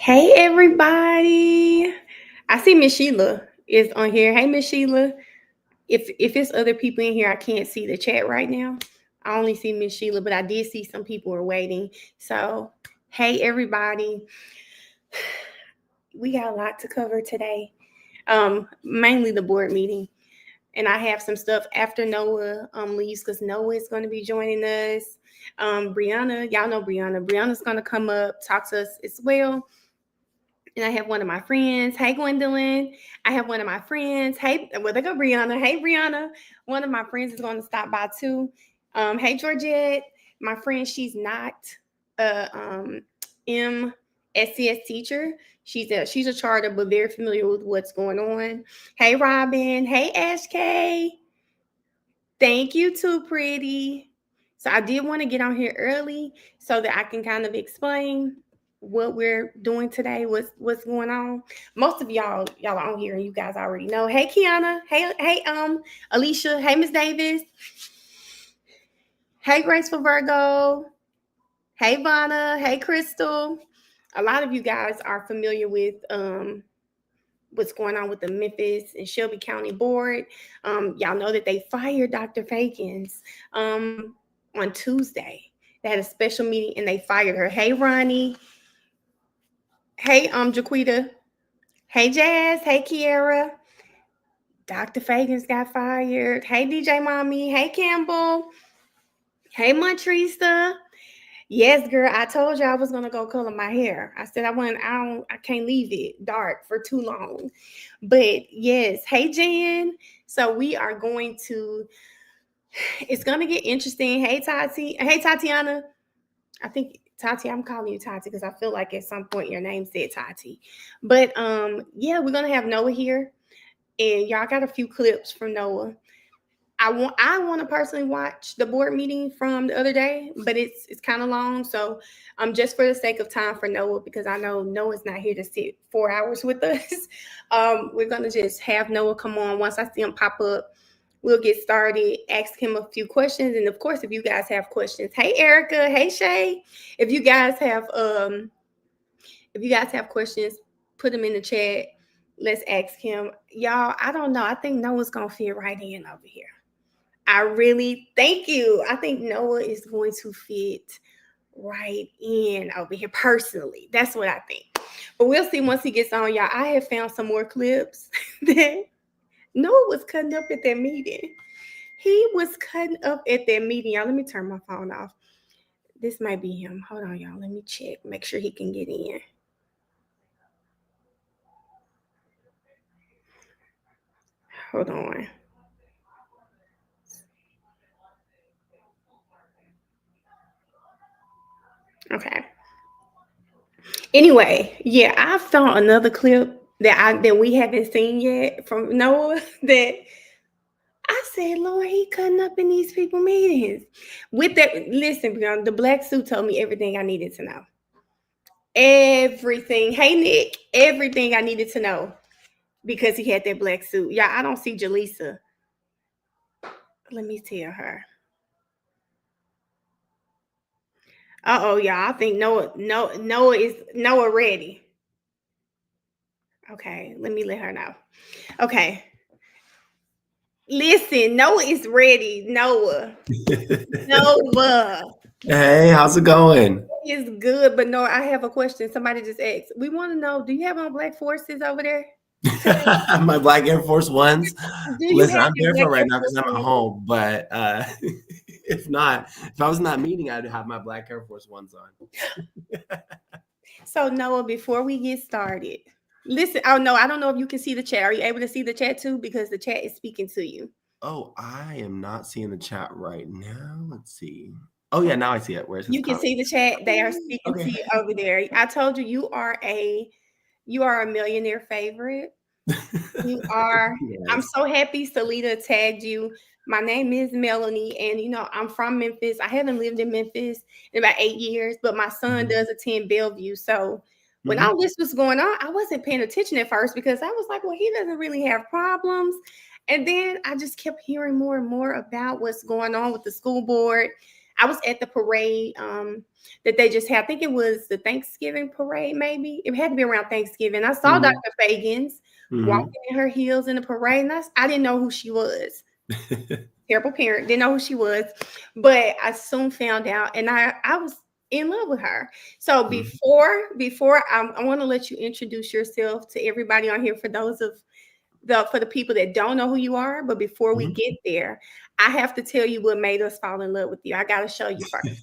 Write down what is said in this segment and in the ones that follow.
Hey everybody. I see Miss Sheila is on here. Hey Miss Sheila. If it's other people in here, I can't see the chat right now. I only see Miss Sheila, but I did see some people are waiting. So hey everybody. We got a lot to cover today. Mainly the board meeting. And I have some stuff after Noah leaves because Noah is going to be joining us. Briana, y'all know Briana. Briana's going to come up, talk to us as well. And I have one of my friends. Hey, Gwendolyn. I have one of my friends. Hey, well, there go Brianna. Hey, Brianna. One of my friends is going to stop by too. Hey, Georgette. My friend, she's not a MSCS teacher. She's a charter, but very familiar with what's going on. Hey, Robin. Hey, Ash K. Thank you too, pretty. So I did want to get on here early so that I can kind of explain what we're doing today, what's going on. Most of y'all are on here and you guys already know. Hey Kiana, hey Alicia, hey Miss Davis, hey Graceful Virgo, hey Vanna, hey Crystal. A lot of you guys are familiar with what's going on with the Memphis and Shelby County Board. Y'all know that they fired Dr. Feagins on Tuesday. They had a special meeting and they fired her. Hey Ronnie. Hey, Jaquita. Hey, Jazz. Hey, Kiera. Dr. Feagins got fired. Hey, DJ Mommy. Hey, Campbell. Hey, Montresa. Yes, girl. I told you I was gonna go color my hair. I said I can't leave it dark for too long. But yes, hey, Jan. So we are going to. It's gonna get interesting. Hey, Tati. Hey, Tatiana. I think Tati, I'm calling you Tati because I feel like at some point your name said Tati. But yeah, we're gonna have Noah here, and y'all got a few clips from Noah. I want to personally watch the board meeting from the other day, but it's kind of long. So just for the sake of time for Noah, because I know Noah's not here to sit 4 hours with us. We're gonna just have Noah come on. Once I see him pop up, we'll get started, ask him a few questions. And of course, if you guys have questions, hey Erica, hey Shay, if you guys have questions, put them in the chat. Let's ask him. Y'all, I don't know. I think Noah's gonna fit right in over here. I really thank you. I think Noah is going to fit right in over here personally. That's what I think. But we'll see once he gets on, y'all. I have found some more clips that Noah was cutting up at that meeting. He was cutting up at that meeting. Y'all, let me turn my phone off. This might be him. Hold on, y'all. Let me check. Make sure he can get in. Hold on. Okay. Anyway, yeah, I found another clip that we haven't seen yet from Noah that I said, Lord, he cutting up in these people meetings. With that, listen, the black suit told me everything I needed to know. Everything. Hey Nick, everything I needed to know because he had that black suit. Yeah, I don't see Jaleesa. Let me tell her. Uh-oh, y'all. I think Noah is ready. Okay, let me let her know. Okay. Listen, Noah is ready. Noah. Hey, how's it going? It's good, but no, I have a question. Somebody just asked. We want to know, do you have on black forces over there? My black Air Force Ones. Listen, I'm your barefoot black right Air now because Force I'm at Ones? home, but if I was in that meeting, I'd have my black Air Force Ones on. So Noah, before we get started, listen. Oh no, I don't know if you can see the chat. Are you able to see the chat too? Because the chat is speaking to you. Oh, I am not seeing the chat right now. Let's see. Oh yeah, now I see it. Where's his You can see the chat. They are speaking to you over there. I told you you are a millionaire favorite. You are. Yes. I'm so happy Salita tagged you. My name is Melanie, and I'm from Memphis. I haven't lived in Memphis in about 8 years, but my son does attend Bellevue. So when all this was going on, I wasn't paying attention at first because I was like, well, he doesn't really have problems. And then I just kept hearing more and more about what's going on with the school board. I was at the parade that they just had. I think it was the Thanksgiving parade, maybe. It had to be around Thanksgiving. I saw Dr. Feagins walking in her heels in the parade, and I didn't know who she was. Terrible parent, didn't know who she was, but I soon found out, and I was in love with her. So before I want to let you introduce yourself to everybody on here, for the people that don't know who you are. But before we get there, I have to tell you what made us fall in love with you. I got to show you first.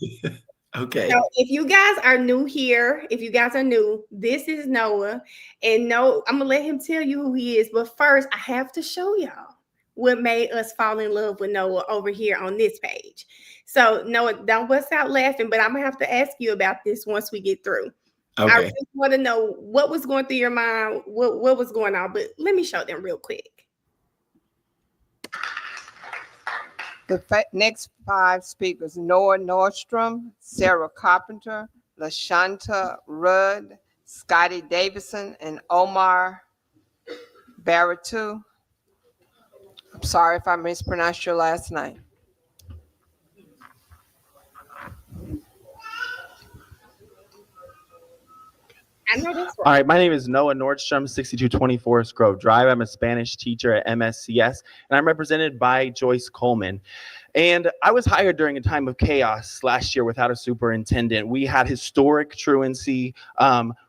Okay. So if you guys are new here, this is Noah. And no, I'm going to let him tell you who he is. But first, I have to show y'all what made us fall in love with Noah over here on this page. So Noah, don't bust out laughing, but I'm going to have to ask you about this once we get through. Okay. I just want to know what was going through your mind, what was going on, but let me show them real quick. The next 5 speakers: Noah Nordstrom, Sarah Carpenter, LaShanta Rudd, Scotty Davison, and Omar Baratu. I'm sorry if I mispronounced your last name. I know this one. All right, my name is Noah Nordstrom, 6220 Forest Grove Drive. I'm a Spanish teacher at MSCS, and I'm represented by Joyce Coleman. And I was hired during a time of chaos last year without a superintendent. We had historic truancy.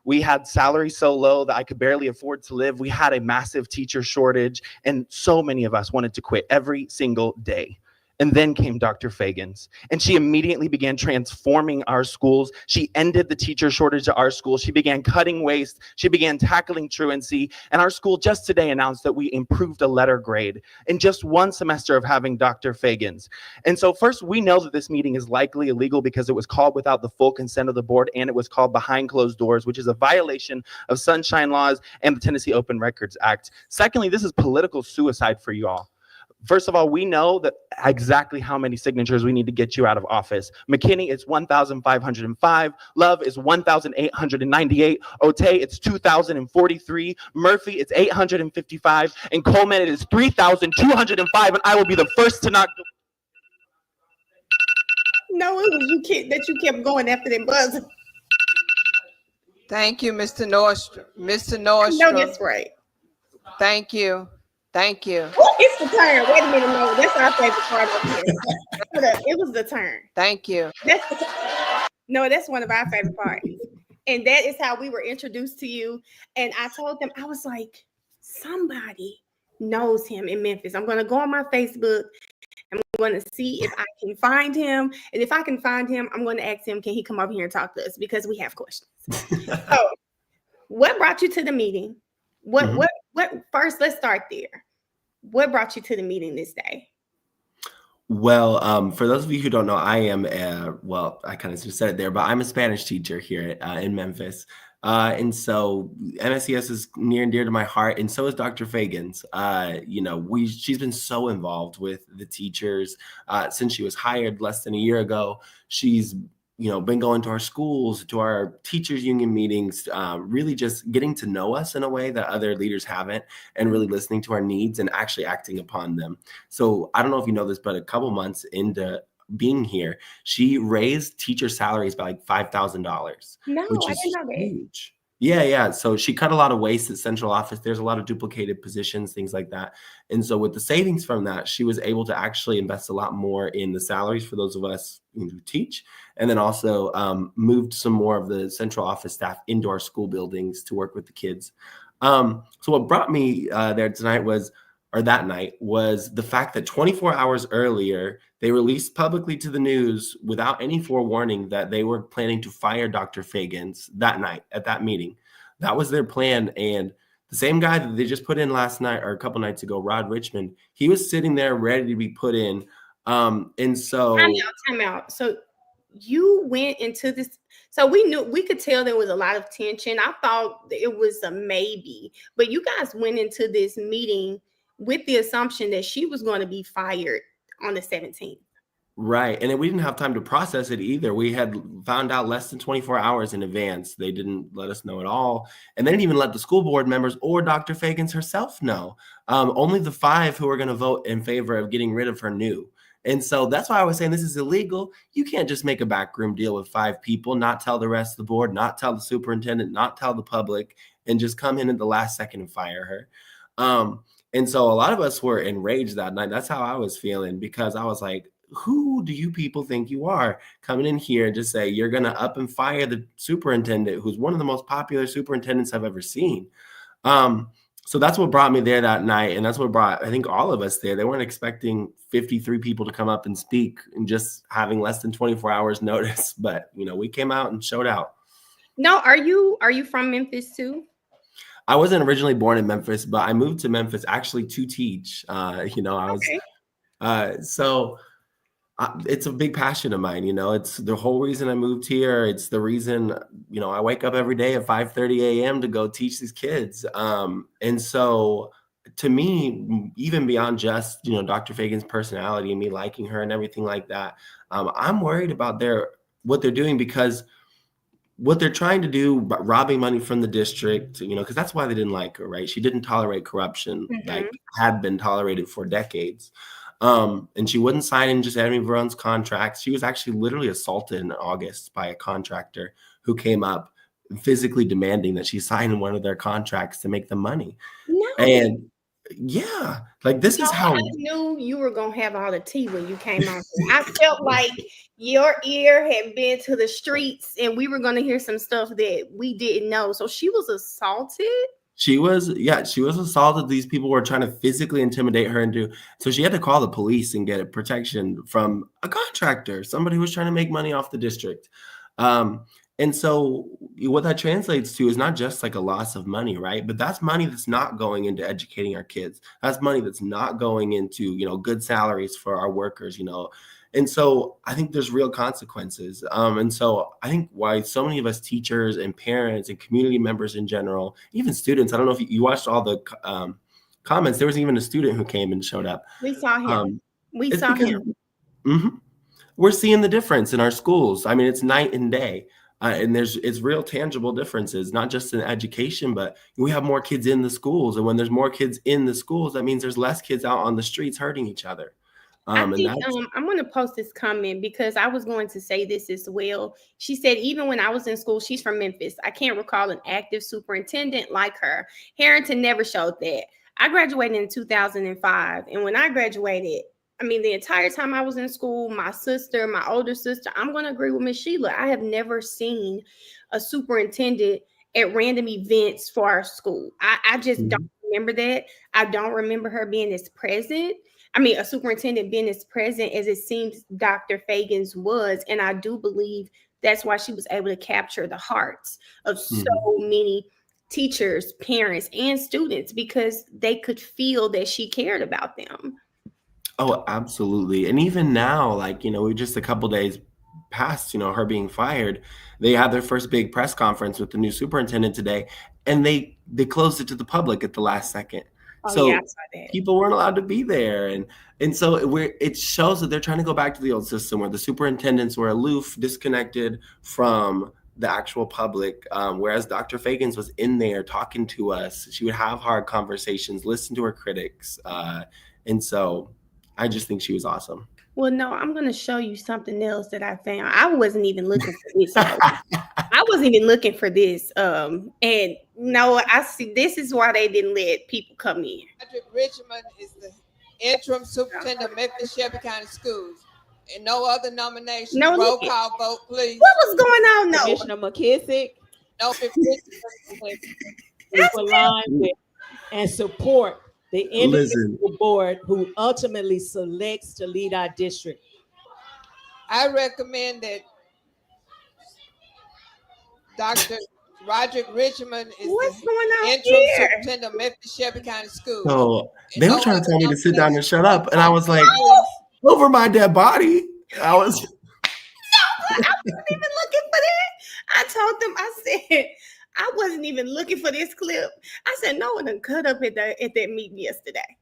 We had salary so low that I could barely afford to live. We had a massive teacher shortage, and so many of us wanted to quit every single day. And then came Dr. Feagins, and she immediately began transforming our schools. She ended the teacher shortage at our school. She began cutting waste. She began tackling truancy. And our school just today announced that we improved a letter grade in just 1 semester of having Dr. Feagins. And so first, we know that this meeting is likely illegal because it was called without the full consent of the board, and it was called behind closed doors, which is a violation of sunshine laws and the Tennessee Open Records Act. Secondly, this is political suicide for you all. First of all, we know that exactly how many signatures we need to get you out of office. McKinney, it's 1,505. Love is 1,898. Otay, it's 2,043. Murphy, it's 855. And Coleman, it is 3,205. And I will be the first to knock. No, it was you that you kept going after that buzzer. Thank you, Mr. Nordstrom. Mr. Nordstrom. No, that's right. Thank you. Thank you. It's the turn. Wait a minute, no, that's our favorite part of here. It was the turn. Thank you. That's one of our favorite parts. And that is how we were introduced to you. And I told them, I was like, somebody knows him in Memphis. I'm going to go on my Facebook. I'm going to see if I can find him. And if I can find him, I'm going to ask him, can he come over here and talk to us? Because we have questions. So what brought you to the meeting? What first, let's start there. What brought you to the meeting this day? Well, for those of you who don't know, I am I kind of just said it there, but I'm a Spanish teacher here in Memphis. And so MSCS is near and dear to my heart, and so is Dr. Feagins. She's been so involved with the teachers since she was hired less than a year ago. She's been going to our schools, to our teachers union meetings, really just getting to know us in a way that other leaders haven't, and really listening to our needs and actually acting upon them. So I don't know if you know this, but a couple months into being here, she raised teacher salaries by like $5,000. No, which I is didn't know that. huge. Yeah. So she cut a lot of waste at central office. There's a lot of duplicated positions, things like that. And so with the savings from that, she was able to actually invest a lot more in the salaries for those of us who teach, and then also moved some more of the central office staff into our school buildings to work with the kids. So what brought me there that night was the fact that 24 hours earlier, they released publicly to the news without any forewarning that they were planning to fire Dr. Feagins that night at that meeting. That was their plan. And the same guy that they just put in last night or a couple nights ago, Richmond, he was sitting there ready to be put in. And so time out. So you went into this. So we could tell there was a lot of tension. I thought it was a maybe, but you guys went into this meeting with the assumption that she was going to be fired on the 17th. Right. And we didn't have time to process it either. We had found out less than 24 hours in advance. They didn't let us know at all. And they didn't even let the school board members or Dr. Feagins herself know. Only the 5 who were going to vote in favor of getting rid of her knew. And so that's why I was saying this is illegal. You can't just make a backroom deal with 5 people, not tell the rest of the board, not tell the superintendent, not tell the public, and just come in at the last second and fire her. And so a lot of us were enraged that night. That's how I was feeling, because I was like, who do you people think you are coming in here and just say you're going to up and fire the superintendent, who's one of the most popular superintendents I've ever seen? So that's what brought me there that night. And that's what brought, I think, all of us there. They weren't expecting 53 people to come up and speak and just having less than 24 hours notice. But, you know, we came out and showed out. No, are you from Memphis too? I wasn't originally born in Memphis, but I moved to Memphis actually to teach. You know, I was, Okay. it's a big passion of mine. You know, it's the whole reason I moved here. It's the reason, you know, I wake up every day at 5:30 a.m. to go teach these kids. And so to me, even beyond just, you know, Dr. Feagins' personality and me liking her and everything like that, I'm worried about what they're doing, because what they're trying to do, robbing money from the district, you know, because that's why they didn't like her, right? She didn't tolerate corruption, like had been tolerated for decades. And she wouldn't sign in just everyone's contracts. She was actually literally assaulted in August by a contractor who came up physically demanding that she sign one of their contracts to make them money. No. And yeah, like this is how I knew you were gonna have all the tea when you came on. I felt like your ear had been to the streets and we were gonna hear some stuff that we didn't know. So she was assaulted. she was assaulted. These people were trying to physically intimidate her so she had to call the police and get protection from a contractor, somebody who was trying to make money off the district. And so what that translates to is not just like a loss of money, right? But that's money that's not going into educating our kids. That's money that's not going into, you know, good salaries for our workers, you know. And so I think there's real consequences. And so I think why so many of us teachers and parents and community members in general, even students, I don't know if you watched all the comments. There was even a student who came and showed up. We saw him. We're seeing the difference in our schools. I mean, it's night and day. And it's real tangible differences, not just in education, but we have more kids in the schools. And when there's more kids in the schools, that means there's less kids out on the streets hurting each other. I'm going to post this comment because I was going to say this as well. She said, even when I was in school, she's from Memphis, I can't recall an active superintendent like her. Harrington never showed that. I graduated in 2005. And when I graduated, I mean, the entire time I was in school, my older sister, I'm going to agree with Miss Sheila. I have never seen a superintendent at random events for our school. I just don't remember that. I don't remember her being as present. I mean, a superintendent being as present as it seems Dr. Feagins was. And I do believe that's why she was able to capture the hearts of so many teachers, parents, and students, because they could feel that she cared about them. Oh, absolutely. And even now, like, you know, we just a couple days past, you know, her being fired, they had their first big press conference with the new superintendent today, and they closed it to the public at the last second. So people weren't allowed to be there. And so it shows that they're trying to go back to the old system where the superintendents were aloof, disconnected from the actual public, whereas Dr. Feagins was in there talking to us. She would have hard conversations, listen to her critics. And so I just think she was awesome. Well, no, I'm going to show you something else that I found. I wasn't even looking for this. I wasn't even looking for this. And no, I see this is why they didn't let people come in. Richmond is the interim superintendent of Memphis Shelby County Schools. And no other nominations. No, roll call vote, please. What was going on? No. Commissioner McKissick. No, Is aligned with and support the individual board who ultimately selects to lead our district. I recommend that Dr. Roderick Richmond is the interim superintendent of Memphis Shelby County Schools. So they were trying to tell me to sit down and shut up, and I was like, over my dead body. I wasn't even looking for that. I told them, I said, I wasn't even looking for this clip. I said, no one done cut up at that meeting yesterday.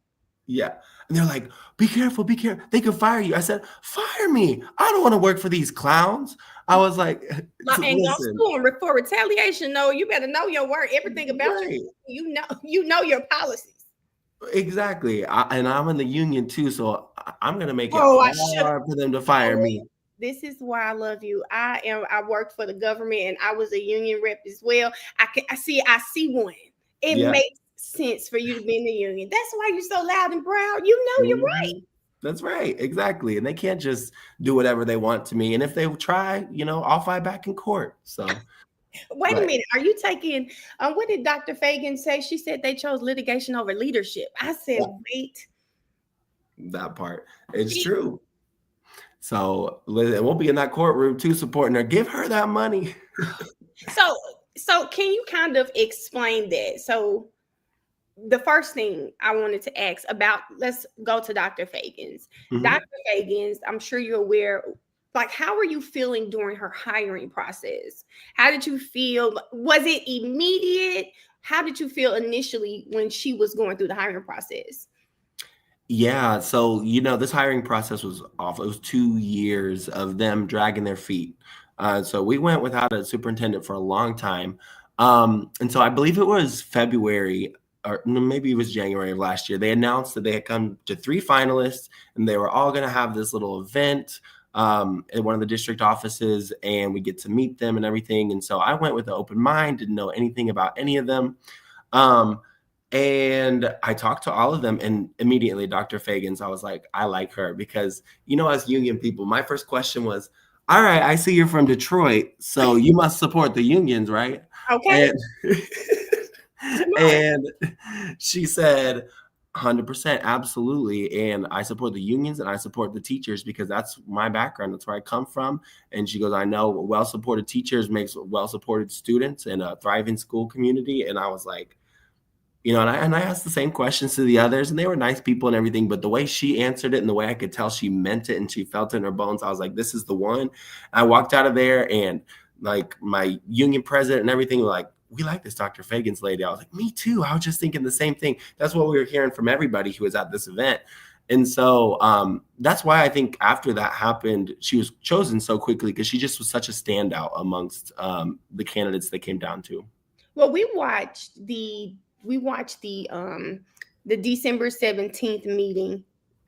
Yeah. And they're like, be careful, be careful. They could fire you. I said, fire me. I don't want to work for these clowns. I was like, and go school for retaliation. No, you better know your word. Everything about you know your policies. Exactly. And I'm in the union too, so I'm going to make it I should. hard for them to fire me. This is why I love you. I worked for the government and I was a union rep as well. I see one. It makes sense for you to be in the union. That's why you're so loud and proud. You know you're right. That's right. Exactly. And they can't just do whatever they want to me. And if they try, I'll fight back in court. So wait a minute. Are you taking what did Dr. Feagins say? She said they chose litigation over leadership. I said, wait. That part. It's true. So we'll be in that courtroom too, supporting her. Give her that money. So can you kind of explain that? So the first thing I wanted to ask about, let's go to Dr. Feagins. Mm-hmm. Dr. Feagins, I'm sure you're aware, like, how were you feeling during her hiring process? How did you feel? Was it immediate? How did you feel initially when she was going through the hiring process? Yeah. So, this hiring process was awful. It was 2 years of them dragging their feet. So we went without a superintendent for a long time. And so I believe it was February, or maybe it was January of last year. They announced that they had come to 3 finalists and they were all going to have this little event at one of the district offices, and we get to meet them and everything. And so I went with an open mind, didn't know anything about any of them. And I talked to all of them, and immediately Dr. Feagins, I was like, I like her because, as union people, my first question was, all right, I see you're from Detroit, so you must support the unions, right? Okay. And she said, 100%, absolutely. And I support the unions and I support the teachers because that's my background. That's where I come from. And she goes, I know well-supported teachers makes well-supported students and a thriving school community. And I was like, and I asked the same questions to the others, and they were nice people and everything. But the way she answered it and the way I could tell she meant it and she felt it in her bones, I was like, this is the one. I walked out of there, and like my union president and everything were like, we like this Dr. Feagins lady. I was like, me too. I was just thinking the same thing. That's what we were hearing from everybody who was at this event. And so that's why I think after that happened, she was chosen so quickly because she just was such a standout amongst the candidates that came down to. Well, we watched the December 17th meeting.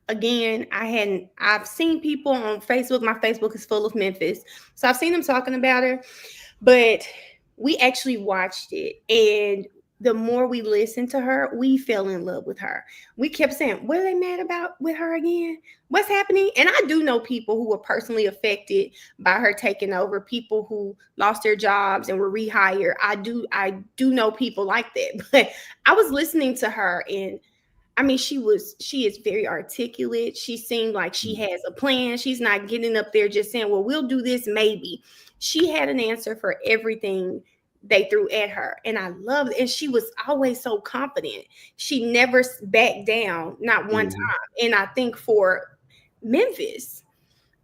Again, I've seen people on Facebook. My Facebook is full of Memphis. So I've seen them talking about her, but we actually watched it. And the more we listened to her, we fell in love with her. We kept saying, what are they mad about with her again? What's happening? And I do know people who were personally affected by her taking over, people who lost their jobs and were rehired. I do know people like that. But I was listening to her, and I mean, she is very articulate. She seemed like she has a plan. She's not getting up there just saying, well, we'll do this maybe. She had an answer for everything they threw at her. And I loved it. And she was always so confident. She never backed down, not one time. And I think for Memphis,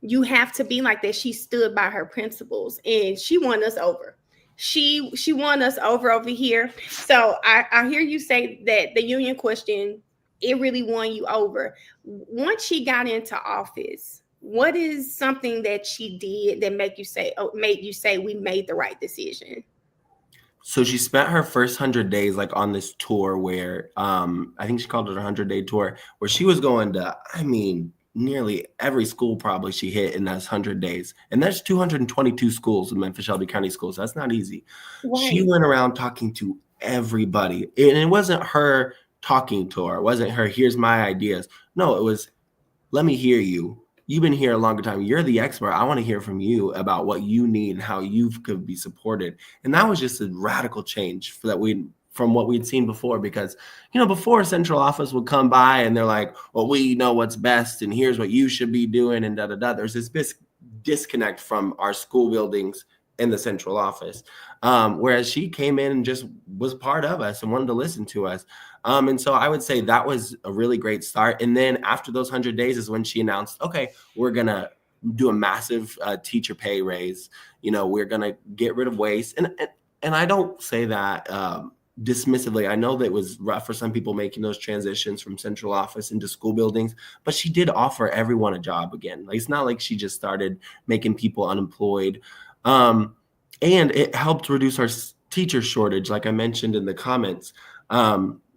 you have to be like that. She stood by her principles and she won us over. She won us over here. So I hear you say that the union question, it really won you over. Once she got into office, what is something that she did that made you say we made the right decision? So she spent her first 100 days like on this tour where I think she called it a 100-day tour, where she was going to, nearly every school probably she hit in those 100 days. And there's 222 schools in Memphis Shelby County schools. So that's not easy. Right. She went around talking to everybody. And it wasn't her talking to her. It wasn't her, here's my ideas. No, it was, let me hear you. You've been here a longer time. You're the expert. I want to hear from you about what you need and how you could be supported. And that was just a radical change from what we'd seen before, because, before central office would come by and they're like, well, we know what's best and here's what you should be doing and da-da-da. There's this disconnect from our school buildings in the central office. Whereas she came in and just was part of us and wanted to listen to us. And so I would say that was a really great start. And then after those 100 days is when she announced, okay, we're going to do a massive teacher pay raise. We're going to get rid of waste. And I don't say that dismissively. I know that it was rough for some people making those transitions from central office into school buildings, but she did offer everyone a job again. Like, it's not like she just started making people unemployed. And it helped reduce our teacher shortage, like I mentioned in the comments.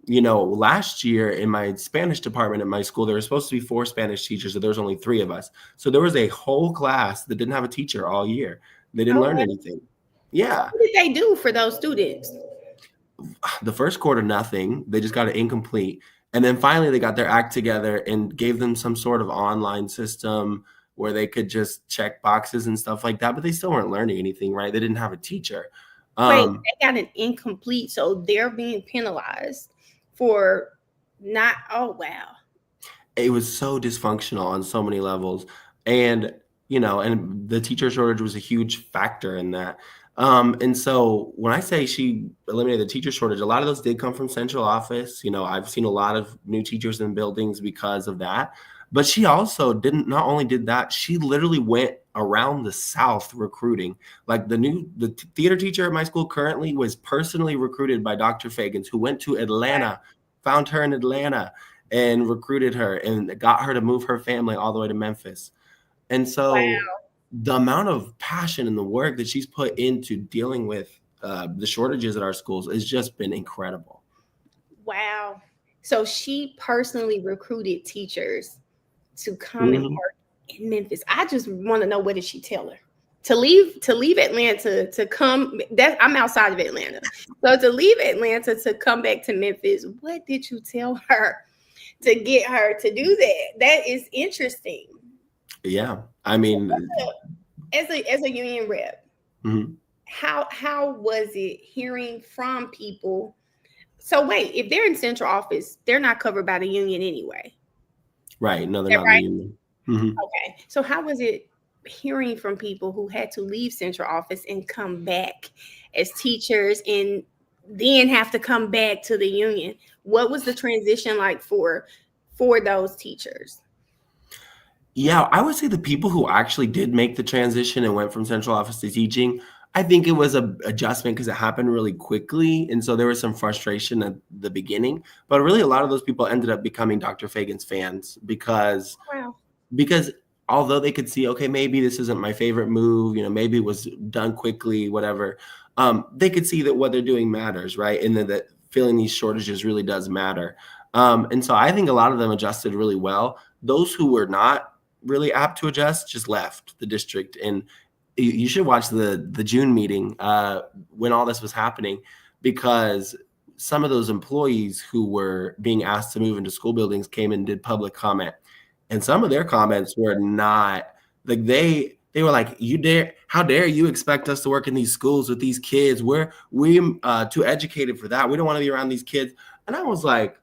last year in my Spanish department at my school, there were supposed to be 4 Spanish teachers, so there was only 3 of us. So there was a whole class that didn't have a teacher all year. They didn't learn anything. Yeah. What did they do for those students? The first quarter, nothing. They just got it incomplete. And then finally they got their act together and gave them some sort of online system where they could just check boxes and stuff like that, but they still weren't learning anything, right? They didn't have a teacher. Wait, they got an incomplete, so they're being penalized for not, oh, wow. It was so dysfunctional on so many levels. And, and the teacher shortage was a huge factor in that. And so when I say she eliminated the teacher shortage, a lot of those did come from central office. I've seen a lot of new teachers in buildings because of that. But she also not only did that, she literally went around the South recruiting. Like the theater teacher at my school currently was personally recruited by Dr. Feagins, who went to Atlanta, found her in Atlanta and recruited her and got her to move her family all the way to Memphis. And so the amount of passion and the work that she's put into dealing with the shortages at our schools has just been incredible. Wow. So she personally recruited teachers to come and work in Memphis. I just want to know, what did she tell her? To leave Atlanta to come, I'm outside of Atlanta. So to leave Atlanta to come back to Memphis, what did you tell her to get her to do that? That is interesting. Yeah. I mean, as a union rep, how was it hearing from people? So wait, if they're in central office, they're not covered by the union anyway. Right. No, they're not in the union. Okay. So how was it hearing from people who had to leave central office and come back as teachers and then have to come back to the union? What was the transition like for those teachers? Yeah, I would say the people who actually did make the transition and went from central office to teaching, I think it was an adjustment because it happened really quickly. And so there was some frustration at the beginning. But really, a lot of those people ended up becoming Dr. Feagins fans because although they could see, okay, maybe this isn't my favorite move, maybe it was done quickly, whatever, they could see that what they're doing matters, right? And that filling these shortages really does matter. And so I think a lot of them adjusted really well. Those who were not really apt to adjust just left the district. And you should watch the June meeting when all this was happening, because some of those employees who were being asked to move into school buildings came and did public comment. And some of their comments were not like they were like, how dare you expect us to work in these schools with these kids? We're too educated for that. We don't want to be around these kids. And I was like,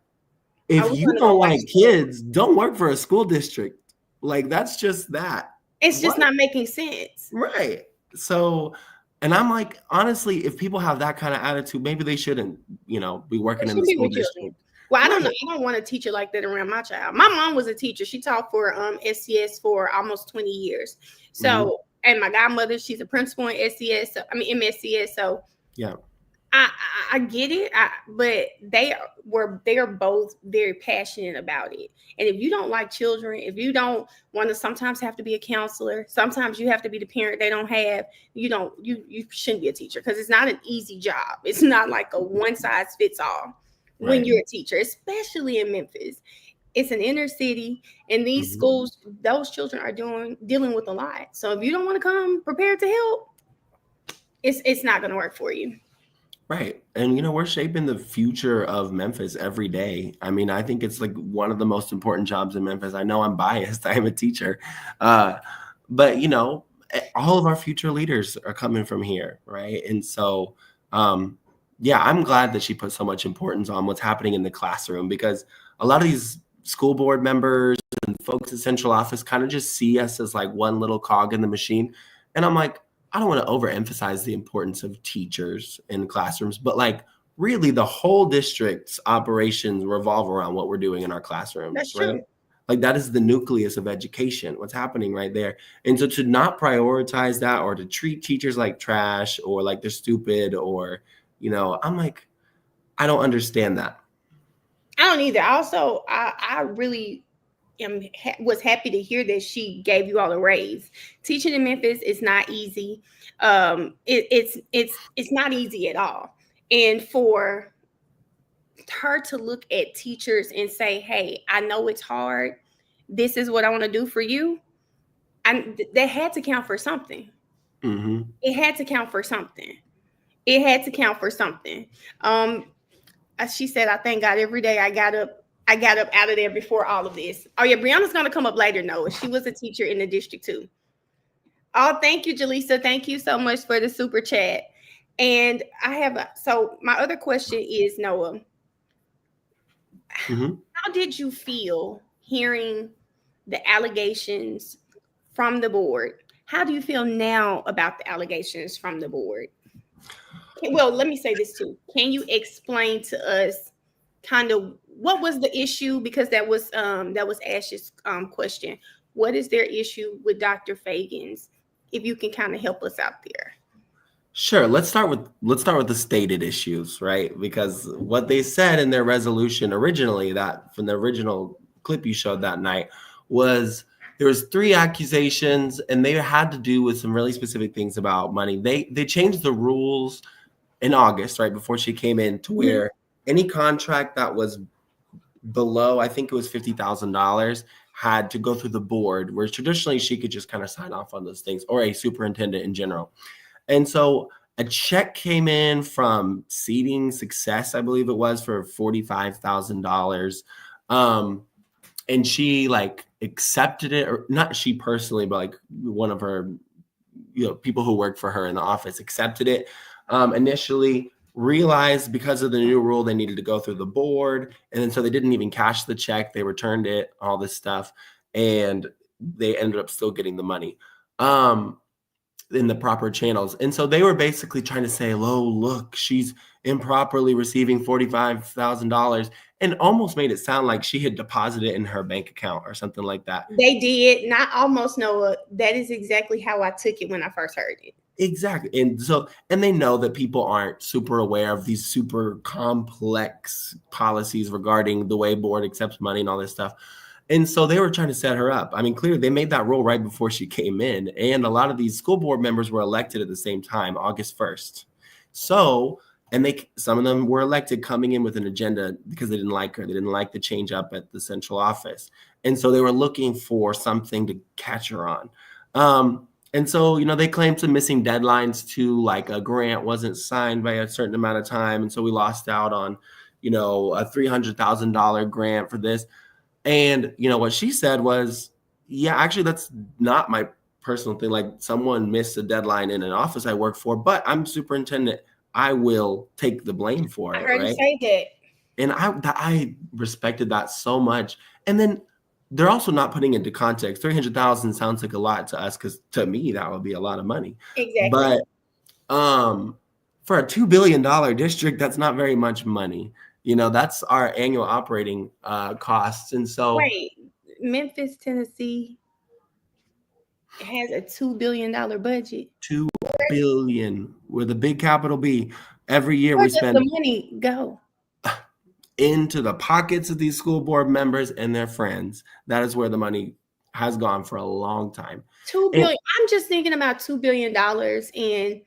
if you don't like kids, don't work for a school district. Like, that's just that. It's just not making sense. Right. So, and I'm like, honestly, if people have that kind of attitude, maybe they shouldn't, be working in the school district. Well, I don't know. I don't want a teacher like that around my child. My mom was a teacher. She taught for SCS for almost 20 years. So, and my godmother, she's a principal in SCS. So, MSCS. So, yeah, I get it. But they are both very passionate about it. And if you don't like children, if you don't want to sometimes have to be a counselor, sometimes you have to be the parent they don't have, you shouldn't be a teacher, because it's not an easy job. It's not like a one size fits all. Right. When you're a teacher, especially in Memphis. It's an inner city, and these schools, those children are dealing with a lot. So if you don't want to come prepared to help, it's not going to work for you. Right. And, we're shaping the future of Memphis every day. I mean, I think it's like one of the most important jobs in Memphis. I know I'm biased. I am a teacher. But, all of our future leaders are coming from here. Right. And so, yeah, I'm glad that she put so much importance on what's happening in the classroom, because a lot of these school board members and folks at central office kind of just see us as like one little cog in the machine. And I'm like, I don't want to overemphasize the importance of teachers in classrooms, but like really the whole district's operations revolve around what we're doing in our classrooms. That's right? True. Like that is the nucleus of education, what's happening right there. And so to not prioritize that, or to treat teachers like trash or like they're stupid, or, I'm like, I don't understand that. I don't either. Also, I really was happy to hear that she gave you all a raise. Teaching in Memphis is not easy. It's not easy at all. And for her to look at teachers and say, hey, I know it's hard. This is what I want to do for you. And that had to count for something. Mm-hmm. It had to count for something. It had to count for something. As she said, I thank God every day I got up out of there before all of this. Oh yeah, Brianna's gonna come up later, Noah. She was a teacher in the district too. Oh, thank you, Jaleesa. Thank you so much for the super chat. And so my other question is, Noah, Mm-hmm. how did you feel hearing the allegations from the board? How do you feel now about the allegations from the board? Well, let me say this too. Can you explain to us kind of what was the issue? Because that was Ash's question. What is their issue with Dr. Feagins? If you can kind of help us out there. Sure. Let's start with the stated issues, right? Because what they said in their resolution originally, that from the original clip you showed that night, was there was 3 accusations, and they had to do with some really specific things about money. They changed the rules in August, right before she came in, to where any contract that was below, I think it was $50,000, had to go through the board, where traditionally she could just kind of sign off on those things, or a superintendent in general. And so a check came in from Seating Success, I believe it was, for $45,000. And she accepted it, or not she personally, but one of her, people who work for her in the office accepted it. Initially realized because of the new rule, they needed to go through the board. And then so they didn't even cash the check. They returned it, all this stuff. And they ended up still getting the money in the proper channels. And so they were basically trying to say, oh, look, she's improperly receiving $45,000, and almost made it sound like she had deposited in her bank account or something like that. They did. Not almost, Noah. That is exactly how I took it when I first heard it. Exactly. And they know that people aren't super aware of these super complex policies regarding the way board accepts money and all this stuff. And so they were trying to set her up. I mean, clearly they made that rule right before she came in. And a lot of these school board members were elected at the same time, August 1st. So, and some of them were elected coming in with an agenda because they didn't like her. They didn't like the change up at the central office. And so they were looking for something to catch her on. And so, they claimed some missing deadlines too, like a grant wasn't signed by a certain amount of time. And so we lost out on, a $300,000 grant for this. And, what she said was, yeah, actually, that's not my personal thing. Like, someone missed a deadline in an office I work for, but I'm superintendent. I will take the blame for it. I heard you say that. And I respected that so much. And then they're also not putting into context. $300,000 sounds like a lot to us, because to me, that would be a lot of money. Exactly. But for a $2 billion district, that's not very much money. That's our annual operating costs. And so wait, Memphis, Tennessee has a $2 billion budget. $2 billion with a big capital B. Every year Where we spend the money go? Into the pockets of these school board members and their friends. That is where the money has gone for a long time. $2 billion. I'm just thinking about $2 billion. And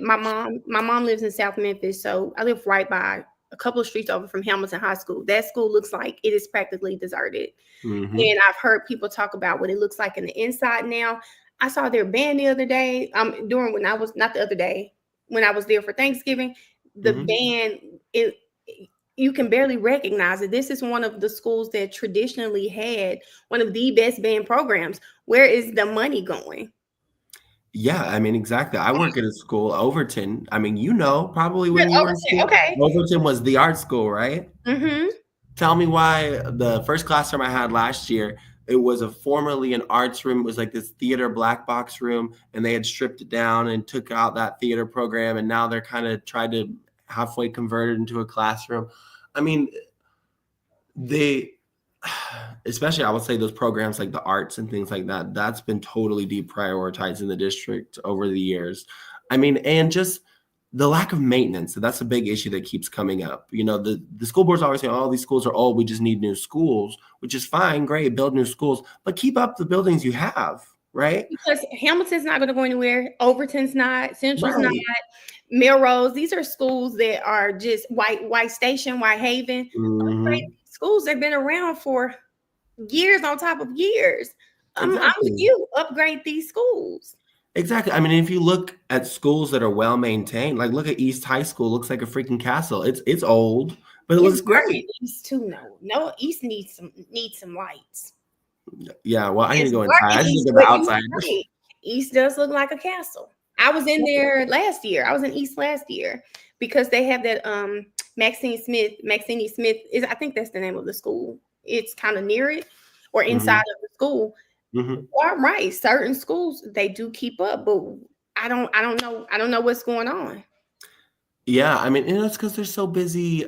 my mom lives in South Memphis. So I live right by a couple of streets over from Hamilton High School. That school looks like it is practically deserted. Mm-hmm. And I've heard people talk about what it looks like in the inside now. I saw their band the other day. When I was there for Thanksgiving, the band, you can barely recognize it. This is one of the schools that traditionally had one of the best band programs. Where is the money going? Yeah, I mean, exactly. I work at a school, Overton. I mean, probably when you were in school. Okay. Overton was the art school, right? Mm-hmm. Tell me why the first classroom I had last year, it was formerly an arts room. It was like this theater black box room, and they had stripped it down and took out that theater program, and now they're kind of tried to halfway convert it into a classroom. I mean, especially I would say those programs like the arts and things like that, that's been totally deprioritized in the district over the years. I mean, and just the lack of maintenance. So that's a big issue that keeps coming up. The school boards always say, oh, these schools are old, we just need new schools, which is fine, great, build new schools, but keep up the buildings you have, right? Because Hamilton's not going to go anywhere. Overton's not. Central's not. Melrose. These are schools that are just White Station, White Haven. Mhm. Schools that have been around for years on top of years. I'm with Exactly. you. Upgrade these schools. Exactly. I mean, if you look at schools that are well maintained, like look at East High School, looks like a freaking castle. It's old, but it looks It's dark great. at East too. No, East needs some lights. Yeah, well, I need to It's go dark inside. at I just East, look at the but you're outside. right. East does look like a castle. I was in there last year. I was in East last year because they have that Maxine Smith is, I think that's the name of the school. It's kind of near it or inside of the school. Mhm. Well, right. Certain schools they do keep up, but I don't know what's going on. Yeah, I mean, it's because they're so busy,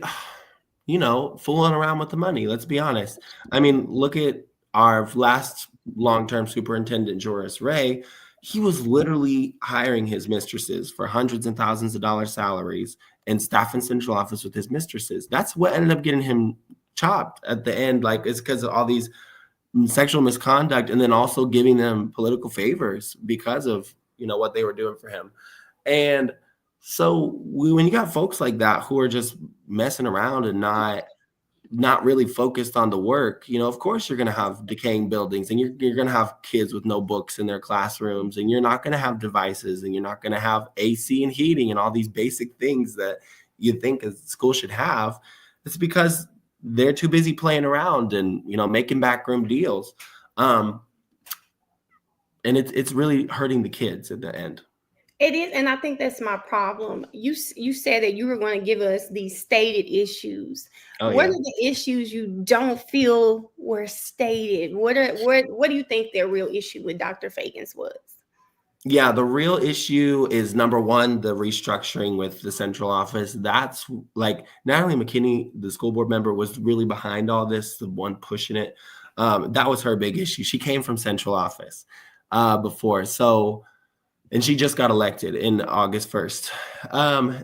fooling around with the money. Let's be honest. I mean, look at our last long-term superintendent, Joris Ray. He was literally hiring his mistresses for hundreds and thousands of dollars salaries and staff in central office with his mistresses. That's what ended up getting him chopped at the end. Like, it's because of all these sexual misconduct, and then also giving them political favors because of what they were doing for him. And so when you got folks like that who are just messing around and not really focused on the work, of course you're going to have decaying buildings, and you're going to have kids with no books in their classrooms, and you're not going to have devices, and you're not going to have AC and heating and all these basic things that you think a school should have. It's because they're too busy playing around and making backroom deals, and it's really hurting the kids at the end. It is, and I think that's my problem. You said that you were going to give us these stated issues. What are the issues you don't feel were stated? What do you think their real issue with Dr. Feagins was? Yeah, the real issue is, number one, the restructuring with the central office. That's like Natalie McKinney, the school board member, was really behind all this, the one pushing it. That was her big issue. She came from central office before. So, and she just got elected in August 1st.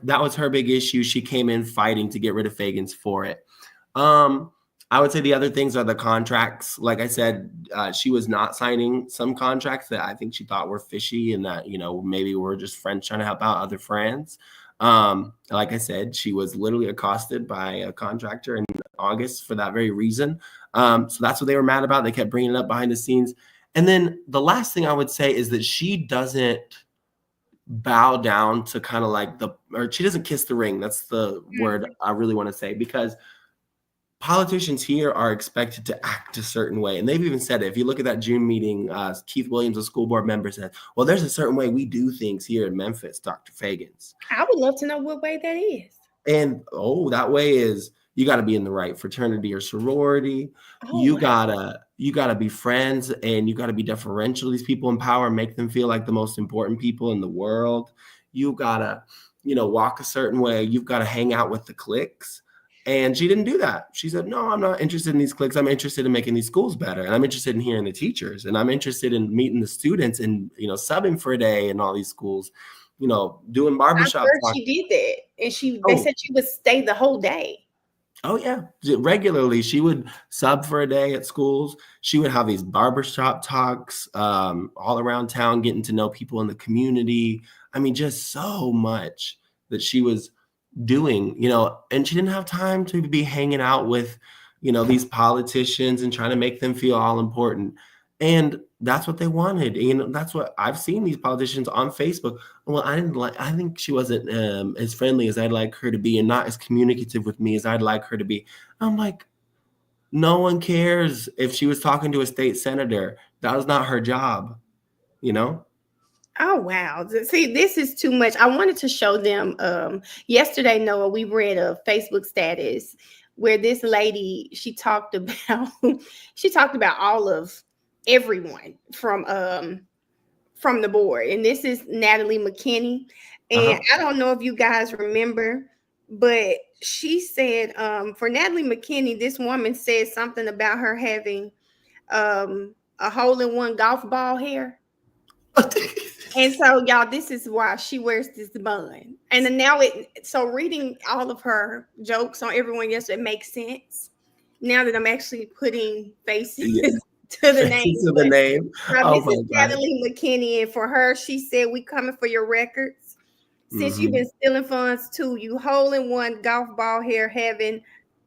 That was her big issue. She came in fighting to get rid of Feagins for it. I would say the other things are the contracts. Like I said, she was not signing some contracts that I think she thought were fishy, and that, maybe we're just friends trying to help out other friends. Like I said, she was literally accosted by a contractor in August for that very reason. So that's what they were mad about. They kept bringing it up behind the scenes. And then the last thing I would say is that she doesn't bow down to kind of like or she doesn't kiss the ring. That's the word I really want to say, because politicians here are expected to act a certain way. And they've even said it. If you look at that June meeting, Keith Williams, a school board member, said, well, there's a certain way we do things here in Memphis, Dr. Feagins. I would love to know what way that is. And, that way is you got to be in the right fraternity or sorority. You gotta be friends, and you got to be deferential to these people in power and make them feel like the most important people in the world. You got to, walk a certain way. You've got to hang out with the cliques. And she didn't do that. She said, no, I'm not interested in these cliques. I'm interested in making these schools better. And I'm interested in hearing the teachers. And I'm interested in meeting the students and, subbing for a day in all these schools, doing barbershop. She did that. And they said she would stay the whole day. Oh, yeah. Regularly, she would sub for a day at schools. She would have these barbershop talks all around town, getting to know people in the community. I mean, just so much that she was doing, and she didn't have time to be hanging out with, these politicians and trying to make them feel all important. And that's what they wanted. That's what I've seen these politicians on Facebook. Well, I think she wasn't as friendly as I'd like her to be, and not as communicative with me as I'd like her to be. I'm like, no one cares if she was talking to a state senator. That was not her job, Oh, wow. See, this is too much. I wanted to show them yesterday, Noah, we read a Facebook status where this lady, she talked about all of everyone from the board. And this is Natalie McKinney. And I don't know if you guys remember, but she said for Natalie McKinney, this woman said something about her having a hole-in-one golf ball hair. And so, y'all, this is why she wears this bun. And then now so reading all of her jokes on everyone else, it makes sense now that I'm actually putting faces to the name. To the name. This is Natalie McKinney, and for her, she said, "We coming for your records." Since you've been stealing funds too, you hole in one golf ball hair having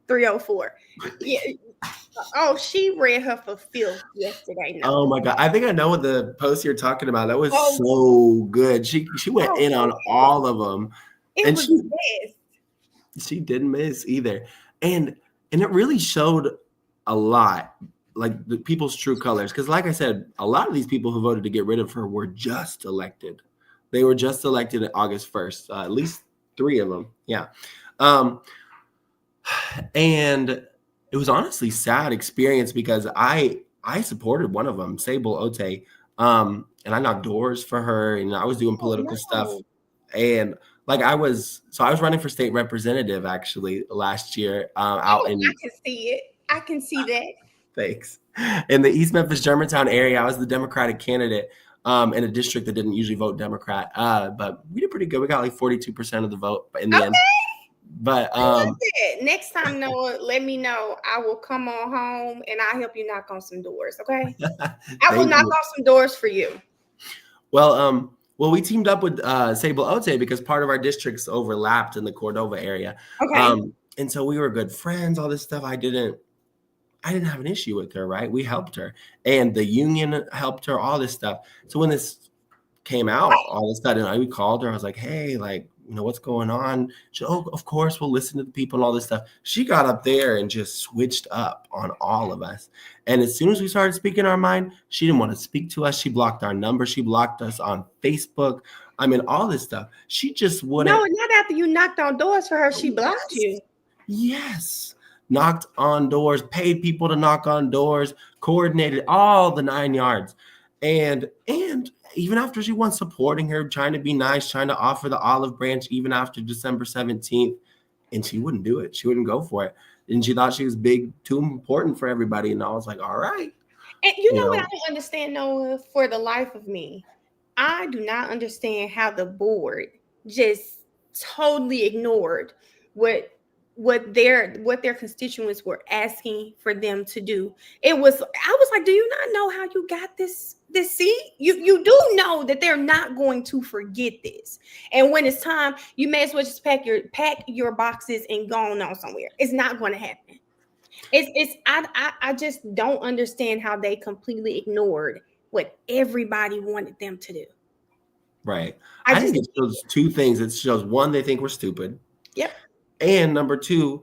304. Yeah. Oh, she read her for filth yesterday. No. Oh my God. I think I know what the post you're talking about. That was Oh. so good. She went in on all of them. It And was the best. she didn't miss either. And it really showed a lot, like the people's true colors. Because like I said, a lot of these people who voted to get rid of her were just elected. They were just elected August 1st, at least 3 of them. Yeah. And it was honestly sad experience because I supported one of them, Sable Ote, and I knocked doors for her, and I was doing political stuff. And like I was running for state representative actually last year out in. I can see it. I can see that. Thanks. In the East Memphis Germantown area, I was the Democratic candidate in a district that didn't usually vote Democrat, but we did pretty good. We got like 42% of the vote in the end. But next time, Noah, let me know. I will come on home and I'll help you knock on some doors. Okay, I will knock on some doors for you. Well, we teamed up with Sable Ote because part of our districts overlapped in the Cordova area. Okay, and so we were good friends. All this stuff, I didn't have an issue with her. Right, we helped her, and the union helped her. All this stuff. So when this came out, all of a sudden, we called her. I was like, "Hey, like, you know, what's going on?" She, "Oh, of course, we'll listen to the people and all this stuff." She got up there and just switched up on all of us. And as soon as we started speaking our mind, she didn't want to speak to us. She blocked our number. She blocked us on Facebook. I mean, all this stuff. She just wouldn't. No, not after you knocked on doors for her. She blocked you. Yes. Knocked on doors, paid people to knock on doors, coordinated all the 9 yards. And even after she won, supporting her, trying to be nice, trying to offer the olive branch even after December 17th, and she wouldn't do it. She wouldn't go for it. And she thought she was big, too important for everybody. And I was like, all right. And you know what I don't understand, Noah, for the life of me? I do not understand how the board just totally ignored what their constituents were asking for them to do. I was like, do you not know how you got this seat? You do know that they're not going to forget this. And when it's time, you may as well just pack your boxes and go on somewhere. It's not going to happen. I just don't understand how they completely ignored what everybody wanted them to do. Right. I think it shows 2 things. It shows, 1, they think we're stupid. Yep. And number 2,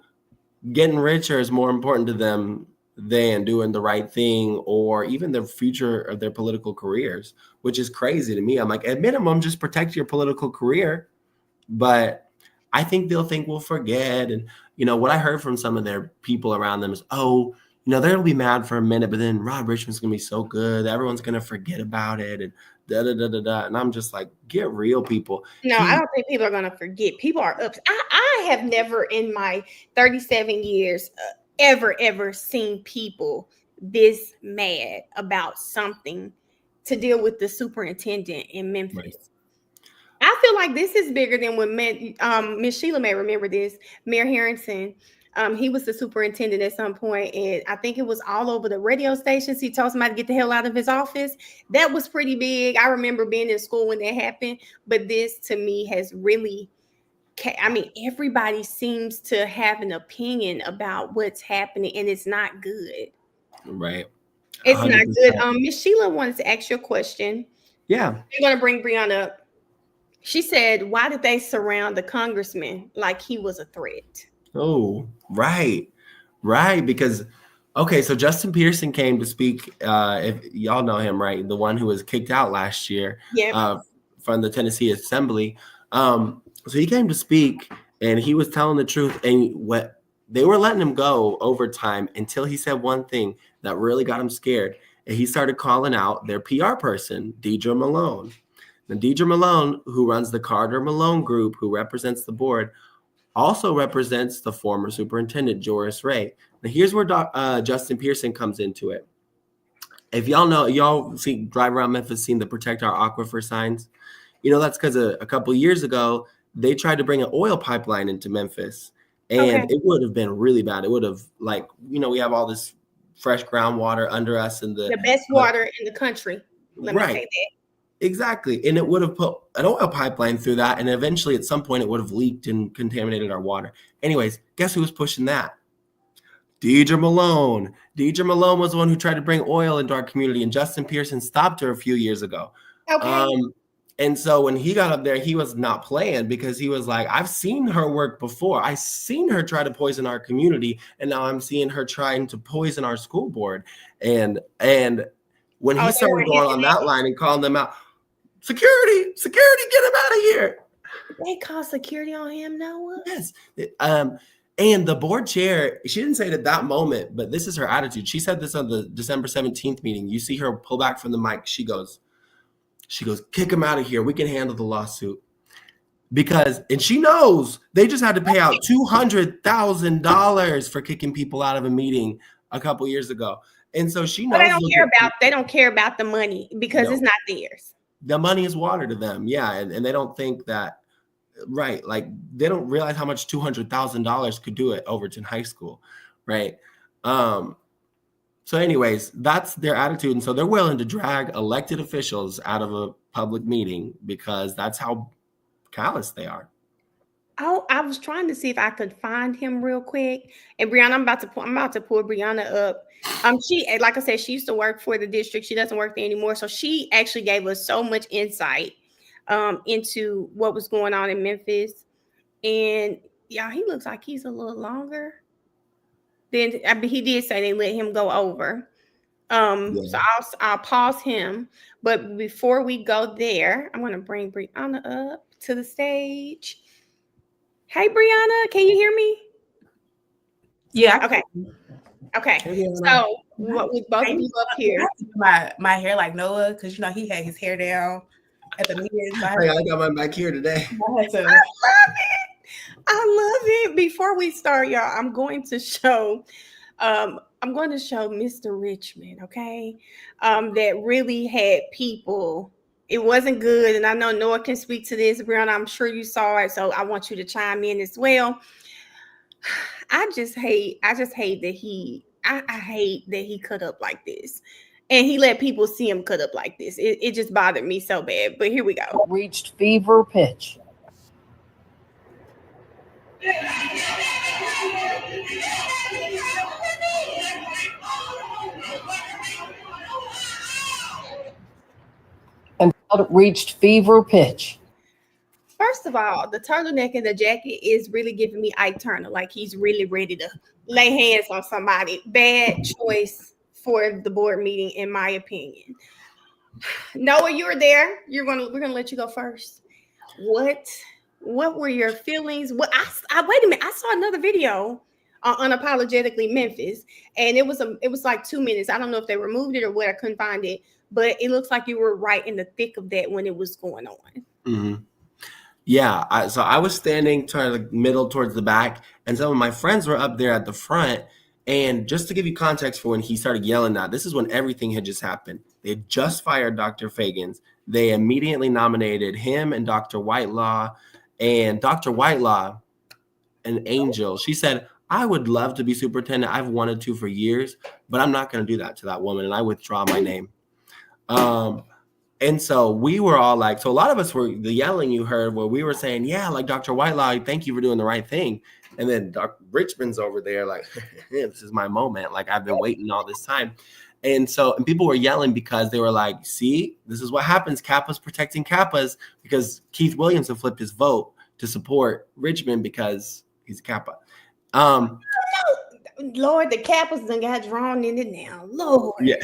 getting richer is more important to them than doing the right thing or even the future of their political careers, which is crazy to me. I'm like, at minimum, just protect your political career. But I think they'll think we'll forget. And, you know, what I heard from some of their people around them is, oh, you know, they'll be mad for a minute, but then Rob Richmond's going to be so good. Everyone's going to forget about it. And da-da-da-da-da. And I'm just like, get real, people. No, I don't think people are going to forget. People are upset. I have never in my 37 years ever seen people this mad about something to deal with the superintendent in Memphis. Right. I feel like this is bigger than when Miss Sheila may remember this. Mayor Harrington, he was the superintendent at some point, and I think it was all over the radio stations. He told somebody to get the hell out of his office. That was pretty big. I remember being in school when that happened. But this, to me, has really, I mean, everybody seems to have an opinion about what's happening, and it's not good. Right. 100%. It's not good. Miss Sheila wanted to ask you a question. Yeah. I'm going to bring Briana up. She said, why did they surround the congressman like he was a threat? Oh, right. Because, okay, so Justin Pearson came to speak. If y'all know him, right? The one who was kicked out last year from the Tennessee Assembly. So he came to speak, and he was telling the truth. And what they were letting him go over time until he said one thing that really got him scared. And he started calling out their PR person, Deidre Malone. And Deidre Malone, who runs the Carter Malone Group, who represents the board, also represents the former superintendent, Joris Ray. Now, here's where Justin Pearson comes into it. If y'all know, drive around Memphis, seen the Protect Our Aquifer signs. You know, that's because a couple years ago, they tried to bring an oil pipeline into Memphis. And it would have been really bad. It would have, we have all this fresh groundwater under us. And the best water in the country. Let me say that. Exactly. And it would have put an oil pipeline through that. And eventually at some point it would have leaked and contaminated our water. Anyways, guess who was pushing that? Deidre Malone. Deidre Malone was the one who tried to bring oil into our community, and Justin Pearson stopped her a few years ago. Okay. And so when he got up there, he was not playing, because he was like, I've seen her work before. I've seen her try to poison our community, and now I'm seeing her trying to poison our school board. And when he started going on that line and calling them out, security, get him out of here. They call security on him, Noah? Yes. And the board chair, she didn't say it at that moment, but this is her attitude. She said this on the December 17th meeting. You see her pull back from the mic. She goes, kick him out of here. We can handle the lawsuit. And she knows they just had to pay out $200,000 for kicking people out of a meeting a couple years ago. And so she knows. But they don't care about the money, because it's not theirs. The money is water to them. Yeah. And they don't think that, right. Like, they don't realize how much $200,000 could do at Overton High School. Right. So anyways, that's their attitude. And so they're willing to drag elected officials out of a public meeting, because that's how callous they are. Oh, I was trying to see if I could find him real quick. And Briana, I'm about to pull Briana up. She, like I said, she used to work for the district. She doesn't work there anymore. So she actually gave us so much insight into what was going on in Memphis. And yeah, he looks like he's a little longer. Then he did say they let him go over. So I'll pause him. But before we go there, I'm going to bring Briana up to the stage. Hey, Briana, can you hear me? Yeah. Okay. So with both of you up here, my hair like Noah, because he had his hair down at the meeting. So I got my back here today. I love it. Before we start, y'all, I'm going to show Mr. Richmond, okay? That really had people. It wasn't good, and I know Noah can speak to this, Brianna. I'm sure you saw it, so I want you to chime in as well. I hate that he cut up like this, and he let people see him cut up like this. It just bothered me so bad. But here we go. Reached fever pitch. And reached fever pitch. First of all, the turtleneck and the jacket is really giving me Ike Turner, like he's really ready to lay hands on somebody. Bad choice for the board meeting, in my opinion. Noah, you were there. We're gonna let you go first. What were your feelings? Wait a minute. I saw another video on Unapologetically Memphis, and it was like 2 minutes. I don't know if they removed it or what. I couldn't find it, but it looks like you were right in the thick of that when it was going on. Mm-hmm. Yeah, so I was standing toward the middle towards the back, and some of my friends were up there at the front. And just to give you context for when he started yelling that, this is when everything had just happened. They had just fired Dr. Feagins. They immediately nominated him and Dr. Whitelaw. And Dr. Whitelaw, an angel, she said, I would love to be superintendent. I've wanted to for years, but I'm not going to do that to that woman. And I withdraw my name. And so we were all like, so a lot of us were, the yelling you heard where we were saying, yeah, like Dr. Whitelaw, thank you for doing the right thing. And then Dr. Richmond's over there like, this is my moment. Like, I've been waiting all this time. And people were yelling because they were like, see, this is what happens. Kappa's protecting Kappas, because Keith Williamson flipped his vote to support Richmond because he's a Kappa. Lord, the Kappas done got drawn in it now. Lord. Yeah.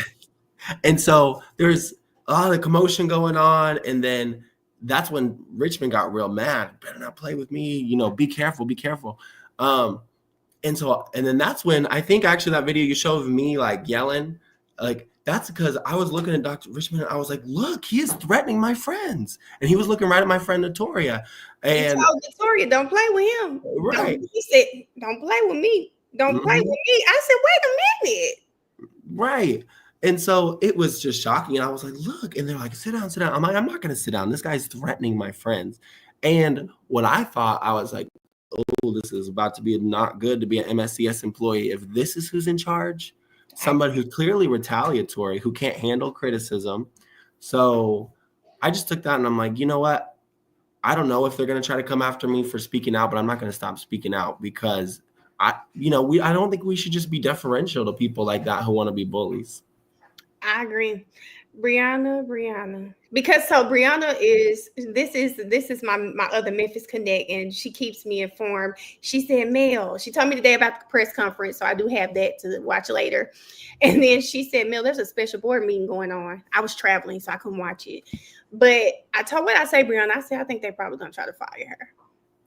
And so there's a lot of commotion going on. And then that's when Richmond got real mad. Better not play with me. Be careful, be careful. And then that's when I think actually that video you showed of me like yelling, like that's because I was looking at Dr. Richmond and I was like, look, he is threatening my friends. And he was looking right at my friend Notoria. And Notoria, don't play with him. Right. He said, don't play with me. Don't play with me. I said, wait a minute. Right. And so it was just shocking. And I was like, look, and they're like, sit down, sit down. I'm like, I'm not going to sit down. This guy's threatening my friends. And what I thought, I was like, oh, this is about to be not good to be an MSCS employee. If this is who's in charge, somebody who's clearly retaliatory, who can't handle criticism. So I just took that and I'm like, you know what? I don't know if they're going to try to come after me for speaking out, but I'm not going to stop speaking out because I don't think we should just be deferential to people like that who want to be bullies. I agree. Briana. Because so Briana is my other Memphis Connect, and she keeps me informed. She said, Mel, she told me today about the press conference, so I do have that to watch later. And then she said, Mel, there's a special board meeting going on. I was traveling, so I couldn't watch it. But I say, Briana, I said, I think they're probably gonna try to fire her.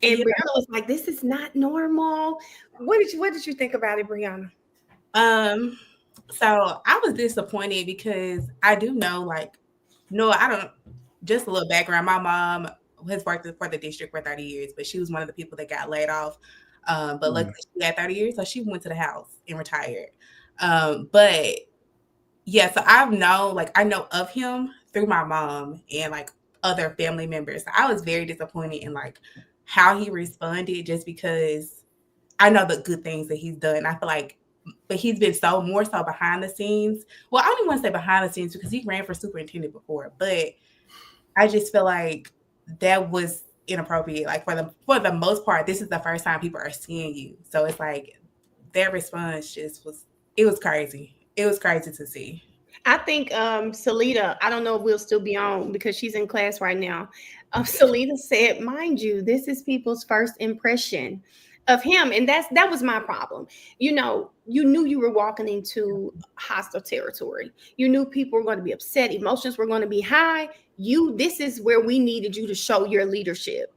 And Briana was like, this is not normal. What did you think about it, Briana? So I was disappointed because I do know, like, just a little background. My mom has worked for the district for 30 years, but she was one of the people that got laid off. But luckily she had 30 years, so she went to the house and retired. But yeah, so I know of him through my mom and like other family members. So I was very disappointed in like how he responded, just because I know the good things that he's done. I feel like, but he's been more so behind the scenes. Well, I don't even want to say behind the scenes because he ran for superintendent before, but I just feel like that was inappropriate. Like for the most part, this is the first time people are seeing you. So it's like their response it was crazy. It was crazy to see. I think Salita, I don't know if we'll still be on because she's in class right now. Salita said, mind you, this is people's first impression of him. And that was my problem. You knew you were walking into hostile territory. You knew people were going to be upset. Emotions were going to be high. This is where we needed you to show your leadership.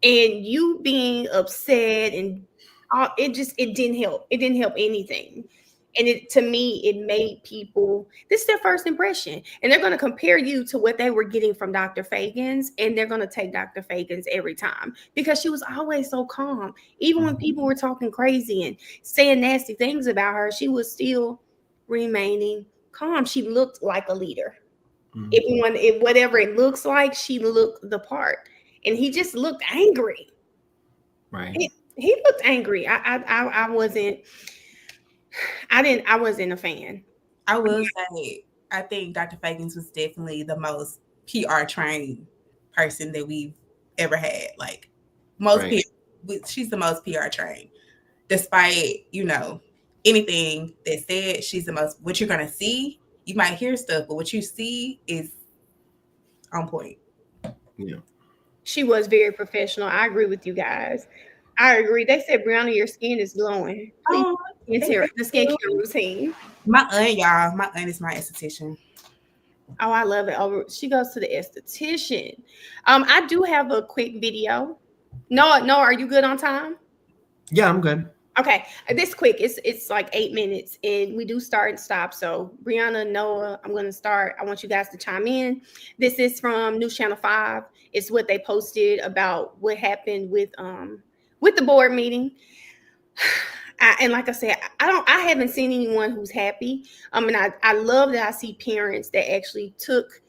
And you being upset and it didn't help. It didn't help anything. And to me, it made people, this is their first impression. And they're going to compare you to what they were getting from Dr. Feagins. And they're going to take Dr. Feagins every time because she was always so calm. Even when people were talking crazy and saying nasty things about her, she was still remaining calm. She looked like a leader. If whatever it looks like, she looked the part. And he just looked angry. Right. He looked angry. I wasn't a fan. I will say, I think Dr. Feagins was definitely the most PR trained person that we've ever had. Like she's the most PR trained. Despite, anything that's said, she's the most, what you're going to see, you might hear stuff, but what you see is on point. Yeah. She was very professional. I agree with you guys. I agree. They said, Briana, your skin is glowing. Please the skincare routine. My aunt is my esthetician. Oh, I love it. Oh, she goes to the esthetician. I do have a quick video. Noah, are you good on time? Yeah, I'm good. Okay, this quick. It's like 8 minutes, and we do start and stop. So, Briana, Noah, I'm going to start. I want you guys to chime in. This is from News Channel 5. It's what they posted about what happened with the board meeting. And like I said, I haven't seen anyone who's happy. And I love that I see parents that actually took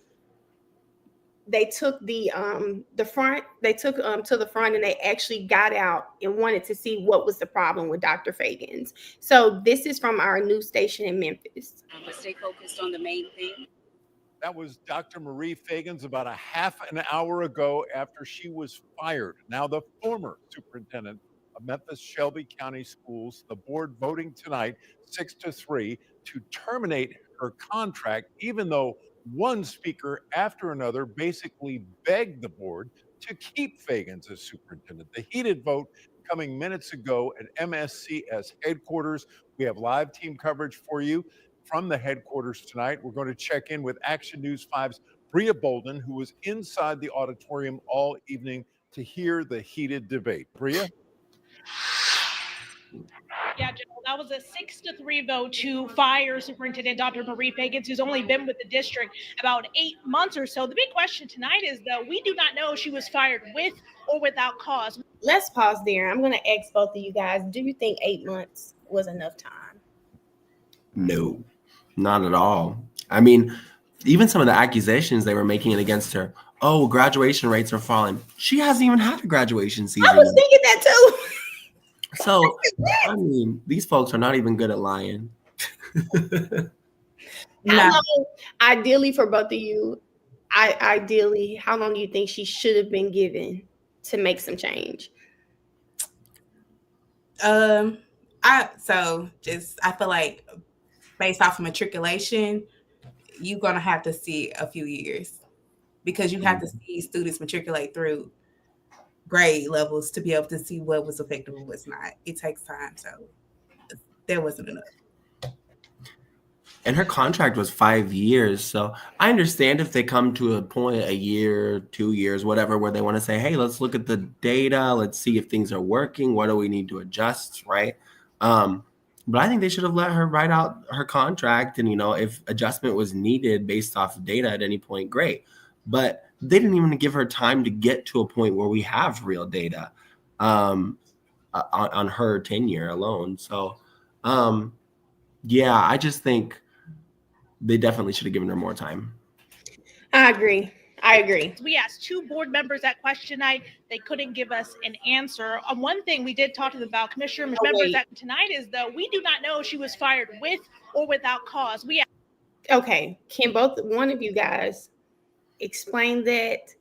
the front. They took to the front and they actually got out and wanted to see what was the problem with Dr. Feagins. So this is from our news station in Memphis. But stay focused on the main thing. That was Dr. Marie Feagins about a half an hour ago after she was fired. Now the former superintendent of Memphis Shelby County Schools, the board voting tonight 6-3 to terminate her contract, even though one speaker after another basically begged the board to keep Feagins as superintendent. The heated vote coming minutes ago at MSCS headquarters. We have live team coverage for you from the headquarters tonight. We're going to check in with Action News 5's Bria Bolden, who was inside the auditorium all evening to hear the heated debate. Bria? Yeah, General, that was a 6-3 vote to fire Superintendent Dr. Marie Feagins, who's only been with the district about 8 months or so. The big question tonight is, though, we do not know if she was fired with or without cause. Let's pause there. I'm going to ask both of you guys, do you think 8 months was enough time? No, not at all. I mean, even some of the accusations they were making against her, oh, graduation rates are falling. She hasn't even had a graduation season. I was thinking that too. So, I mean, these folks are not even good at lying. I know, ideally for both of you, ideally, how long do you think she should have been given to make some change? I feel like based off of matriculation, you're gonna have to see a few years because you have to see students matriculate through grade levels to be able to see what was effective and what's not. It takes time, so there wasn't enough. And her contract was 5 years. So I understand if they come to a point, a year, 2 years, whatever, where they want to say, hey, let's look at the data. Let's see if things are working. What do we need to adjust, right? But I think they should have let her write out her contract. And, if adjustment was needed based off of data at any point, great. But they didn't even give her time to get to a point where we have real data on her tenure alone. So, yeah, I just think they definitely should have given her more time. I agree. We asked 2 board members that question night. They couldn't give us an answer. On one thing we did talk to them about, Commissioner members that tonight is, though, we do not know if she was fired with or without cause. Okay. Can one of you guys explain that?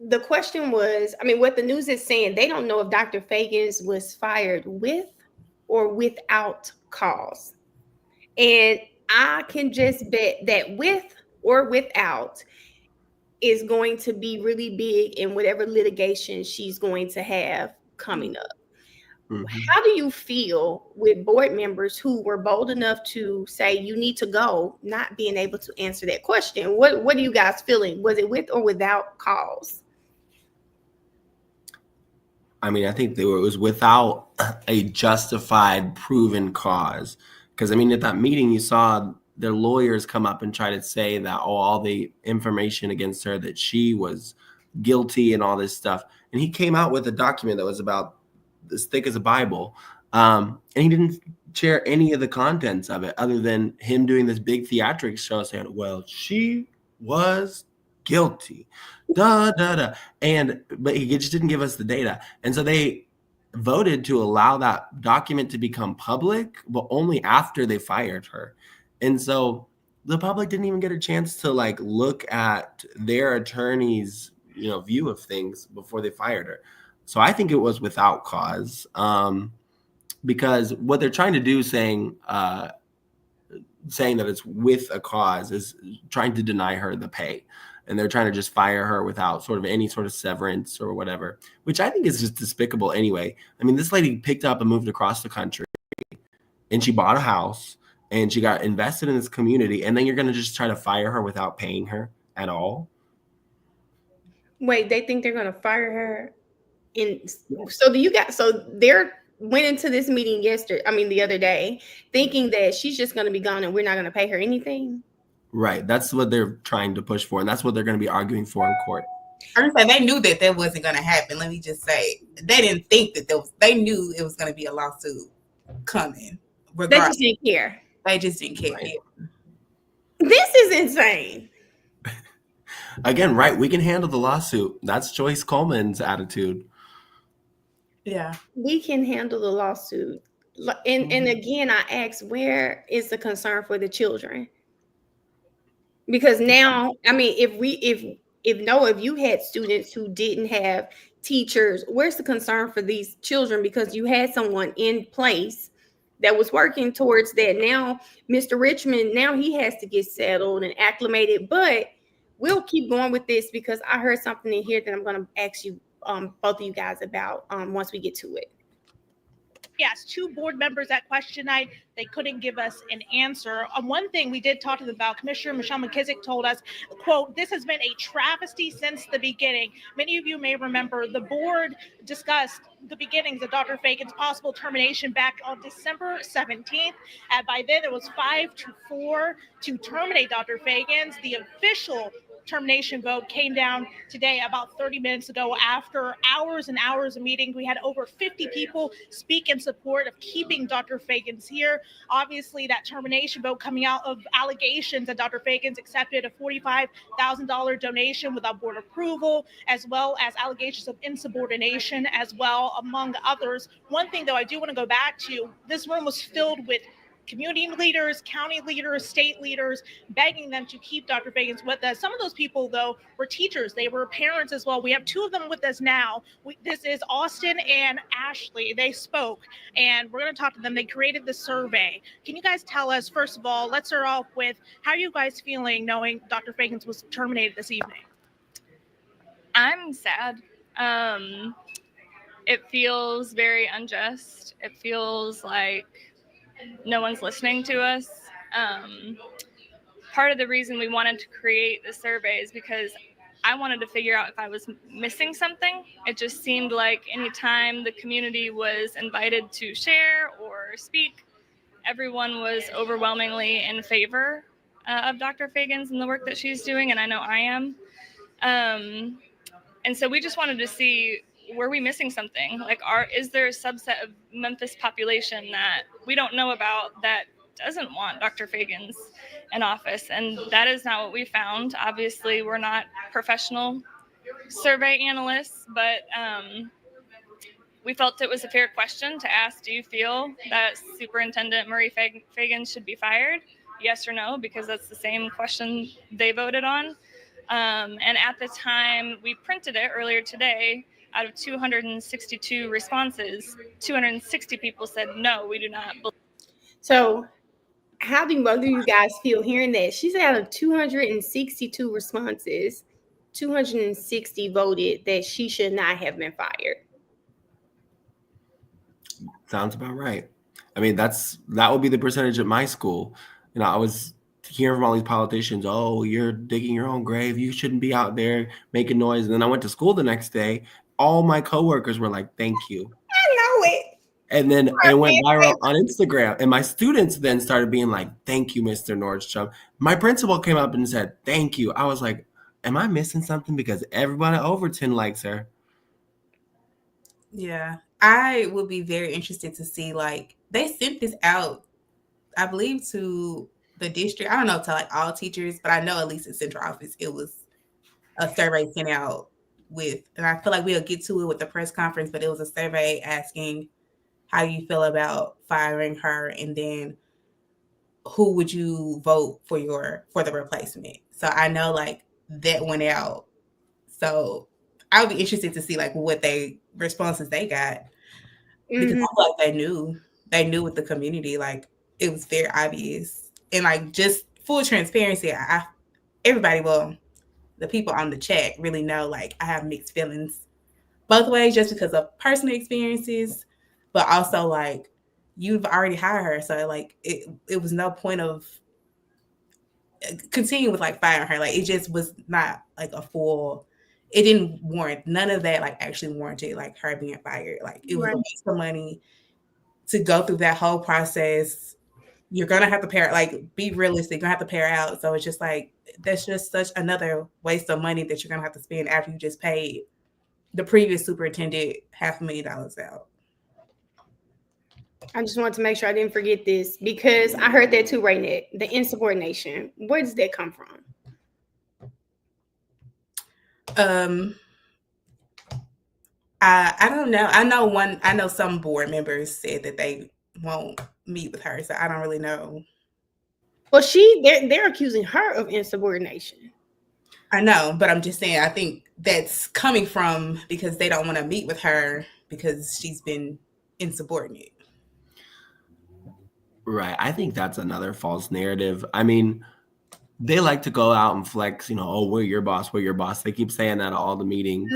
The question was, what the news is saying, they don't know if Dr. Feagins was fired with or without cause. And I can just bet that with or without is going to be really big in whatever litigation she's going to have coming up. Mm-hmm. How do you feel with board members who were bold enough to say you need to go, not being able to answer that question? What are you guys feeling? Was it with or without cause? I think it was without a justified, proven cause. Because, at that meeting, you saw their lawyers come up and try to say that, all the information against her, that she was guilty and all this stuff. And he came out with a document that was about as thick as a Bible. And he didn't share any of the contents of it other than him doing this big theatrics show saying, well, she was guilty. But he just didn't give us the data. And so they voted to allow that document to become public, but only after they fired her. And so the public didn't even get a chance to look at their attorney's, view of things before they fired her. So I think it was without cause, because what they're trying to do, saying that it's with a cause, is trying to deny her the pay. And they're trying to just fire her without sort of any sort of severance or whatever, which I think is just despicable anyway. This lady picked up and moved across the country, and she bought a house, and she got invested in this community, and then you're going to just try to fire her without paying her at all? Wait, they think they're going to fire her? So they're went into this meeting the other day, thinking that she's just going to be gone and we're not going to pay her anything? Right. That's what they're trying to push for, and that's what they're going to be arguing for in court. I'm saying they knew that wasn't going to happen. Let me just say, they didn't think that they knew it was going to be a lawsuit coming. They just didn't care. They just didn't care. Right. This is insane. Again, right? We can handle the lawsuit. That's Joyce Coleman's attitude. Yeah. We can handle the lawsuit. And again, I ask, where is the concern for the children? Because now, if you had students who didn't have teachers, where's the concern for these children? Because you had someone in place that was working towards that. Now, Mr. Richmond, now he has to get settled and acclimated, but we'll keep going with this because I heard something in here that I'm going to ask you, both of you guys, about once we get to it. Yes, 2 board members that question night, they couldn't give us an answer. On one thing we did talk to them about, Commissioner Michelle McKissick told us, quote, this has been a travesty since the beginning. Many of you may remember the board discussed the beginnings of Dr. Feagins' possible termination back on December 17th. And by then it was 5-4 to terminate Dr. Feagins. The official termination vote came down today about 30 minutes ago after hours and hours of meetings. We had over 50 people speak in support of keeping Dr. Feagins here. Obviously, that termination vote coming out of allegations that Dr. Feagins accepted a $45,000 donation without board approval, as well as allegations of insubordination as well, among others. One thing, though, I do want to go back to, this room was filled with community leaders, county leaders, state leaders, begging them to keep Dr. Feagins with us. Some of those people, though, were teachers. They were parents as well. We have two of them with us now. This is Austin and Ashley. They spoke, and we're going to talk to them. They created the survey. Can you guys tell us, first of all, let's start off with, how are you guys feeling knowing Dr. Feagins was terminated this evening? I'm sad. It feels very unjust. It feels like no one's listening to us. Part of the reason we wanted to create the survey is because I wanted to figure out if I was missing something. It just seemed like anytime the community was invited to share or speak, everyone was overwhelmingly in favor of Dr. Feagins and the work that she's doing, and I know I am. And so we just wanted to see, were we missing something? Like, is there a subset of Memphis population that we don't know about that doesn't want Dr. Feagins in office? And that is not what we found. Obviously, we're not professional survey analysts, but we felt it was a fair question to ask, do you feel that Superintendent Marie Feagins should be fired? Yes or no, because that's the same question they voted on. And at the time, we printed it earlier today. Out of 262 responses, 260 people said, no, we do not believe. So how do both of you guys feel hearing that? She said out of 262 responses, 260 voted that she should not have been fired. Sounds about right. I mean, that would be the percentage at my school. You know, I was hearing from all these politicians, oh, you're digging your own grave. You shouldn't be out there making noise. And then I went to school the next day. All my coworkers were like, thank you. I know it. And then it went viral on Instagram. And my students then started being like, thank you, Mr. Nordstrom. My principal came up and said, thank you. I was like, am I missing something? Because everybody at Overton likes her. Yeah. I would be very interested to see, like, they sent this out, I believe, to the district. I don't know, to like all teachers, but I know at least in central office, it was a survey sent out with, and I feel like we'll get to it with the press conference, but it was a survey asking how you feel about firing her, and then who would you vote for the replacement. So I know like that went out. So I would be interested to see like what responses they got, because I feel like they knew with the community, like it was very obvious. And like, just full transparency, everybody, well, the people on the chat really know, like, I have mixed feelings both ways, just because of personal experiences, but also like you've already hired her, so like it was no point of continuing with like firing her. Like, it just was not like it didn't warrant, none of that like actually warranted like her being fired. Like, it was a waste of money to go through that whole process. You're gonna have to pay, like, be realistic, you're gonna have to pay her out. So it's just like, that's just such another waste of money that you're gonna have to spend after you just paid the previous superintendent $500,000 out. I just wanted to make sure I didn't forget this, because I heard that too, right, Nick. The insubordination. Where does that come from? I don't know. I know some board members said that they won't meet with her, so I don't really know. Well, they're accusing her of insubordination. I know, but I'm just saying, I think that's coming from because they don't want to meet with her because she's been insubordinate. Right. I think that's another false narrative. I mean, they like to go out and flex, oh, we're your boss, we're your boss. They keep saying that at all the meetings.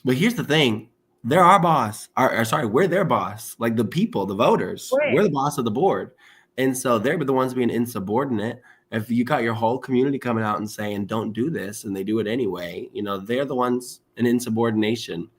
But here's the thing. They're our boss. We're their boss. Like, the people, the voters. Right. We're the boss of the board. And so they're the ones being insubordinate. If you got your whole community coming out and saying, don't do this, and they do it anyway, they're the ones in insubordination.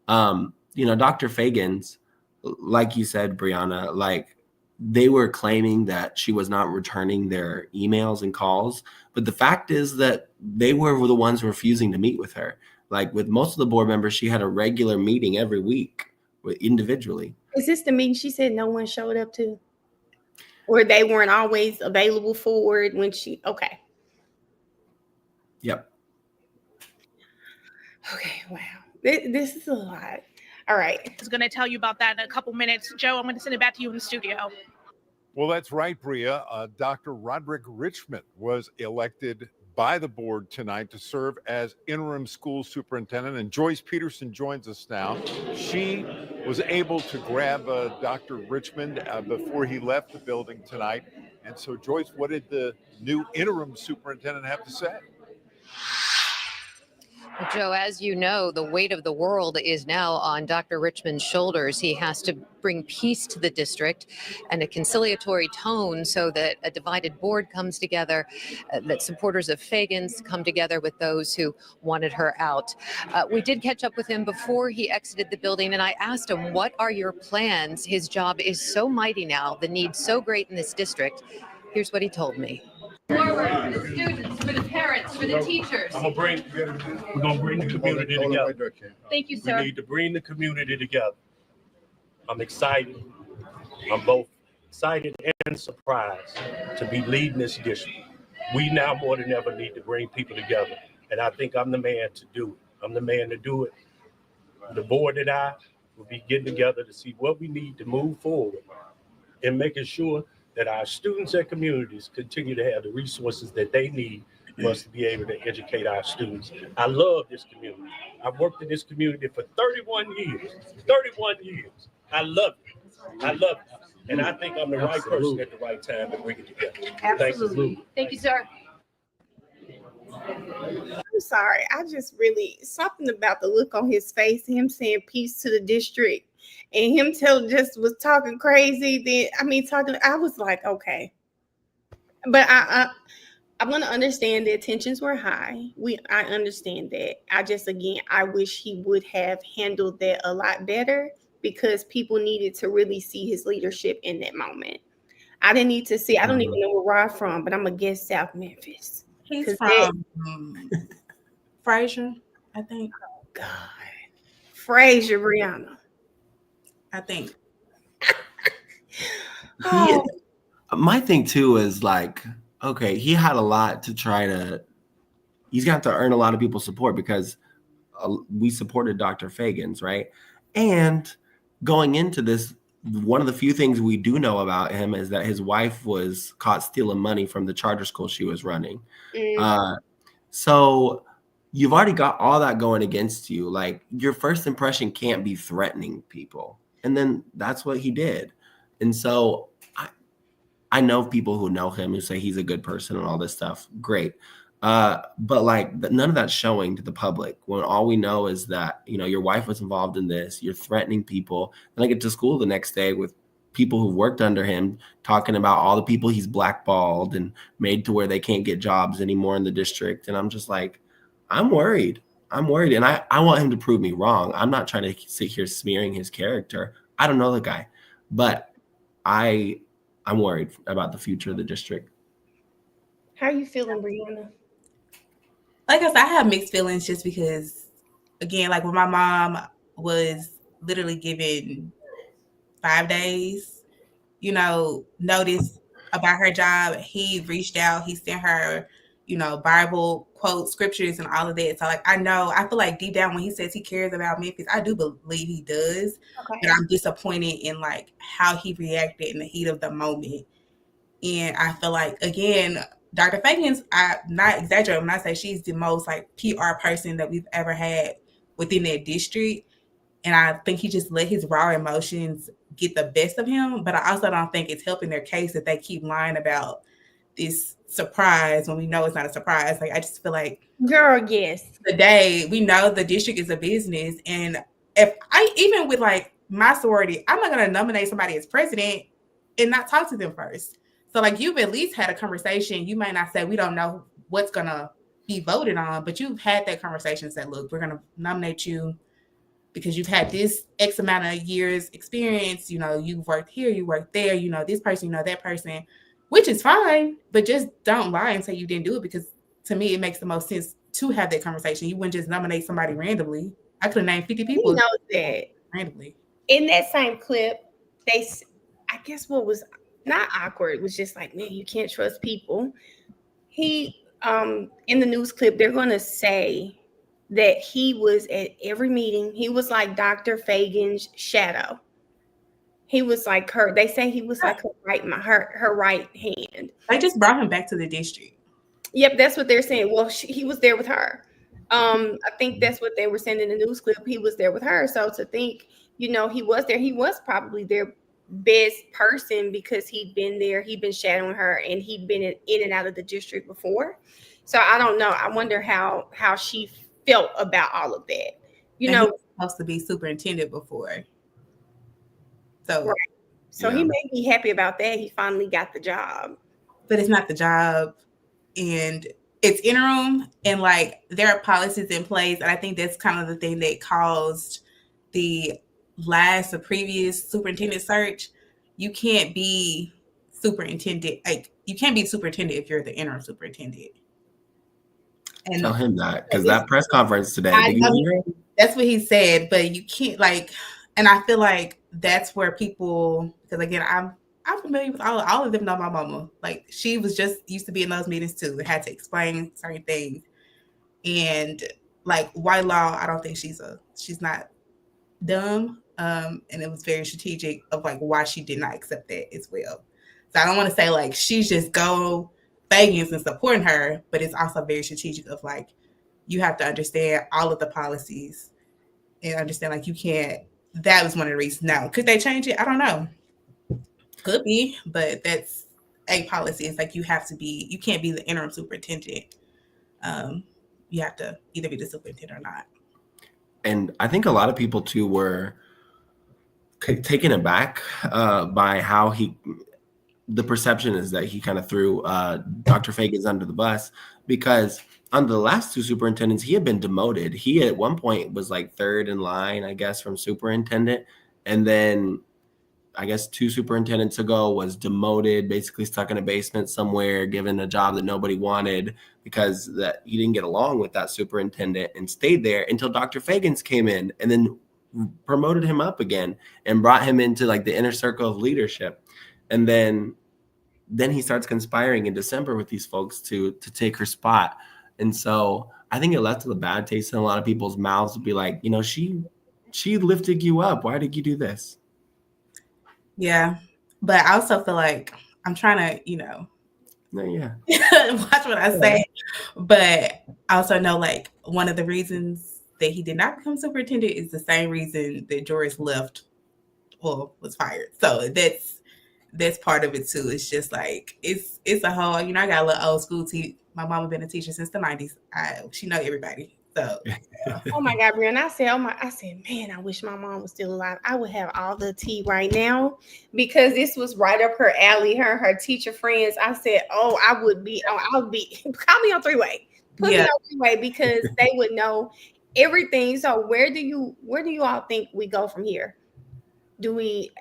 Dr. Feagins, like you said, Briana, like, they were claiming that she was not returning their emails and calls. But the fact is that they were the ones refusing to meet with her. Like, with most of the board members, she had a regular meeting every week individually. Is this the meeting she said no one showed up to? Or they weren't always available for it when okay. Yep. Okay, wow. This is a lot. All right. I was going to tell you about that in a couple minutes. Joe, I'm going to send it back to you in the studio. Well, that's right, Bria. Dr. Roderick Richmond was elected by the board tonight to serve as interim school superintendent, and Joyce Peterson joins us now. She was able to grab Dr. Richmond before he left the building tonight. And so, Joyce, what did the new interim superintendent have to say? Joe, as you know, the weight of the world is now on Dr. Richmond's shoulders. He has to bring peace to the district and a conciliatory tone so that a divided board comes together, that supporters of Feagins come together with those who wanted her out. We did catch up with him before he exited the building, and I asked him, what are your plans? His job is so mighty now, the need so great in this district. Here's what he told me. Forward for the students, for the parents, for the teachers. We're gonna bring the community together. Thank you, sir. We need to bring the community together. I'm excited. I'm both excited and surprised to be leading this district. We now more than ever need to bring people together, and I think I'm the man to do it. I'm the man to do it. The board and I will be getting together to see what we need to move forward and making sure that our students and communities continue to have the resources that they need for us to be able to educate our students. I love this community. I've worked in this community for 31 years. 31 years. I love it. I love it. And I think I'm the right person at the right time to bring it together. Absolutely. Thank you, sir. I'm sorry. I just really, something about the look on his face, him saying peace to the district, and him just was talking crazy. I was like, okay. But I'm going to understand the tensions were high. I understand that. I wish he would have handled that a lot better, because people needed to really see his leadership in that moment. I didn't need to see, I don't even know where Rod from, but I'm going to guess South Memphis. He's from Fraser, I think. Oh, God. Fraser, Briana. I think. My thing too is like, okay, he had a lot to try to, he's got to earn a lot of people's support, because we supported Dr. Feagins, right? And going into this, one of the few things we do know about him is that his wife was caught stealing money from the charter school she was running. So you've already got all that going against you. Like, your first impression can't be threatening people. And then that's what he did. And so I know people who know him who say he's a good person and all this stuff. Great. But like, none of that's showing to the public, when all we know is that, you know, your wife was involved in this, you're threatening people. And I get to school the next day with people who've worked under him talking about all the people he's blackballed and made to where they can't get jobs anymore in the district. And I'm just like, I'm worried. And I want him to prove me wrong. I'm not trying to sit here smearing his character. I don't know the guy, but I'm worried about the future of the district. How are you feeling, Briana? Like I said, I have mixed feelings, just because, again, like when my mom was literally given 5 days, notice about her job, he reached out, he sent her, Bible quotes, scriptures, and all of that. So like, I feel like deep down when he says he cares about Memphis, I do believe he does. Okay. But I'm disappointed in like how he reacted in the heat of the moment. And I feel like, again, Dr. Feagins, I'm not exaggerating when I say she's the most like PR person that we've ever had within that district. And I think he just let his raw emotions get the best of him. But I also don't think it's helping their case that they keep lying about this surprise when we know it's not a surprise. Like, I just feel like, girl, yes. Today, we know the district is a business. And even with like my sorority, I'm not going to nominate somebody as president and not talk to them first. So like, you've at least had a conversation. You might not say, we don't know what's going to be voted on, but you've had that conversation and said, look, we're going to nominate you because you've had this X amount of years experience. You've worked here, you worked there, this person, that person, which is fine, but just don't lie and say you didn't do it, because to me, it makes the most sense to have that conversation. You wouldn't just nominate somebody randomly. I could have named 50 people. You know that. Randomly. In that same clip, I guess what was not awkward, it was just like, man, you can't trust people. He, in the news clip, they're going to say that he was at every meeting. He was like Dr. Feagins' shadow. he was like they say he was like her right hand. They just brought him back to the district. Yep, that's what they're saying. Well, he was there with her. I think that's what they were saying in the news clip. He was there with her. So to think, he was there. He was probably their best person because he'd been there. He'd been shadowing her, and he'd been in and out of the district before. So I don't know. I wonder how she felt about all of that. He was supposed to be superintendent before. So, right. So he may be happy about that. He finally got the job. But it's not the job. And it's interim, and like there are policies in place. And I think that's kind of the thing that caused the previous superintendent search. You can't be superintendent. Like you can't be superintendent if you're the interim superintendent. And tell him that, because that press conference today. That's what he said, but you can't and I feel like that's where people, because again, I'm familiar with all of them know my mama. Like she was just used to be in those meetings too. It had to explain certain things. And like white law, I don't think she's not dumb. And it was very strategic of like why she did not accept that as well. So I don't want to say like she's just go Feagins and supporting her, but it's also very strategic of like you have to understand all of the policies and understand like you can't. That was one of the reasons. Now, could they change it? I don't know. Could be, but that's a policy. It's like you can't be the interim superintendent. You have to either be the superintendent or not. And I think a lot of people too were taken aback by how the perception is that he kind of threw Dr. Feagins under the bus, because under the last two superintendents, he had been demoted. He at one point was like third in line, I guess, from superintendent. And then I guess 2 superintendents ago was demoted, basically stuck in a basement somewhere, given a job that nobody wanted because that he didn't get along with that superintendent, and stayed there until Dr. Feagins came in and then promoted him up again and brought him into like the inner circle of leadership. And then he starts conspiring in December with these folks to take her spot. And so I think it left a bad taste in a lot of people's mouths to be like, she lifted you up. Why did you do this? Yeah. But I also feel like I'm trying to, watch what I say. But I also know like one of the reasons that he did not become superintendent is the same reason that Joris left or was fired. So that's part of it too. It's just like it's a whole, I got a little old school my mama been a teacher since the 90s. She know everybody. So oh my God, Brianna, I said, man, I wish my mom was still alive. I would have all the tea right now because this was right up her alley. Her teacher friends. I said, oh, I would be call me on 3-way. Put me on 3-way because they would know everything. So where do you all think we go from here?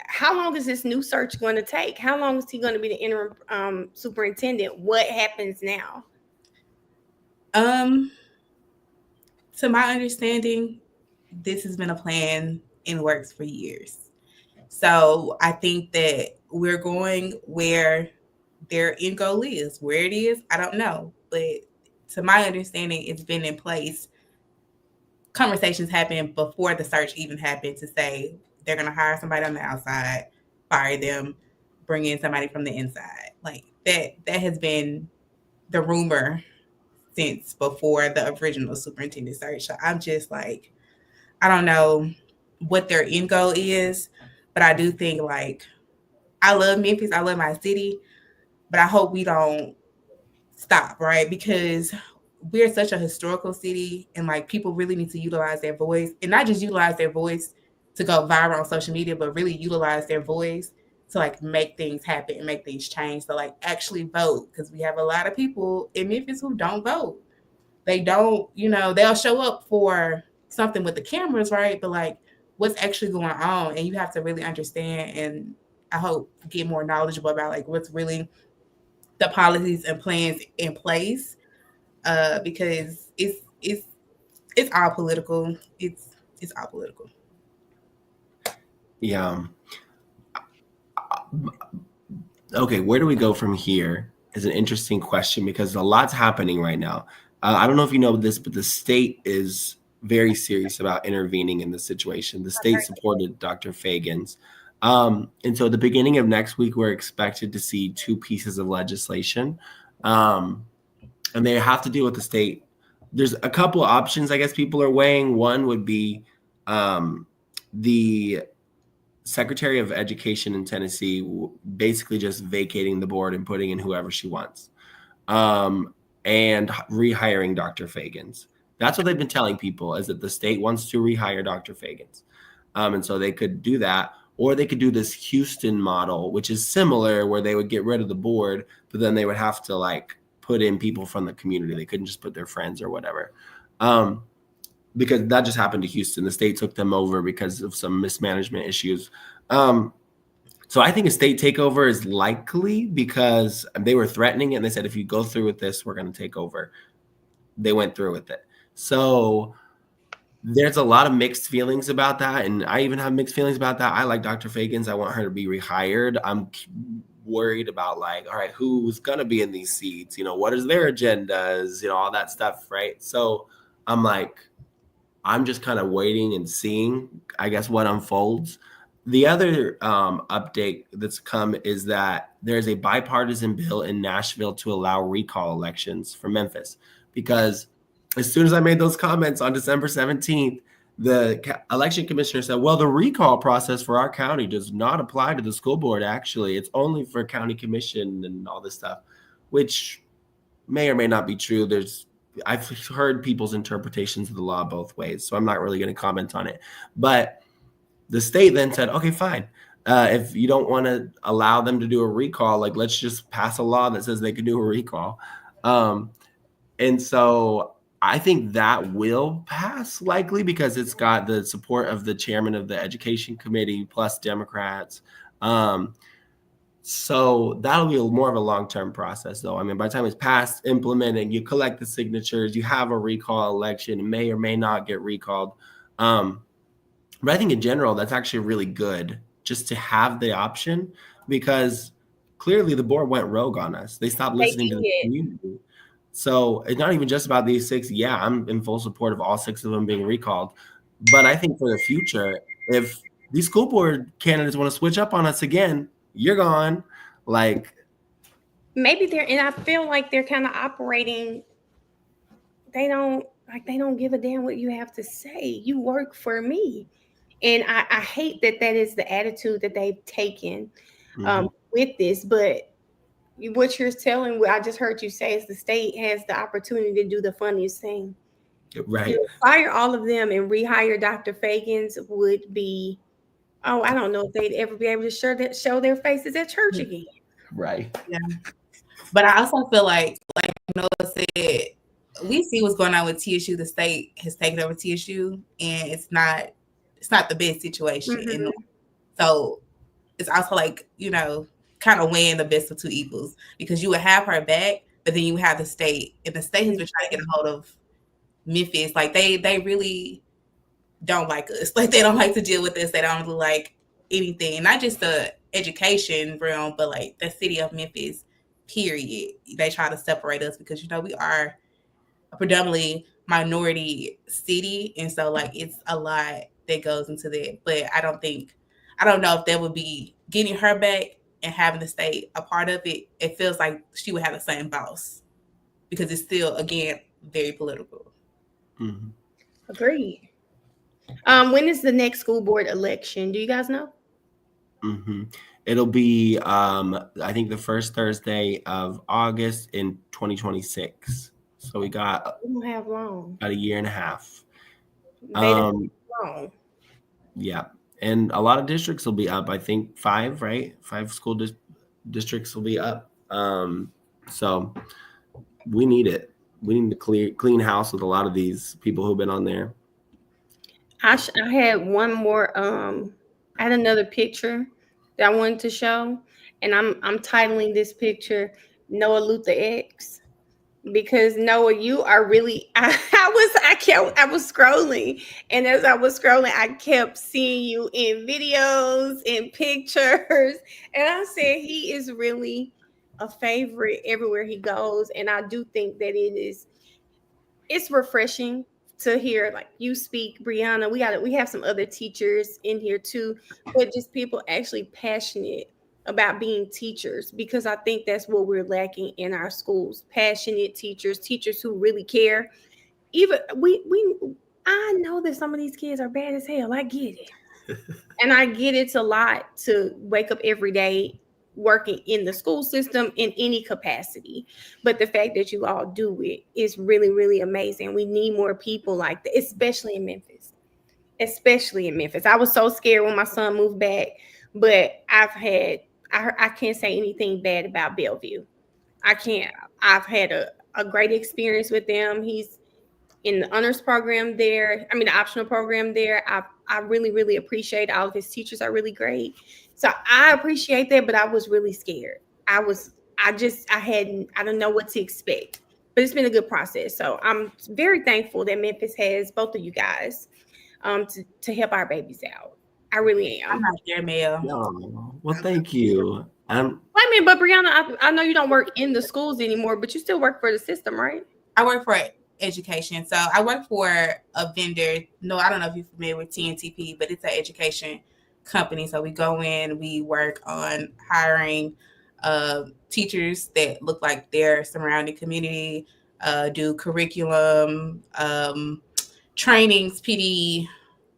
How long is this new search going to take? How long is he going to be the interim superintendent? What happens now? To my understanding, this has been a plan in works for years. So I think that we're going where their end goal is. Where it is, I don't know. But to my understanding, it's been in place. Conversations happened before the search even happened to say they're going to hire somebody on the outside, fire them, bring in somebody from the inside. Like that has been the rumor since before the original superintendent search. So I'm just like, I don't know what their end goal is, but I do think like, I love Memphis, I love my city, but I hope we don't stop, right? Because we're such a historical city and like people really need to utilize their voice, and not just utilize their voice to go viral on social media, but really utilize their voice to like make things happen and make things change. So like actually vote, because we have a lot of people in Memphis who don't vote. They don't, they'll show up for something with the cameras, right? But like what's actually going on, and you have to really understand, and I hope get more knowledgeable about like what's really the policies and plans in place, because it's all political. It's all political. Yeah. Okay, where do we go from here is an interesting question because a lot's happening right now. I don't know if you know this, but the state is very serious about intervening in the situation. The state supported Dr. Feagins. And so at the beginning of next week, we're expected to see 2 pieces of legislation. And they have to deal with the state. There's a couple of options I guess people are weighing. One would be the Secretary of Education in Tennessee basically just vacating the board and putting in whoever she wants, and rehiring Dr. Feagins. That's what they've been telling people, is that the state wants to rehire Dr. Feagins. And so they could do that, or they could do this Houston model, which is similar, where they would get rid of the board, but then they would have to like put in people from the community. They couldn't just put their friends or whatever. Because that just happened to Houston. The state took them over because of some mismanagement issues. So I think a state takeover is likely, because they were threatening it. And they said, if you go through with this, we're going to take over. They went through with it. So there's a lot of mixed feelings about that. And I even have mixed feelings about that. I like Dr. Feagins. I want her to be rehired. I'm worried about like, all right, who's going to be in these seats? You know, what is their agendas? You know, all that stuff, right? So I'm like, I'm just kind of waiting and seeing, I guess, what unfolds. The other update that's come is that there's a bipartisan bill in Nashville to allow recall elections for Memphis, because as soon as I made those comments on December 17th, the election commissioner said, well, the recall process for our county does not apply to the school board. Actually, it's only for county commission and all this stuff, which may or may not be true. I've heard people's interpretations of the law both ways, so I'm not really going to comment on it. But the state then said, okay, fine. If you don't want to allow them to do a recall, like, let's just pass a law that says they can do a recall. And so I think that will pass likely, because it's got the support of the chairman of the education committee plus Democrats. So that'll be more of a long-term process, though. I mean, by the time it's passed, implemented, you collect the signatures, you have a recall election, it may or may not get recalled. But I think in general, that's actually really good just to have the option, because clearly the board went rogue on us. They stopped listening to the community. So it's not even just about these 6. Yeah, I'm in full support of all 6 of them being recalled. But I think for the future, if these school board candidates want to switch up on us again, you're gone. Like, maybe and I feel like they're kind of operating. They don't give a damn what you have to say. You work for me. And I hate that is the attitude that they've taken with this. But what you're telling, what I just heard you say, is the state has the opportunity to do the funniest thing. Right. To fire all of them and rehire Dr. Feagins would be, I don't know if they'd ever be able to show their faces at church again. Right. Yeah. But I also feel like Noah said, we see what's going on with TSU. The state has taken over TSU, and it's not the best situation. Mm-hmm. And so it's also like, kind of weighing the best of two evils, because you would have her back, but then you have the state, and the state has been trying to get a hold of Memphis. Like they really don't like us. Like, they don't like to deal with us. They don't like anything, not just the education realm, but like the city of Memphis, period. They try to separate us because, we are a predominantly minority city. And so like, it's a lot that goes into that. But I don't know if that would be getting her back and having the state a part of it. It feels like she would have the same boss, because it's still, again, very political. Mm-hmm. Agreed. When is the next school board election? Do you guys know? Mm-hmm. It'll be, I think, the first Thursday of August in 2026. So we don't have long. About a year and a half. They don't have long. Yeah. And a lot of districts will be up. I think 5, right? 5 school districts will be up. So we need it. We need to clean house with a lot of these people who've been on there. I had one more. I had another picture that I wanted to show, and I'm titling this picture "Noah Luther X," because Noah, you are really. I was scrolling, and as I was scrolling, I kept seeing you in videos, in pictures, and I said he is really a favorite everywhere he goes, and I do think that it's refreshing to hear like you speak, Briana. We have some other teachers in here too, but just people actually passionate about being teachers, because I think that's what we're lacking in our schools. Passionate teachers who really care. Even I know that some of these kids are bad as hell. I get it. And I get it's a lot to wake up every day working in the school system in any capacity. But the fact that you all do it is really, really amazing. We need more people like that, especially in Memphis. Especially in Memphis. I was so scared when my son moved back, but I can't say anything bad about Bellevue. I can't. I've had a great experience with them. He's in the honors program there. I mean, the optional program there. I really, really appreciate all of his teachers are really great. So I appreciate that, but I was really scared. I don't know what to expect, but it's been a good process. So I'm very thankful that Memphis has both of you guys to help our babies out. I really am. I'm not there, Mel. Oh, well, thank you. I mean, but Briana, I know you don't work in the schools anymore, but you still work for the system, right? I work for education. So I work for a vendor. No, I don't know if you're familiar with TNTP, but it's an education company. So we go in, we work on hiring teachers that look like their surrounding community, do curriculum, trainings, PD,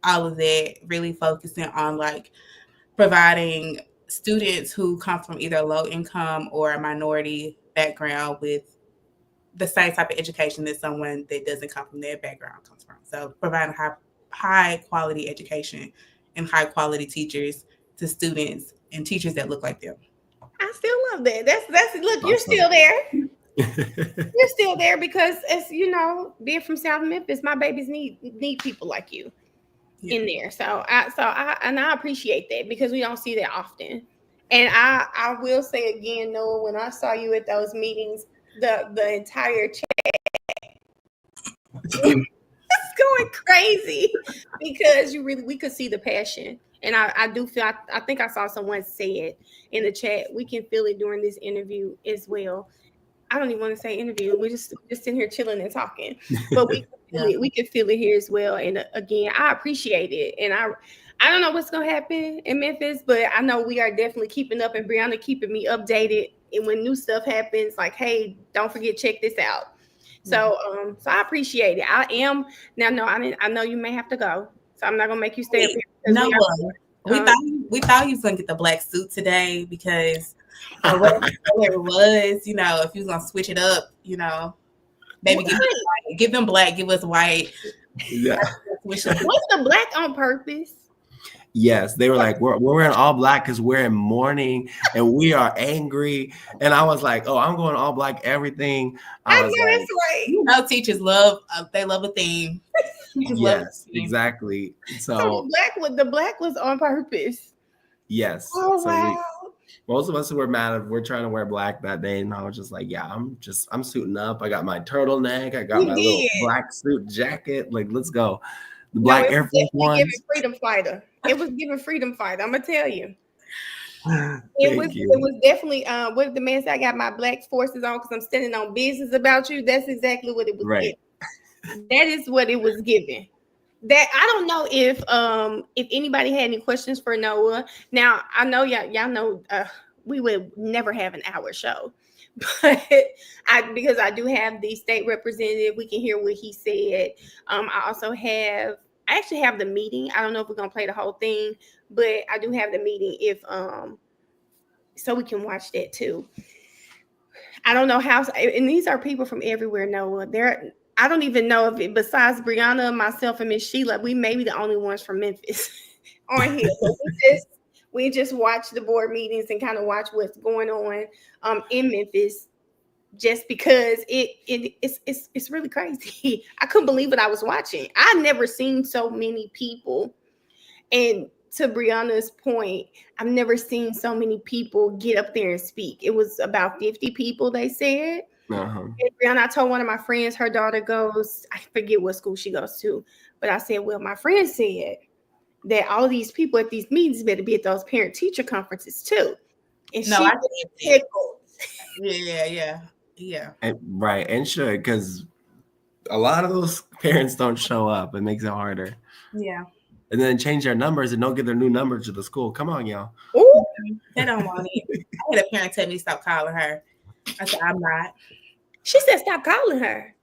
all of that, really focusing on like providing students who come from either low income or a minority background with the same type of education that someone that doesn't come from their background comes from. So providing high quality education and high quality teachers to students and teachers that look like them. I still love that. That's look, awesome. You're still there. You're still there because, as you know, being from South Memphis, my babies need people like you in there. So I appreciate that because we don't see that often. And I will say again, Noah, when I saw you at those meetings, the entire chat is going crazy because we could see the passion. And I do feel, I think I saw someone say it in the chat. We can feel it during this interview as well. I don't even want to say interview. We're just sitting here chilling and talking, but we can feel it here as well. And again, I appreciate it. And I don't know what's going to happen in Memphis, but I know we are definitely keeping up, and Briana keeping me updated. And when new stuff happens, like, hey, don't forget, check this out. So, so I appreciate it. I am now. No, I know you may have to go, so I'm not gonna make you stay up here. No, we thought you was gonna get the black suit today because whatever it was, you know, if you was gonna switch it up, you know, maybe give them black, give us white. Yeah. What's the black on purpose? Yes, they were like, we're wearing all black because we're in mourning and we are angry. And I was like, oh, I'm going all black, everything. I know that's right. You know, teachers love a theme. Yes, exactly. So the black was on purpose. Yes. Oh, so wow. Most of us who were mad if we're trying to wear black that day, and I was just like, yeah, I'm suiting up. I got my turtleneck, I got my little black suit jacket. Like, let's go. The black Air Force Ones. It was giving freedom fighter. I'm gonna tell you. It was definitely what did the man say? I got my black forces on because I'm standing on business about you. That's exactly what it was giving. That is what it was giving. That I don't know if anybody had any questions for Noah. Now I know y'all know we would never have an hour show. But because I do have the state representative, we can hear what he said. I actually have the meeting. I don't know if we're gonna play the whole thing, but I do have the meeting so we can watch that too. I don't know how, and these are people from everywhere, Noah. I don't even know if besides Briana, myself, and Miss Sheila, we may be the only ones from Memphis on here. So we just watch the board meetings and kind of watch what's going on in Memphis, just because it's really crazy. I couldn't believe what I was watching. I've never seen so many people, and to Briana's point, I've never seen so many people get up there and speak. It was about 50 people, they said. And Briana, I told one of my friends, her daughter goes, I forget what school she goes to, but I said, well, my friend said that all of these people at these meetings better be at those parent-teacher conferences too. And no, she I tickled. Yeah. And, right, and sure, because A lot of those parents don't show up. It makes it harder. Yeah. And then change their numbers and don't give their new number to the school. Come on, y'all. Ooh, they don't want it. I had a parent tell me to stop calling her. I said, I'm not. She said, stop calling her.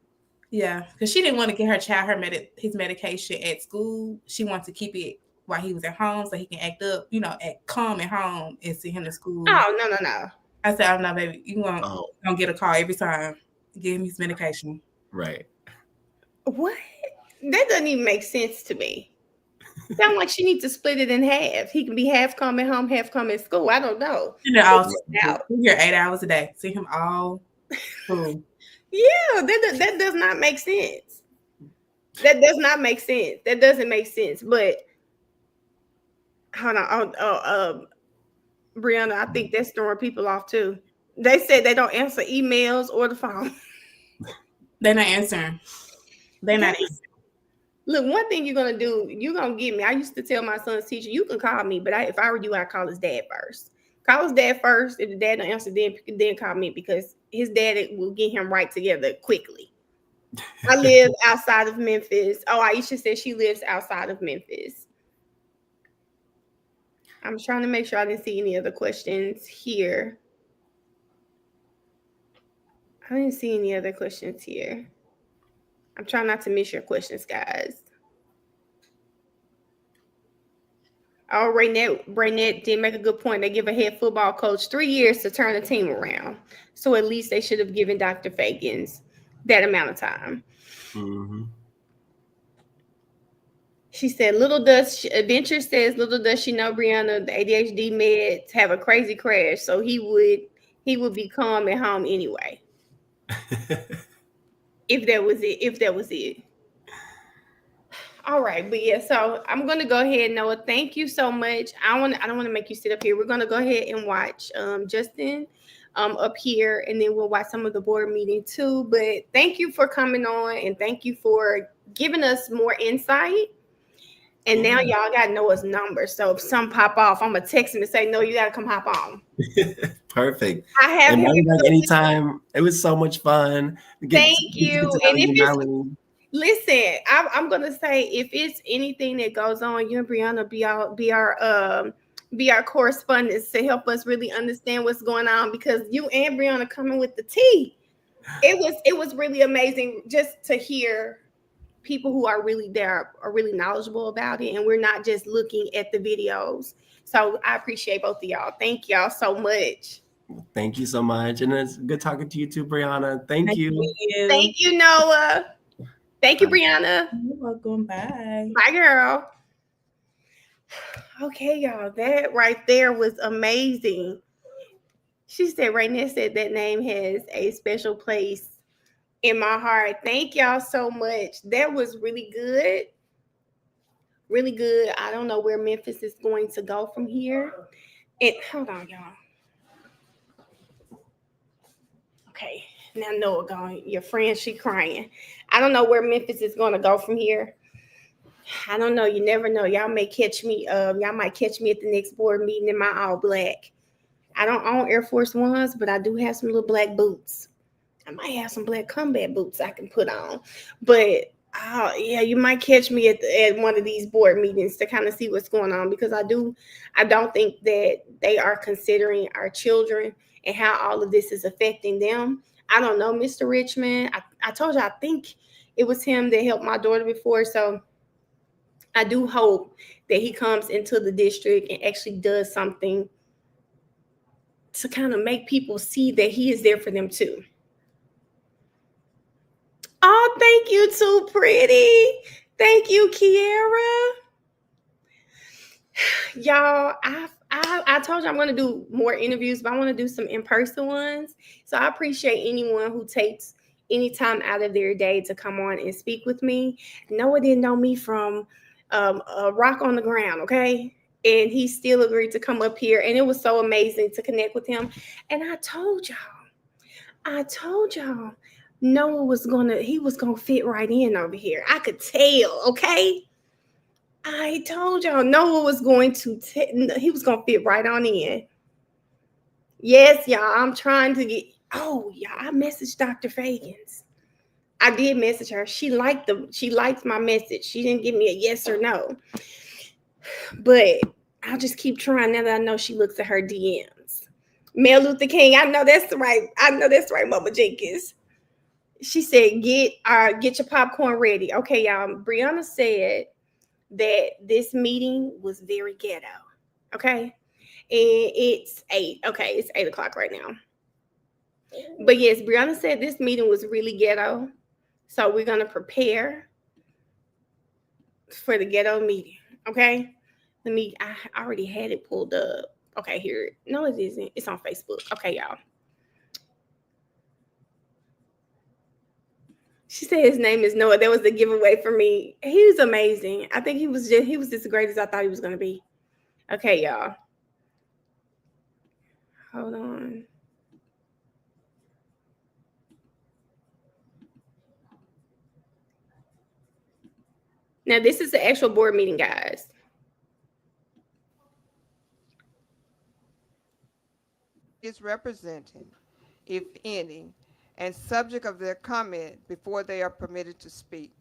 Yeah, because she didn't want to get her child his medication at school. She wanted to keep it while he was at home so he can act up, act calm at home and send him to school. Oh, no. I said, oh, no, baby. You're gonna get a call every time. Give him his medication. Right. What? That doesn't even make sense to me. Sound like she needs to split it in half. He can be half calm at home, half calm at school. I don't know. We're here 8 hours a day. See him all through. Yeah, that does not make sense. That does not make sense. That doesn't make sense. But hold on. Briana, I think that's throwing people off too. They said they don't answer emails or the phone. They're not answering. They're not answering. Look, one thing you're gonna do, you're gonna get me. I used to tell my son's teacher, you can call me, but if I were you, I'd call his dad first. Call his dad first. If the dad don't answer, then call me, because his dad will get him right together quickly. I live outside of Memphis. Oh, Aisha said she lives outside of Memphis. I'm trying to make sure I didn't see any other questions here. I didn't see any other questions here. I'm trying not to miss your questions, guys. Oh, Raynette did make a good point. They give a head football coach 3 years to turn the team around. So at least they should have given Dr. Feagins that amount of time. Mm-hmm. She said, Adventure says, little does she know, Briana, the ADHD meds have a crazy crash. So he would be calm at home anyway. If that was it. All right, but yeah, so I'm gonna go ahead, Noah. Thank you so much. I don't want to make you sit up here. We're gonna go ahead and watch Justin up here, and then we'll watch some of the board meeting too. But thank you for coming on, and thank you for giving us more insight. And now y'all got Noah's number. So if some pop off, I'm gonna text him and say, no, you gotta come hop on. Perfect. I have him back anytime. It was so much fun. Thank you. And if it's listen, I'm gonna say, if it's anything that goes on, you and Briana be our correspondents to help us really understand what's going on, because you and Briana coming with the tea. It was really amazing just to hear people who are really there, are really knowledgeable about it, and we're not just looking at the videos. So I appreciate both of y'all. Thank y'all so much. Thank you so much. And it's good talking to you too, Briana. Thank you. Thank you, Noah. Thank you, Briana. You're welcome. Bye. Bye, girl. Okay, y'all. That right there was amazing. She said, Raynette said that name has a special place in my heart. Thank y'all so much. That was really good. Really good. I don't know where Memphis is going to go from here. And hold on, y'all. Okay. Now Noah going, your friend, she crying. I don't know where Memphis is going to go from here. I don't know. You never know. Y'all may catch me. Y'all might catch me at the next board meeting in my all black. I don't own Air Force Ones, but I do have some little black boots. I might have some black combat boots I can put on. But yeah, you might catch me at one of these board meetings to kind of see what's going on, because I don't think that they are considering our children and how all of this is affecting them. I don't know, Mr. Richmond. I told you, I think it was him that helped my daughter before. So I do hope that he comes into the district and actually does something to kind of make people see that he is there for them too. Oh, thank you, too pretty. Thank you, Kiara. Y'all, I told you I'm going to do more interviews, but I want to do some in-person ones. So I appreciate anyone who takes any time out of their day to come on and speak with me. Noah didn't know me from a rock on the ground, okay? And he still agreed to come up here, and it was so amazing to connect with him. And I told y'all, Noah was gonna fit right in over here. I could tell, okay? I told y'all Noah was going to fit right on in. Yes, y'all, I'm trying to get, I messaged Dr. Feagins. I did message her. She liked my message. She didn't give me a yes or no. But I'll just keep trying now that I know she looks at her DMs. Mel Luther King, I know that's right. Mama Jenkins. She said, get your popcorn ready. Okay, y'all. Briana said that this meeting was very ghetto. Okay. And it's 8. Okay, it's 8 o'clock right now. But yes, Briana said this meeting was really ghetto. So we're gonna prepare for the ghetto meeting. Okay. I already had it pulled up. Okay, here. No, it isn't. It's on Facebook. Okay, y'all. She said his name is Noah. That was the giveaway for me. He was amazing. I think he was just as great as I thought he was gonna be. Okay, y'all. Hold on. Now, this is the actual board meeting, guys. Is represented, if any, and subject of their comment before they are permitted to speak.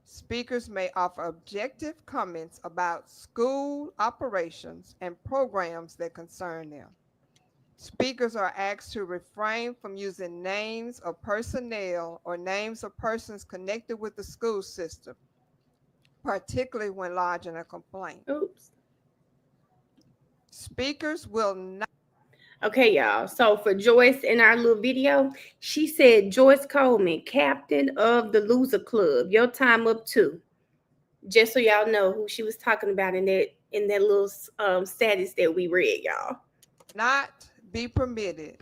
Speakers may offer objective comments about school operations and programs that concern them. Speakers are asked to refrain from using names of personnel or names of persons connected with the school system, particularly when lodging a complaint. Oops. Speakers will not. Okay, y'all. So for Joyce in our little video, she said, Joyce Coleman, captain of the Loser Club. Your time up too. Just so y'all know who she was talking about in that little status that we read, y'all. Not be permitted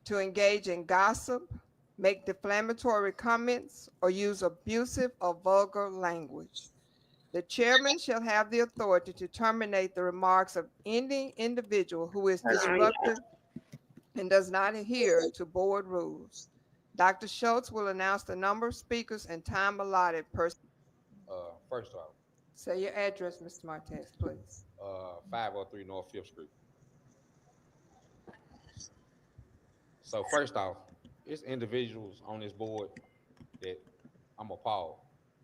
to engage in gossip, make defamatory comments, or use abusive or vulgar language. The chairman shall have the authority to terminate the remarks of any individual who is disruptive and does not adhere to board rules. Dr. Schultz will announce the number of speakers and time allotted per. First off, say your address, Mr. Martez, please. 503 North 5th Street. So first off, it's individuals on this board that I'm appalled.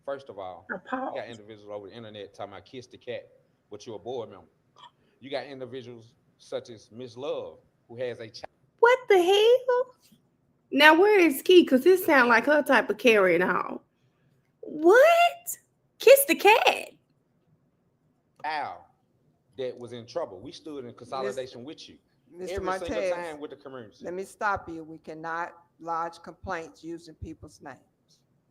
First of all, you got individuals over the internet talking about kiss the cat, but you're a board member. You got individuals such as Miss Love, who has a child. What the hell? Now, where is Key? Because this sounds like her type of carrying on. What? Kiss the cat. Al, that was in trouble. We stood in consolidation with you. Mr. Every Martez, single time with the community. Let me stop you. We cannot lodge complaints using people's names.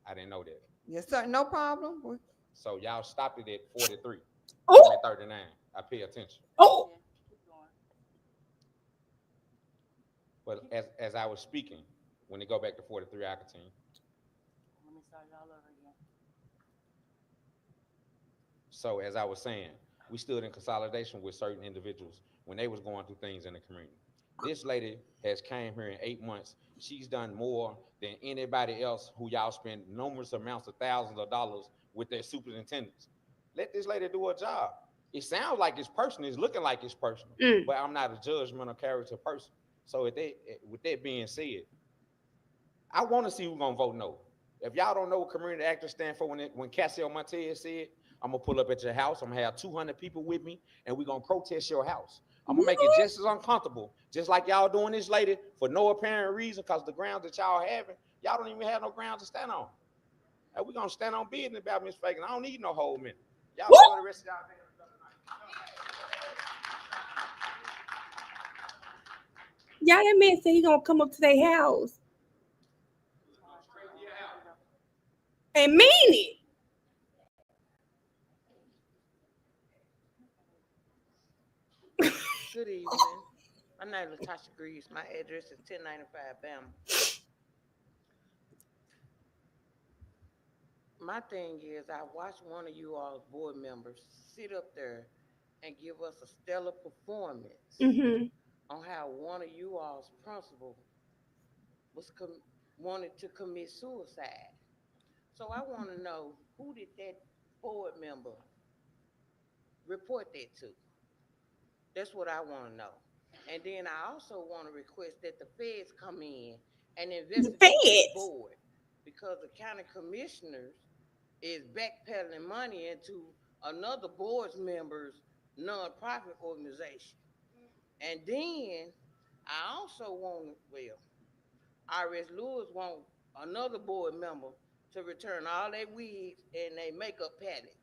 I didn't know that. Yes, sir. No problem. So y'all stopped it at 43. Oh. I'm at 39. I pay attention. Oh. But as I was speaking, when they go back to 43, I continue. Let me start all over again. So as I was saying, we stood in consolidation with certain individuals when they was going through things in the community. This lady has came here in 8 months. She's done more than anybody else who y'all spend numerous amounts of thousands of dollars with their superintendents. Let this lady do her job. It sounds like it's personal. It's looking like it's personal, but I'm not a judgmental character person. So with that being said, I want to see who's gonna vote no. If y'all don't know what community actors stand for, when Cassio Montez said, I'm gonna pull up at your house, I'm gonna have 200 people with me, and we're gonna protest your house. I'm gonna make it just as uncomfortable, just like y'all doing this lady for no apparent reason, because the grounds that y'all having, y'all don't even have no grounds to stand on. And we're gonna stand on business about Miss Feagins. I don't need no whole minute. Y'all enjoy the rest of y'all day. Y'all, that man said he gonna come up to their house and mean it. Good evening. My name is Latasha Greaves. My address is 1095 Bama. My thing is, I watched one of you all's board members sit up there and give us a stellar performance on how one of you all's principal was wanted to commit suicide. So I want to know, who did that board member report that to? That's what I want to know. And then I also want to request that the feds come in and investigate the board because the county commissioners is backpedaling money into another board's member's nonprofit organization. And then I also want, well, IRS Lewis want another board member to return all their wigs and their makeup palettes.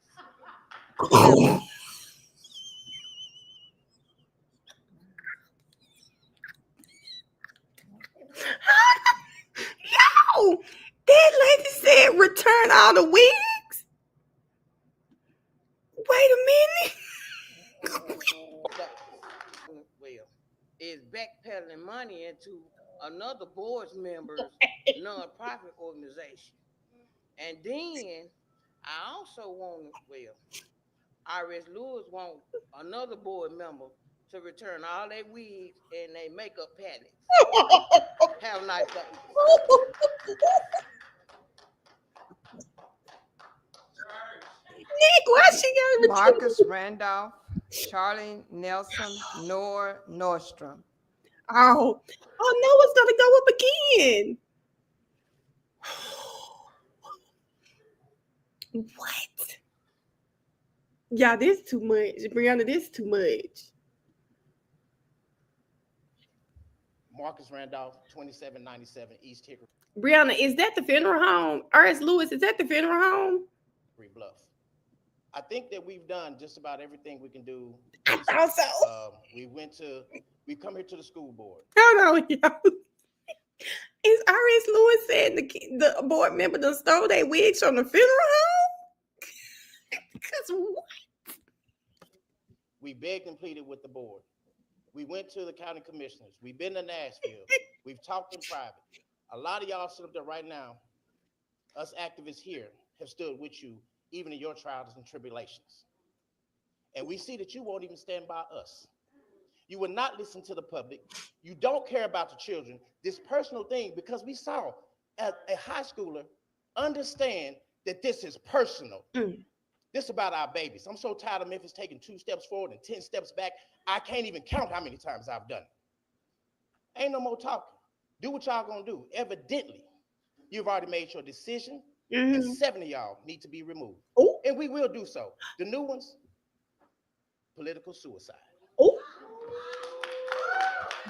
Yo, that lady said return all the wigs. Wait a minute. Well, is backpedaling money into another board's member's nonprofit organization. And then I also want, well, IRS Lewis want another board member to return all their wigs and their makeup palettes. Have a nice day. Nick, why she got Marcus Randolph, Charlie Nelson, Noah Nordstrom. Oh, Noah's gonna go up again. What? Yeah, this too much. Briana, this too much. Marcus Randolph, 2797 East Hickory Briana, is that the funeral home? R.S. Lewis, is that the funeral home? Bluff. I think that we've done just about everything we can do. I thought so. We come here to the school board. Hold on, y'all. Is R.S. Lewis saying the board member done stole their wigs from the funeral home? Because what? We begged and pleaded with the board. We went to the county commissioners. We've been to Nashville. We've talked in private. A lot of y'all sit up there right now. Us activists here have stood with you, even in your trials and tribulations. And we see that you won't even stand by us. You will not listen to the public. You don't care about the children. This personal thing, because we saw a high schooler understand that this is personal. This is about our babies. I'm so tired of Memphis taking 2 steps forward and 10 steps back. I can't even count how many times I've done it. Ain't no more talking. Do what y'all gonna do. Evidently, you've already made your decision, and 7 of y'all need to be removed. And we will do so. The new ones, political suicide.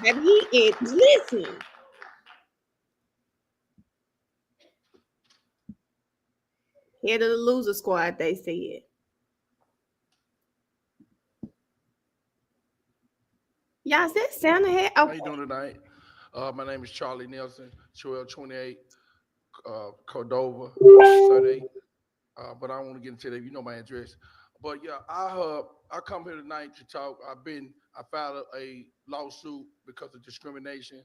That he is, listen. Head of the loser squad, they said. Y'all, is that Santa hat? How you doing tonight? My name is Charlie Nelson, 1228 Cordova, 38. But I don't want to get into that. You know my address. But yeah, I come here tonight to talk. I filed a lawsuit because of discrimination,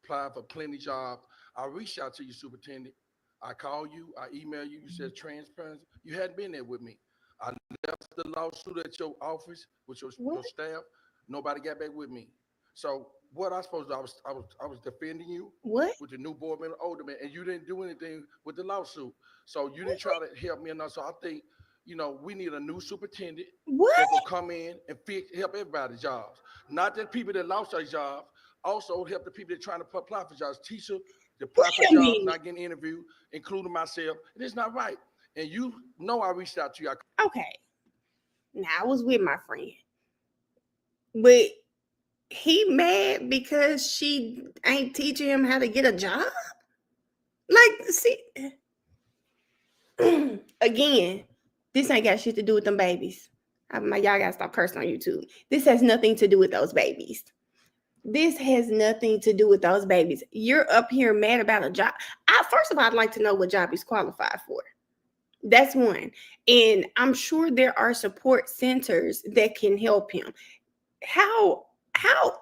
applied for plenty jobs. I reached out to you, Superintendent. I called you, I emailed you, you said transparency. You hadn't been there with me. I left the lawsuit at your office with your staff. Nobody got back with me. So what I supposed to do, I was defending you with the new board member, Alderman, and you didn't do anything with the lawsuit. So you didn't try to help me enough. So I think, we need a new superintendent that will come in and help everybody's jobs. Not that people that lost their jobs, also help the people that are trying to apply for jobs. Teacher, the apply for jobs, not getting interviewed, including myself. It is not right. And I reached out to you. Okay. Now, I was with my friend. But he mad because she ain't teaching him how to get a job? Like, see, again, this ain't got shit to do with them babies. Y'all gotta stop cursing on YouTube. This has nothing to do with those babies. This has nothing to do with those babies. You're up here mad about a job. First of all, I'd like to know what job he's qualified for. That's one. And I'm sure there are support centers that can help him. How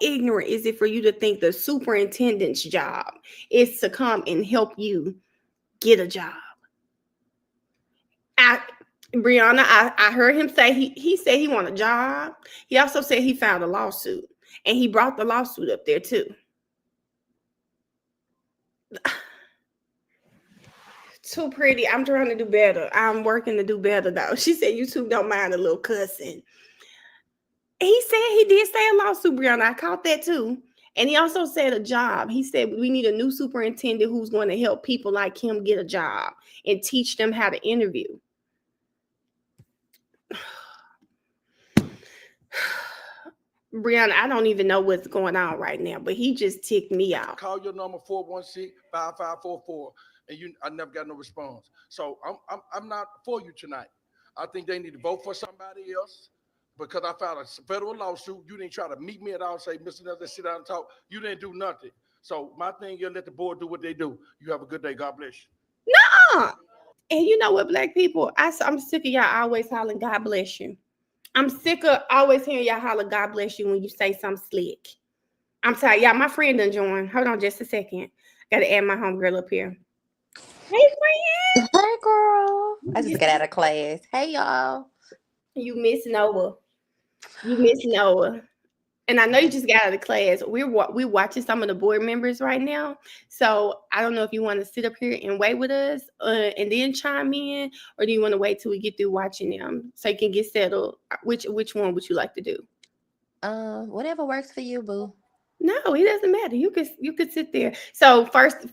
ignorant is it for you to think the superintendent's job is to come and help you get a job? Briana, I heard him say he said he want a job. He also said he filed a lawsuit, and he brought the lawsuit up there too. Too pretty. I'm trying to do better. I'm working to do better though. She said YouTube don't mind a little cussing. He said he did say a lawsuit, Briana. I caught that too. And he also said a job. He said we need a new superintendent who's going to help people like him get a job and teach them how to interview. Briana, I don't even know what's going on right now, but he just ticked me out. Call your number 416-5544, and I never got no response. So I'm not for you tonight. I think they need to vote for somebody else because I filed a federal lawsuit. You didn't try to meet me at all. Say, Mr. Nelson, sit down and talk. You didn't do nothing. So my thing is let the board do what they do. You have a good day. God bless you. No. And you know what, Black people? I'm sick of y'all always hollering, God bless you. I'm sick of always hearing y'all holler, God bless you, when you say something slick. I'm sorry, y'all. My friend done joined. Hold on just a second. Got to add my homegirl up here. Hey, friend. Hey, girl. I just got out of class. Hey, y'all. You miss Noah. You miss Noah. And I know you just got out of class. We're watching some of the board members right now. So I don't know if you want to sit up here and wait with us and then chime in, or do you want to wait till we get through watching them so you can get settled? Which one would you like to do? Whatever works for you, boo. No, it doesn't matter. You could sit there. So first,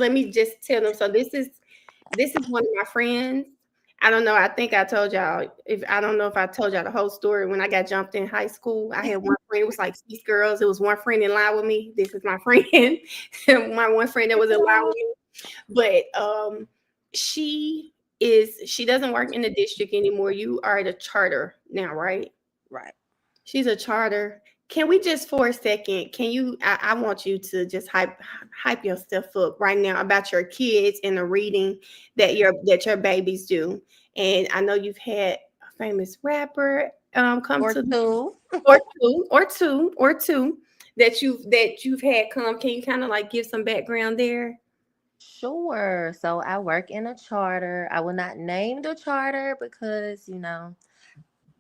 let me just tell them. So this is one of my friends. I don't know. I think I told y'all. I don't know if I told y'all the whole story. When I got jumped in high school, I had one friend. It was like 6 girls. It was one friend in line with me. This is my friend. My one friend that was in line with me. But she doesn't work in the district anymore. You are at a charter now, right? Right. She's a charter. Can we just for a second? Can you? I want you to just hype yourself up right now about your kids and the reading that your babies do. And I know you've had a famous rapper come or to two that you've had come. Can you kind of like give some background there? Sure. So I work in a charter. I will not name the charter because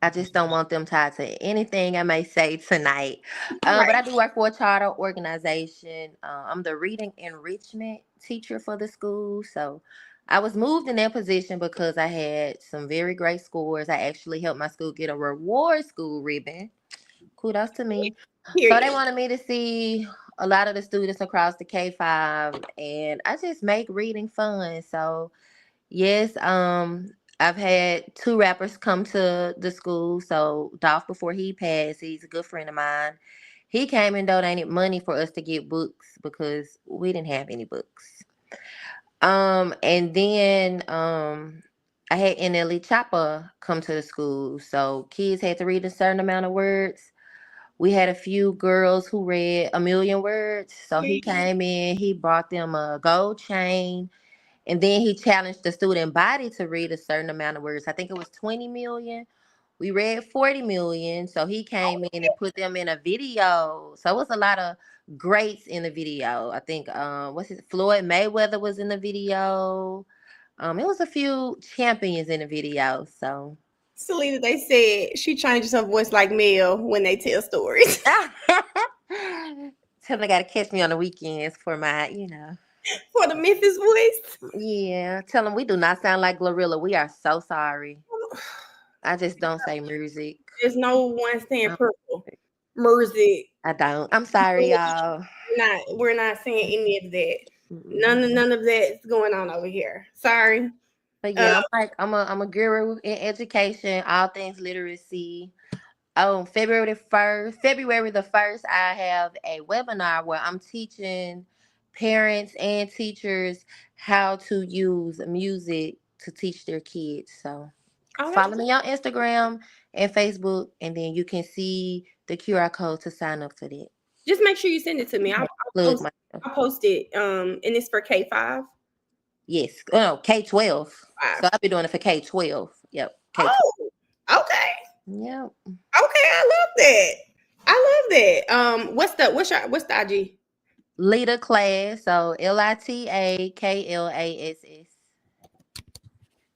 I just don't want them tied to anything I may say tonight. But I do work for a charter organization. I'm the reading enrichment teacher for the school. So I was moved in that position because I had some very great scores. I actually helped my school get a reward school ribbon. Kudos to me. So they wanted me to see a lot of the students across the K-5, and I just make reading fun. So yes, I've had 2 rappers come to the school. So Dolph, before he passed, he's a good friend of mine. He came and donated money for us to get books because we didn't have any books. And then I had NLE Chopper come to the school. So kids had to read a certain amount of words. We had a few girls who read 1,000,000 words. So he came in, he brought them a gold chain. And then he challenged the student body to read a certain amount of words. I think it was 20 million. We read 40 million. So he came in and put them in a video. So it was a lot of greats in the video. I think Floyd Mayweather was in the video. It was a few champions in the video. So Selena, they said she changes her voice like Mel when they tell stories. Tell them I gotta catch me on the weekends for my, for the Memphis voice. Yeah, tell them we do not sound like Glorilla. We are so sorry. I just don't say music. There's no one saying purple. Music. I don't. I'm sorry, y'all. We're not saying any of that. None of that is going on over here. Sorry. But yeah, I'm a guru in education, all things literacy. On February the 1st, I have a webinar where I'm teaching parents and teachers how to use music to teach their kids. So follow me on Instagram and Facebook, and then you can see the QR code to sign up for that. Just make sure you send it to me. I'll post it. And it's for K-5. Yes. Oh, K-12. So I'll be doing it for K-12. Yep. K-12. Oh, okay. Yep. Okay, I love that. What's the IG? Lita Class. So LITAKLASS.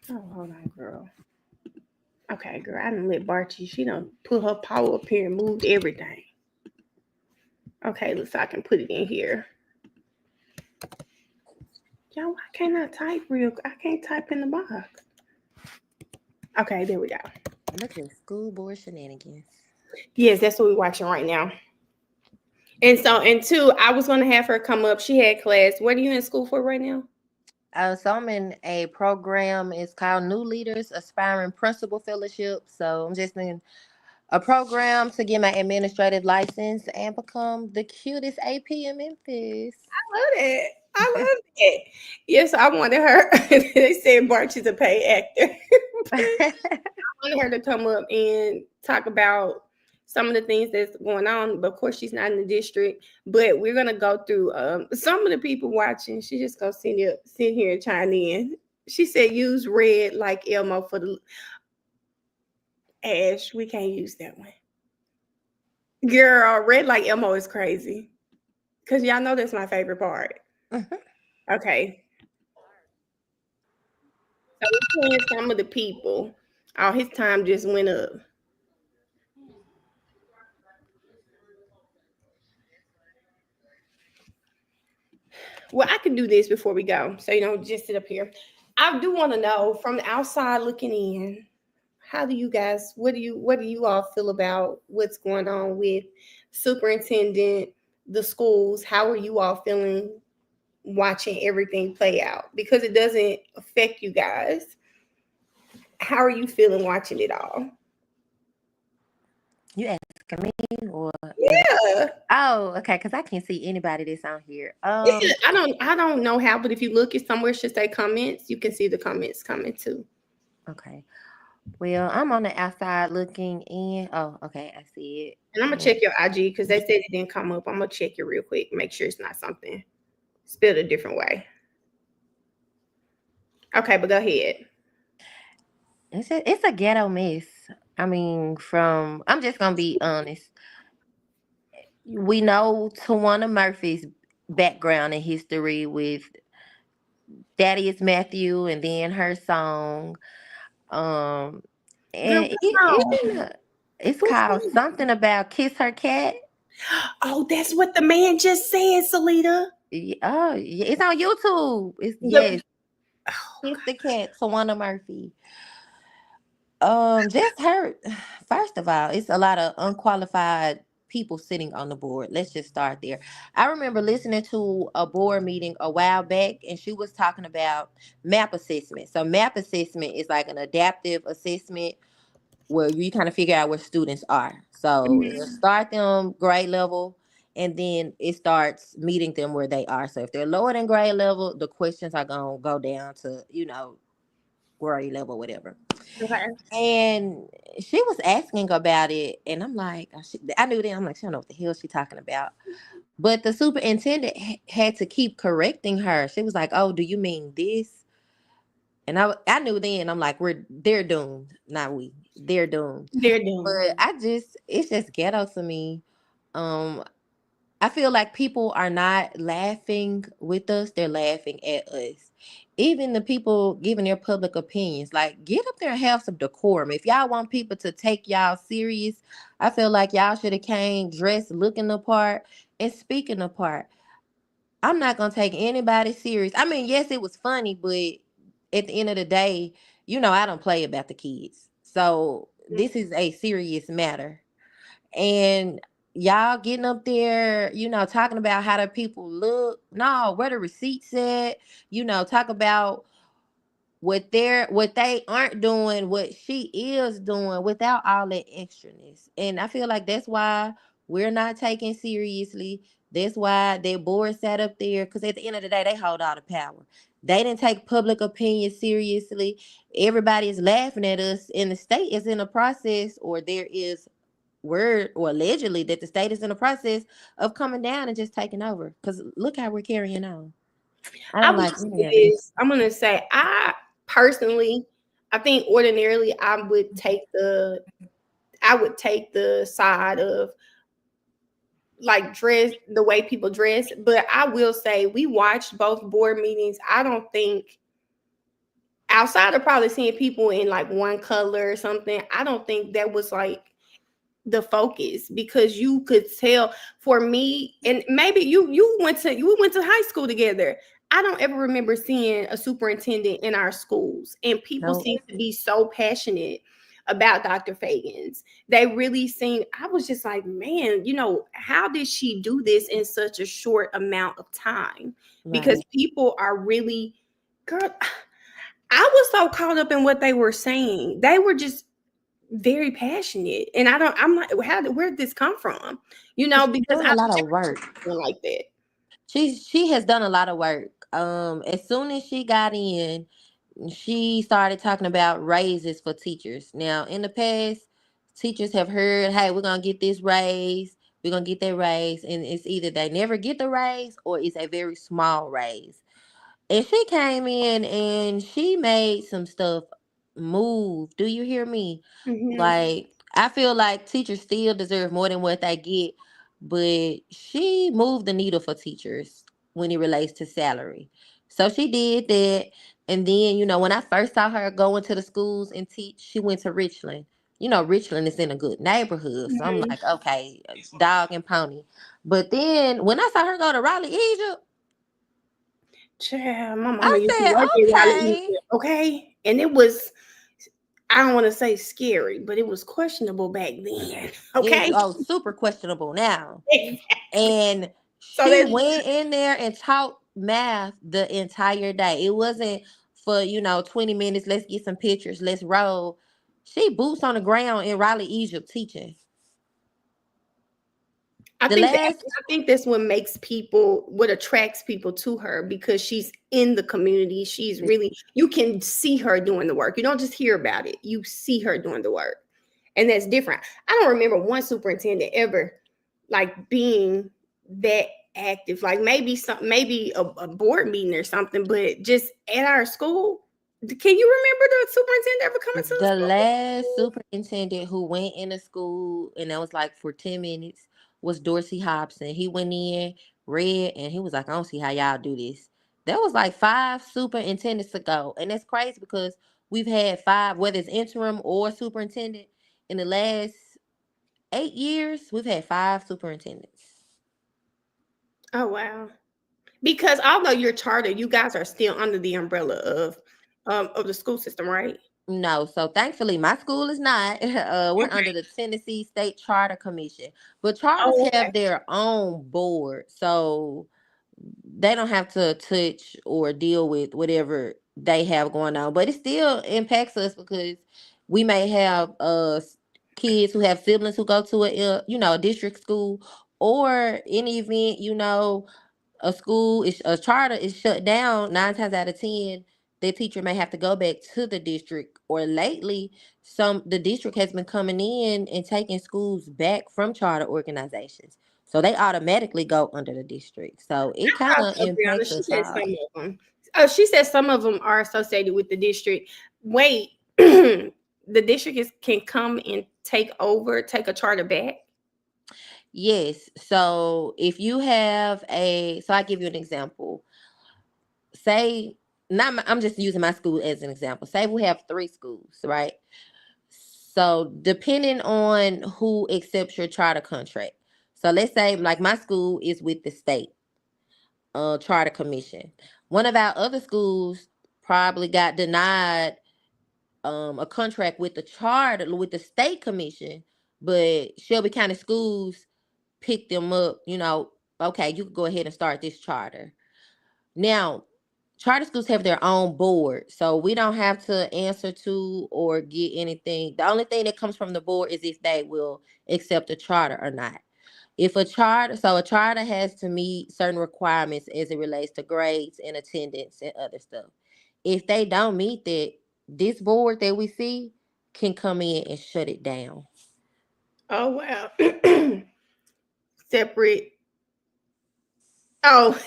Oh, hold on, girl. Okay, girl. I done let Barty. She done put her power up here and moved everything. Okay, so I can put it in here. Yo, why can't I type I can't type in the box. Okay, there we go. Look at school board shenanigans. Yes, that's what we're watching right now. And so, and two, I was going to have her come up. She had class. What are you in school for right now? So I'm in a program. It's called New Leaders Aspiring Principal Fellowship. So I'm just in a program to get my administrative license and become the cutest AP in Memphis. I love it. I love it. Yes, I wanted her. They said Barch is a paid actor. I wanted her to come up and talk about some of the things that's going on. But of course, she's not in the district. But we're gonna go through some of the people watching. She just gonna sit here and chime in. She said, "Use red like Elmo for the Ash." We can't use that one. Girl, red like Elmo is crazy. Cause y'all know that's my favorite part. Okay. So we're seeing some of the people. Oh, his time just went up. Well, I can do this before we go, so you don't just sit up here. I do want to know from the outside looking in, how do you guys, what do you all feel about what's going on with superintendent, the schools? How are you all feeling watching everything play out? Because it doesn't affect you guys. How are you feeling watching it all? You asking me or? Yeah. Oh, okay. Because I can't see anybody that's on here. I don't know how, but if you look at somewhere, it should say comments. You can see the comments coming too. Okay. Well, I'm on the outside looking in. Oh, okay. I see it. And I'm gonna check your IG because they said it didn't come up. I'm gonna check it real quick, make sure it's not something spelled a different way. Okay, but go ahead. It's a ghetto mess. I mean, I'm just gonna be honest. We know Tawana Murphy's background and history with Daddy is Matthew and then her song. And it's called something about Kiss Her Cat. Oh, that's what the man just said, Salita. Oh, it's on YouTube. Yes. Kiss the Cat, Tawana Murphy. Just her. First of all, it's a lot of unqualified people sitting on the board. Let's just start there. I remember listening to a board meeting a while back, and she was talking about MAP assessment. So MAP assessment is like an adaptive assessment where you kind of figure out where students are. So it'll start them grade level, and then it starts meeting them where they are. So if they're lower than grade level, the questions are gonna go down to, grade level, whatever. Okay. And she was asking about it, and I'm like, I knew then. I'm like, she don't know what the hell she's talking about. But the superintendent had to keep correcting her. She was like, "Oh, do you mean this?" And I knew then. I'm like, they're doomed, not we. They're doomed. They're doomed. But it's just ghetto to me. I feel like people are not laughing with us; they're laughing at us. Even the people giving their public opinions, like, get up there and have some decorum. If y'all want people to take y'all serious, I feel like y'all should have came dressed, looking the part, and speaking the part. I'm not gonna take anybody serious. I mean, yes, it was funny, but at the end of the day, I don't play about the kids. So this is a serious matter. And y'all getting up there, talking about how the people look. No, where the receipts at? Talk about what they aren't doing, what she is doing without all that extraness. And I feel like that's why we're not taken seriously. That's why their board sat up there, because at the end of the day, they hold all the power. They didn't take public opinion seriously. Everybody is laughing at us, and the state is in a process, or there is word or allegedly that the state is in the process of coming down and just taking over. Because look how we're carrying on. I'm gonna say, I personally, I think ordinarily I would take the side of like dress, the way people dress. But I will say we watched both board meetings. I don't think, outside of probably seeing people in like one color or something, I don't think that was like the focus, because you could tell. For me, and maybe you went to high school together, I don't ever remember seeing a superintendent in our schools, and people seem to be so passionate about Dr. Feagins. They really seemed, I was just like, man, you know, how did she do this in such a short amount of time? Because people are really, girl, I was so caught up in what they were saying. They were just very passionate. And I'm like, where did this come from? You know, because doing a lot of work like that. She has done a lot of work. As soon as she got in, she started talking about raises for teachers. Now, in the past, teachers have heard, hey, we're gonna get this raise, we're gonna get that raise, and it's either they never get the raise or it's a very small raise. And she came in and she made some stuff move. Do you hear me? Like, I feel like teachers still deserve more than what they get, but she moved the needle for teachers when it relates to salary. So she did that. And then, you know, when I first saw her go into the schools and teach, she went to Richland. You know, Richland is in a good neighborhood. So I'm like, okay, dog and pony. But then when I saw her go to Raleigh, Egypt, child, my mama I used to said, work in Raleigh, okay. Egypt, okay? And it was, I don't want to say scary, but it was questionable back then. Okay. Super questionable now. Exactly. And she went in there and taught math the entire day. It wasn't for, 20 minutes, let's get some pictures, let's roll. She boots on the ground in Raleigh, Egypt teaching. I think that's what what attracts people to her, because she's in the community. She's really, you can see her doing the work. You don't just hear about it. You see her doing the work. And that's different. I don't remember one superintendent ever like being that active, like maybe a board meeting or something, but just at our school. Can you remember the superintendent ever coming to the school? Last superintendent who went in the school, and that was like for 10 minutes, was Dorsey Hobson. He went in, read, and he was like, I don't see how y'all do this. That was like 5 superintendents ago. And that's crazy because we've had 5, whether it's interim or superintendent, in the last 8 years, we've had 5 superintendents. Oh, wow. Because although you're chartered, you guys are still under the umbrella of the school system, right? No, so thankfully my school is not. We're under the Tennessee State Charter Commission, but charters have their own board, so they don't have to touch or deal with whatever they have going on. But it still impacts us because we may have kids who have siblings who go to a district school, or in the event a charter is shut down. 9 times out of 10, the teacher may have to go back to the district. Or lately, the district has been coming in and taking schools back from charter organizations, so they automatically go under the district. So it kind of impacts us all. She said some of them are associated with the district. Wait, the district can come and take a charter back? Yes. So if you have I'll give you an example. I'm just using my school as an example. Say we have 3 schools, right? So depending on who accepts your charter contract. So let's say like my school is with the state charter commission. One of our other schools probably got denied a contract with the state commission, but Shelby County Schools picked them up, okay, you can go ahead and start this charter. Now, charter schools have their own board, so we don't have to answer to or get anything. The only thing that comes from the board is if they will accept a charter or not. If a charter has to meet certain requirements as it relates to grades and attendance and other stuff. If they don't meet that, this board that we see can come in and shut it down. Oh, wow. Separate. Oh,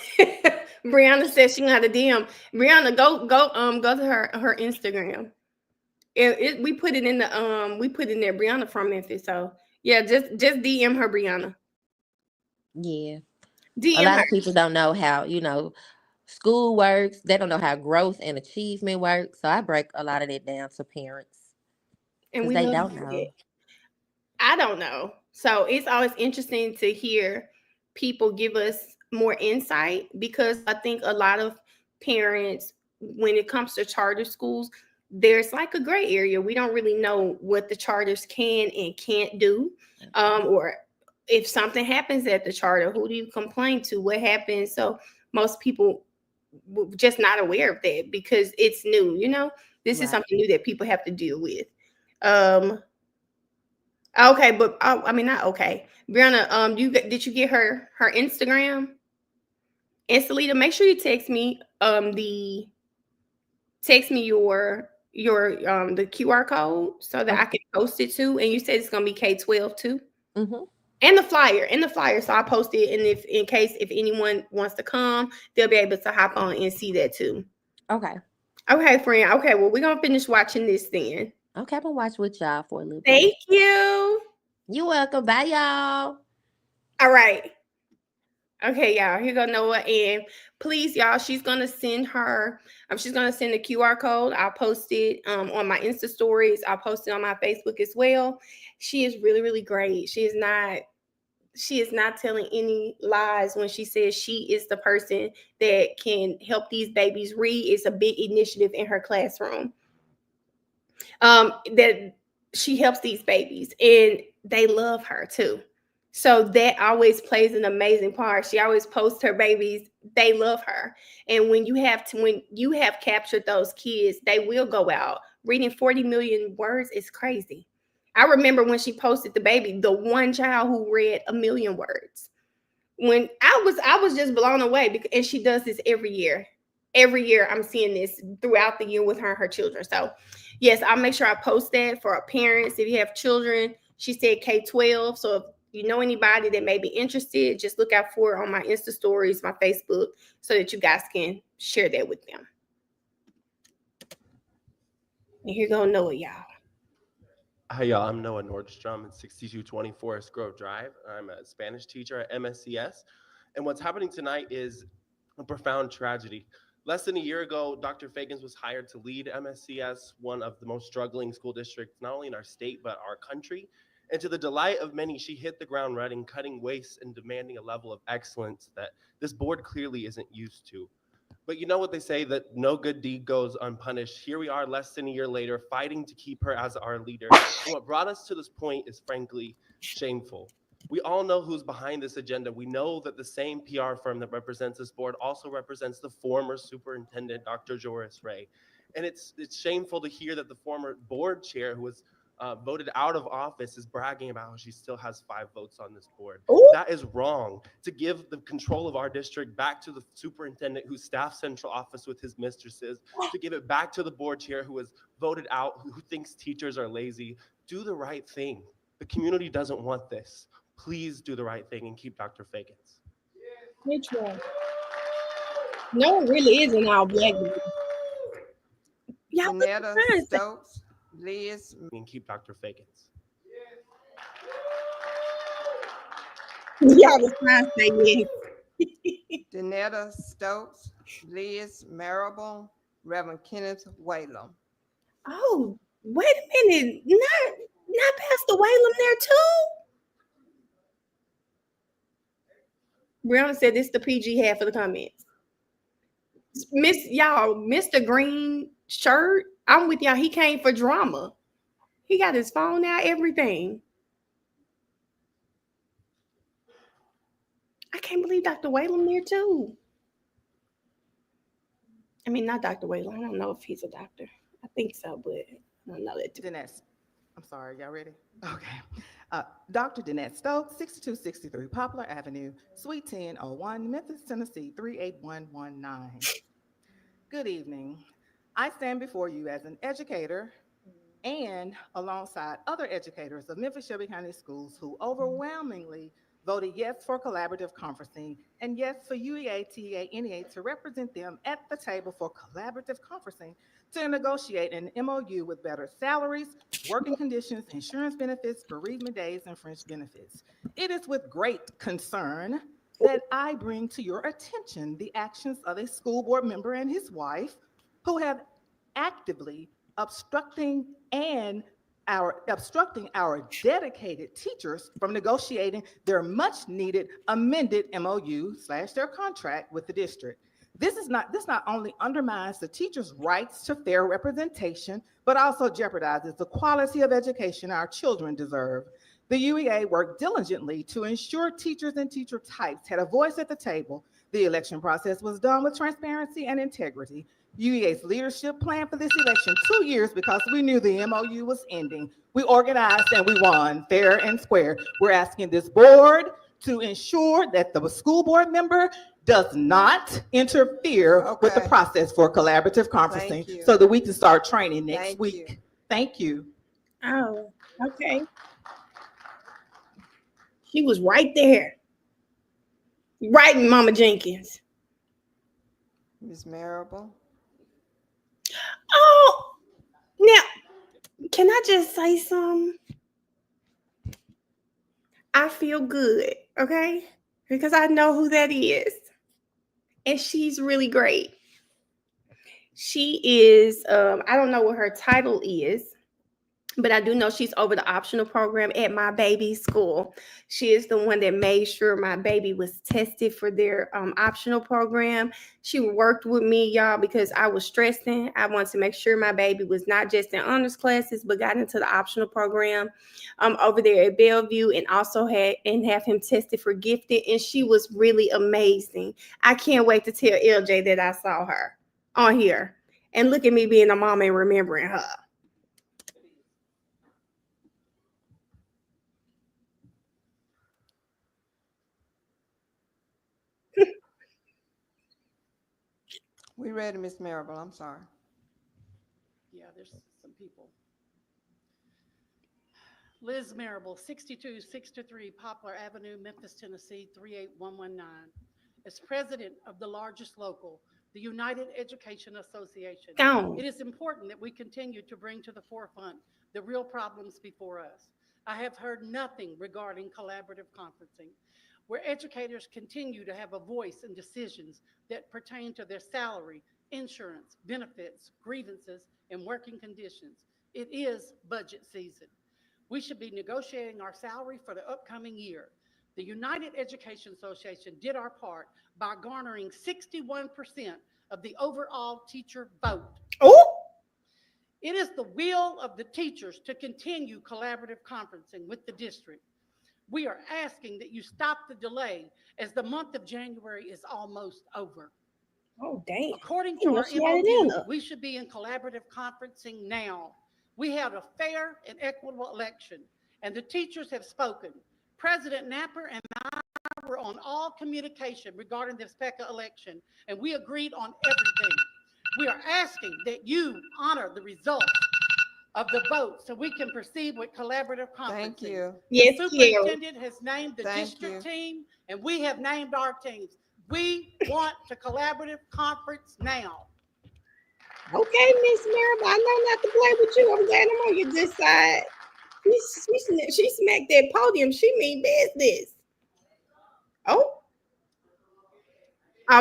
Briana says she got a DM. Briana, go to her Instagram. We put it in there, Briana from Memphis. So yeah, just DM her, Briana. Yeah. DM a lot her. of people don't know how, school works. They don't know how growth and achievement works. So I break a lot of that down to parents. And they don't know. I don't know. So it's always interesting to hear people give us more insight, because I think a lot of parents, when it comes to charter schools, there's like a gray area. We don't really know what the charters can and can't do, or if something happens at the charter, who do you complain to? What happens? So most people just not aware of that because it's new. This is something new that people have to deal with. Okay, but I mean not okay. Briana, did you get her Instagram? Estelita, make sure you text me your the QR code so that I can post it too. And you said it's gonna be K-12 too. Mm-hmm. And the flyer. So I post it, and in case anyone wants to come, they'll be able to hop on and see that too. Okay. Okay, friend. Okay, well, we're gonna finish watching this then. Okay, I'm gonna watch with y'all for a little bit. Thank you. You're welcome. Bye, y'all. All right. Okay, y'all. Here go Noah, and please, y'all, she's gonna send the QR code. I'll post it on my Insta stories. I'll post it on my Facebook as well. She is really, really great. She is not telling any lies when she says she is the person that can help these babies read. It's a big initiative in her classroom. That she helps these babies, and they love her too. So that always plays an amazing part. She always posts her babies. They love her. And when you have captured those kids, they will go out. Reading 40 million words is crazy. I remember when she posted the baby, the one child who read 1 million words. When I was just blown away, and she does this every year. Every year I'm seeing this throughout the year with her and her children. So yes, I'll make sure I post that for our parents. If you have children, she said K-12. So if you know anybody that may be interested, just look out for it on my Insta stories, my Facebook, so that you guys can share that with them. And here go Noah, y'all. Hi, y'all. I'm Noah Nordstrom at 6220 Forest Grove Drive. I'm a Spanish teacher at MSCS. And what's happening tonight is a profound tragedy. Less than a year ago, Dr. Feagins was hired to lead MSCS, one of the most struggling school districts, not only in our state, but our country. And to the delight of many, she hit the ground running, cutting waste and demanding a level of excellence that this board clearly isn't used to. But you know what they say, that no good deed goes unpunished. Here we are less than a year later, fighting to keep her as our leader. And what brought us to this point is frankly shameful. We all know who's behind this agenda. We know that the same PR firm that represents this board also represents the former superintendent, Dr. Joris Ray. And it's shameful to hear that the former board chair, who was voted out of office, is bragging about how she still has 5 votes on this board. Ooh. That is wrong. To give the control of our district back to the superintendent who staffs central office with his mistresses, to give it back to the board chair who was voted out, who thinks teachers are lazy. Do the right thing. The community doesn't want this. Please do the right thing and keep Dr. Feagins. Which one? No, it really isn't all black. Janetta Stokes, Liz. And keep Dr. Feagins. Y'all was trying to say yes. Janetta Stokes, Liz Marable, Reverend Kenneth Whalum. Oh, wait a minute. Not Pastor Whalum there too? Briana said this is the PG half of the comments. Mr. Green shirt, I'm with y'all. He came for drama. He got his phone out, everything. I can't believe Dr. Whalum there too. I mean, not Dr. Whalum. I don't know if he's a doctor. I think so, but I don't know that too. Danette, I'm sorry, y'all ready? Okay. Dr. Danette Stokes, 6263 Poplar Avenue, Suite 1001, Memphis, Tennessee, 38119. Good evening. I stand before you as an educator and alongside other educators of Memphis Shelby County Schools who overwhelmingly voted yes for collaborative conferencing and yes for UEA, TEA, NEA to represent them at the table for collaborative conferencing to negotiate an MOU with better salaries, working conditions, insurance benefits, bereavement days, and fringe benefits. It is with great concern that I bring to your attention the actions of a school board member and his wife who have actively obstructing our dedicated teachers from negotiating their much needed amended MOU / their contract with the district. This not only undermines the teachers' rights to fair representation, but also jeopardizes the quality of education our children deserve. The UEA worked diligently to ensure teachers and teacher types had a voice at the table. The election process was done with transparency and integrity. UEA's leadership planned for this election 2 years because we knew the MOU was ending. We organized and we won fair and square. We're asking this board to ensure that the school board member does not interfere with the process for collaborative conferencing so that we can start training next week. Thank you. Oh, okay. She was right there. Right, Mama Jenkins. Ms. Marable. Oh, now, can I just say something? I feel good, okay? Because I know who that is. And she's really great. She is, I don't know what her title is, but I do know she's over the optional program at my baby's school. She is the one that made sure my baby was tested for their optional program. She worked with me, y'all, because I was stressing. I wanted to make sure my baby was not just in honors classes, but got into the optional program over there at Bellevue, and also have him tested for gifted. And she was really amazing. I can't wait to tell LJ that I saw her on here. And look at me being a mom and remembering her. We ready, Ms. Marable. I'm sorry. Yeah, there's some people. Liz Marable, 6263 Poplar Avenue, Memphis, Tennessee, 38119. As president of the largest local, the United Education Association, it is important that we continue to bring to the forefront the real problems before us. I have heard nothing regarding collaborative conferencing, where educators continue to have a voice in decisions that pertain to their salary, insurance, benefits, grievances, and working conditions. It is budget season. We should be negotiating our salary for the upcoming year. The United Education Association did our part by garnering 61% of the overall teacher vote. Oh! It is the will of the teachers to continue collaborative conferencing with the district. We are asking that you stop the delay as the month of January is almost over. Oh, damn. According to our MOU, we should be in collaborative conferencing now. We had a fair and equitable election, and the teachers have spoken. President Napper and I were on all communication regarding this PECA election, and we agreed on everything. We are asking that you honor the results of the vote so we can proceed with collaborative conferencing. Thank you. Yes, the superintendent has named the district team, and we have named our teams. We want to collaborative conference now. Okay, Miss Marable, I know not to play with you. I'm glad I'm on your good side. She smacked that podium. She mean business. Oh,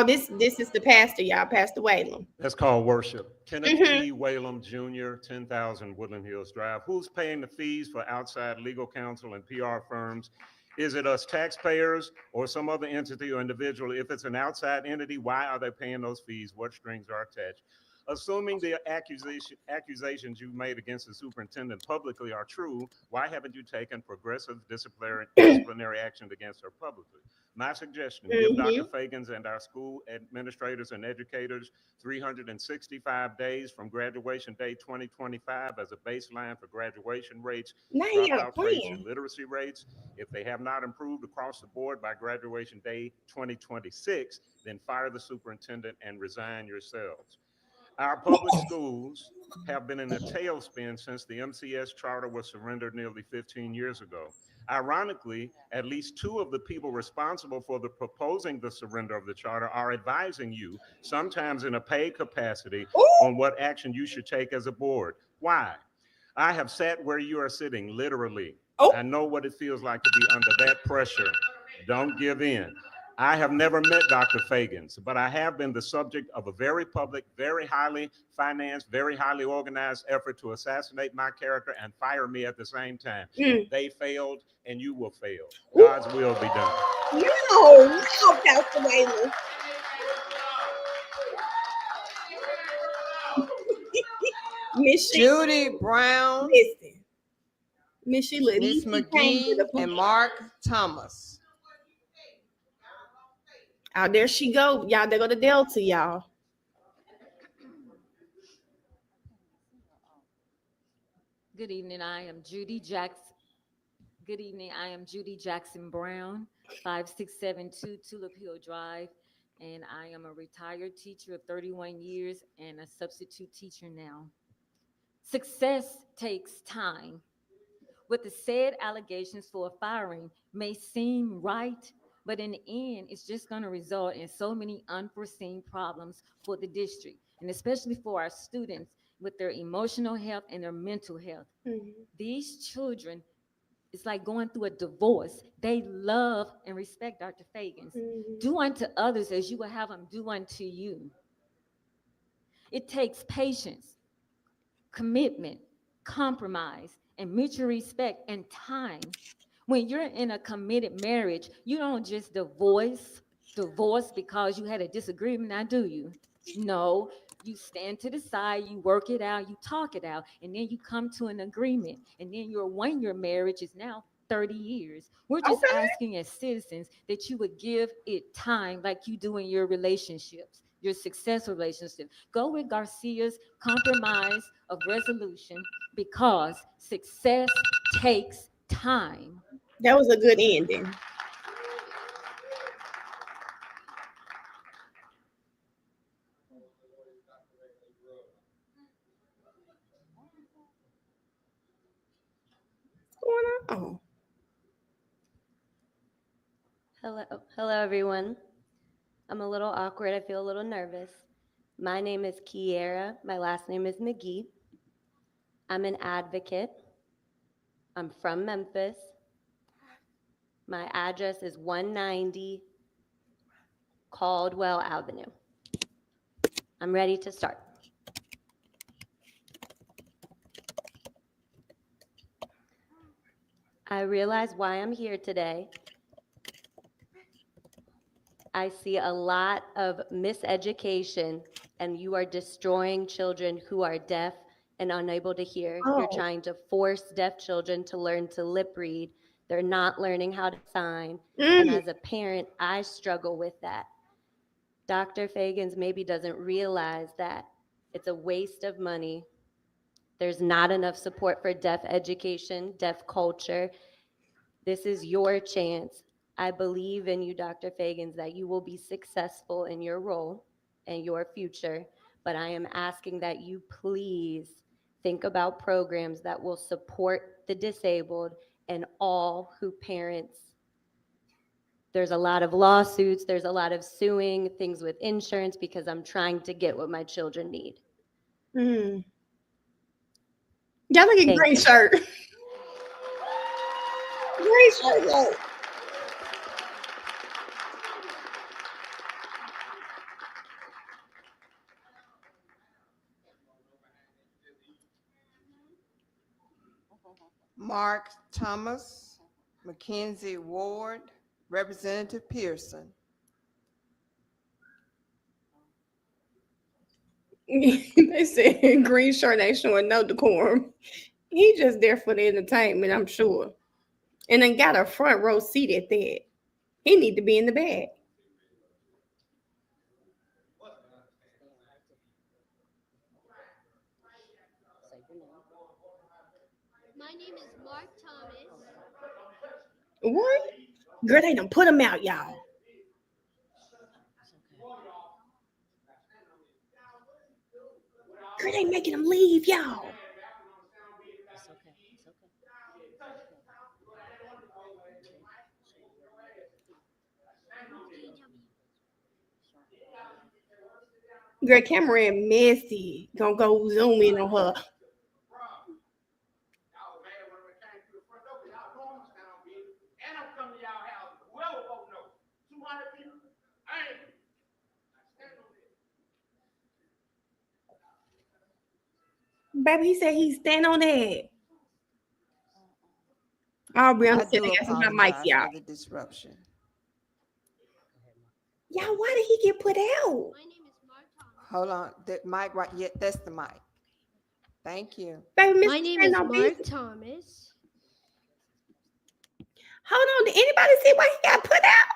this is the pastor, y'all, Pastor Whalum. That's called worship. Kenneth P. Whalum Jr., 10,000 Woodland Hills Drive. Who's paying the fees for outside legal counsel and PR firms? Is it us taxpayers or some other entity or individual? If it's an outside entity, why are they paying those fees? What strings are attached? Assuming the accusations you made against the superintendent publicly are true, why haven't you taken progressive disciplinary action against her publicly? My suggestion, give Dr. Feagins and our school administrators and educators 365 days from graduation day 2025 as a baseline for graduation rates, dropout rates, and literacy rates. If they have not improved across the board by graduation day 2026, then fire the superintendent and resign yourselves. Our public schools have been in a tailspin since the MCS charter was surrendered nearly 15 years ago. Ironically, at least two of the people responsible for proposing the surrender of the charter are advising you, sometimes in a paid capacity, on what action you should take as a board. Why? I have sat where you are sitting, literally. I know what it feels like to be under that pressure. Don't give in. I have never met Dr. Feagins, but I have been the subject of a very public, very highly financed, very highly organized effort to assassinate my character and fire me at the same time. They failed, and you will fail. God's will be done. No, Pastor Whalum. Miss Judy Brown, Listen, Miss Sheila, at Miss least he came to McGee, the and Mark Thomas. Oh, there she go. Y'all, there go the Delta, y'all. Good evening. I am Judy Jackson. Good evening. I am Judy Jackson Brown, 5672 Tulip Hill Drive, and I am a retired teacher of 31 years and a substitute teacher now. Success takes time. What the said allegations for a firing may seem right, but in the end, it's just going to result in so many unforeseen problems for the district, and especially for our students with their emotional health and their mental health. These children, it's like going through a divorce. They love and respect Dr. Feagins. Do unto others as you will have them do unto you. It takes patience, commitment, compromise, and mutual respect and time. When you're in a committed marriage, you don't just divorce because you had a disagreement, now do you? No, you stand to the side, you work it out, you talk it out, and then you come to an agreement. And then your 1-year marriage is now 30 years. We're just asking as citizens that you would give it time like you do in your relationships, your successful relationship. Go with Garcia's compromise of resolution because success takes time. That was a good ending. What's going on? Hello, everyone. I'm a little awkward. I feel a little nervous. My name is Kiera. My last name is McGee. I'm an advocate. I'm from Memphis. My address is 190 Caldwell Avenue. I'm ready to start. I realize why I'm here today. I see a lot of miseducation, and you are destroying children who are deaf and unable to hear. You're trying to force deaf children to learn to lip read. They're not learning how to sign. And as a parent, I struggle with that. Dr. Feagins maybe doesn't realize that it's a waste of money. There's not enough support for deaf education, deaf culture. This is your chance. I believe in you, Dr. Feagins, that you will be successful in your role and your future, but I am asking that you please think about programs that will support the disabled and all who parents. There's a lot of lawsuits, there's a lot of suing, things with insurance, because I'm trying to get what my children need. Y'all look at green shirt. Green shirt, look. Mark Thomas, Mackenzie Ward, Representative Pearson. They said green shirt ain't showing no decorum. He just there for the entertainment, I'm sure. And then got a front row seat at that. He need to be in the back. My name is Mark Thomas. What? Girl, they done put him out, y'all. Girl, they making him leave, y'all. Girl, camera messy. Gonna go zoom in on her. Baby, he said he's stand on that. Oh, Briana said they got some hot mics, y'all. For the disruption. Y'all, why did he get put out? Hold on, that mic right, yeah, that's the mic. Thank you. Baby, My Mr. name Stand is on Mark business. Thomas. Hold on. Did anybody see what he got put out?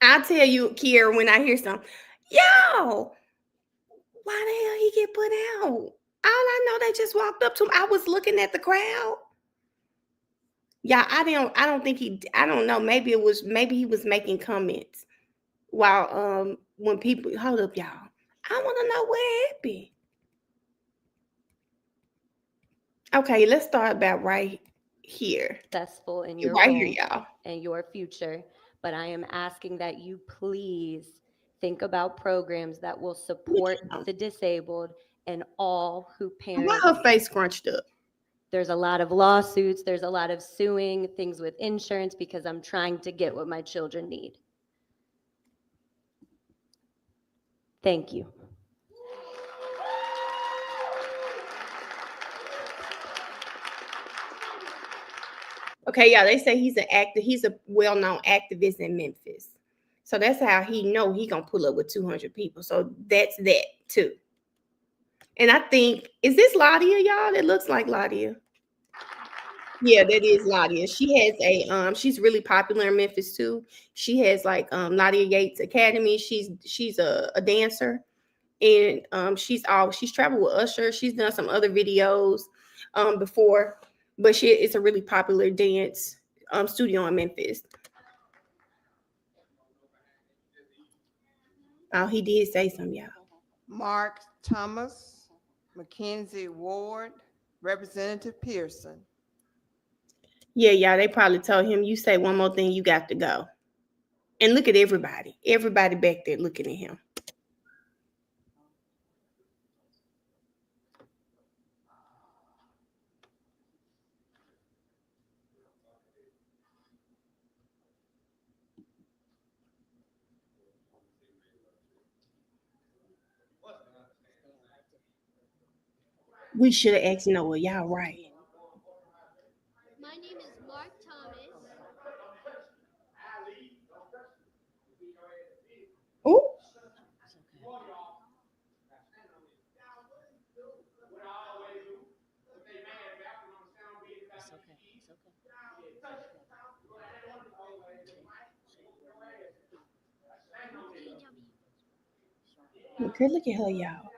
I'll tell you, Kiera, when I hear something. Yo, why the hell he get put out? All I know, they just walked up to him. I was looking at the crowd. Yeah, I don't think I don't know. Maybe he was making comments while when people hold up, y'all. I want to know what happened. Okay, let's start about right here. Successful in your Right role here, y'all. and your future, but I am asking that you please think about programs that will support the disabled and all who parent. Why her face scrunched up? There's a lot of lawsuits, there's a lot of suing, things with insurance, because I'm trying to get what my children need. Thank you. Okay, yeah, they say he's an actor. He's a well-known activist in Memphis. So that's how he know he gonna pull up with 200 people. So that's that too. And I think, is this Ladia, y'all? That looks like Ladia. Yeah, that is Ladia. She has a she's really popular in Memphis too. She has like Ladia Yates Academy. She's a dancer, and she's traveled with Usher. She's done some other videos before, but it's a really popular dance studio in Memphis. Oh, he did say something, y'all. Mark Thomas, Mackenzie Ward, Representative Pearson. Yeah, they probably told him, you say one more thing, you got to go. And look at everybody back there looking at him. We should have asked Noah. Y'all right. My name is Mark Thomas. Oh. Okay, look at her, y'all.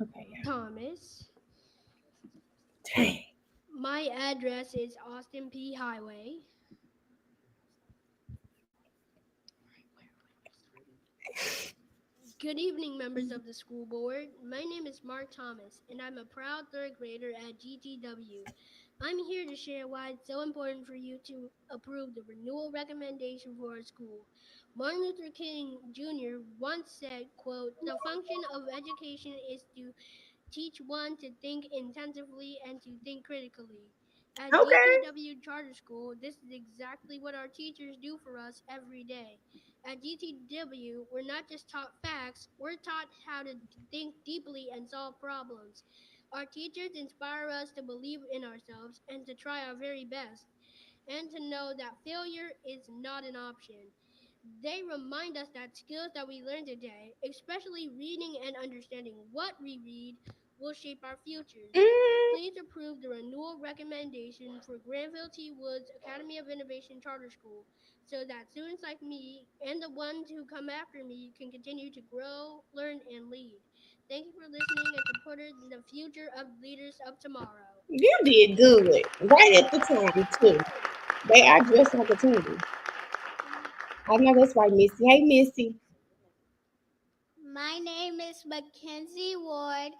Okay, yeah. Thomas. Dang. My address is Austin P. Highway. Good evening, members of the school board. My name is Mark Thomas, and I'm a proud third grader at GTW. I'm here to share why it's so important for you to approve the renewal recommendation for our school. Martin Luther King Jr. once said, quote, "The function of education is to teach one to think intensively and to think critically." At GTW Charter School, this is exactly what our teachers do for us every day. At GTW, we're not just taught facts, we're taught how to think deeply and solve problems. Our teachers inspire us to believe in ourselves and to try our very best, and to know that failure is not an option. They remind us that skills that we learn today, especially reading and understanding what we read, will shape our futures. Please approve the renewal recommendation for Granville T. Woods Academy of Innovation Charter School, so that students like me and the ones who come after me can continue to grow, learn, and lead. Thank you for listening and supporting the future of leaders of tomorrow. You did good. Right at the time, too. They are dressed like a team. I know that's right, Missy. Hey, Missy. My name is Mackenzie Ward.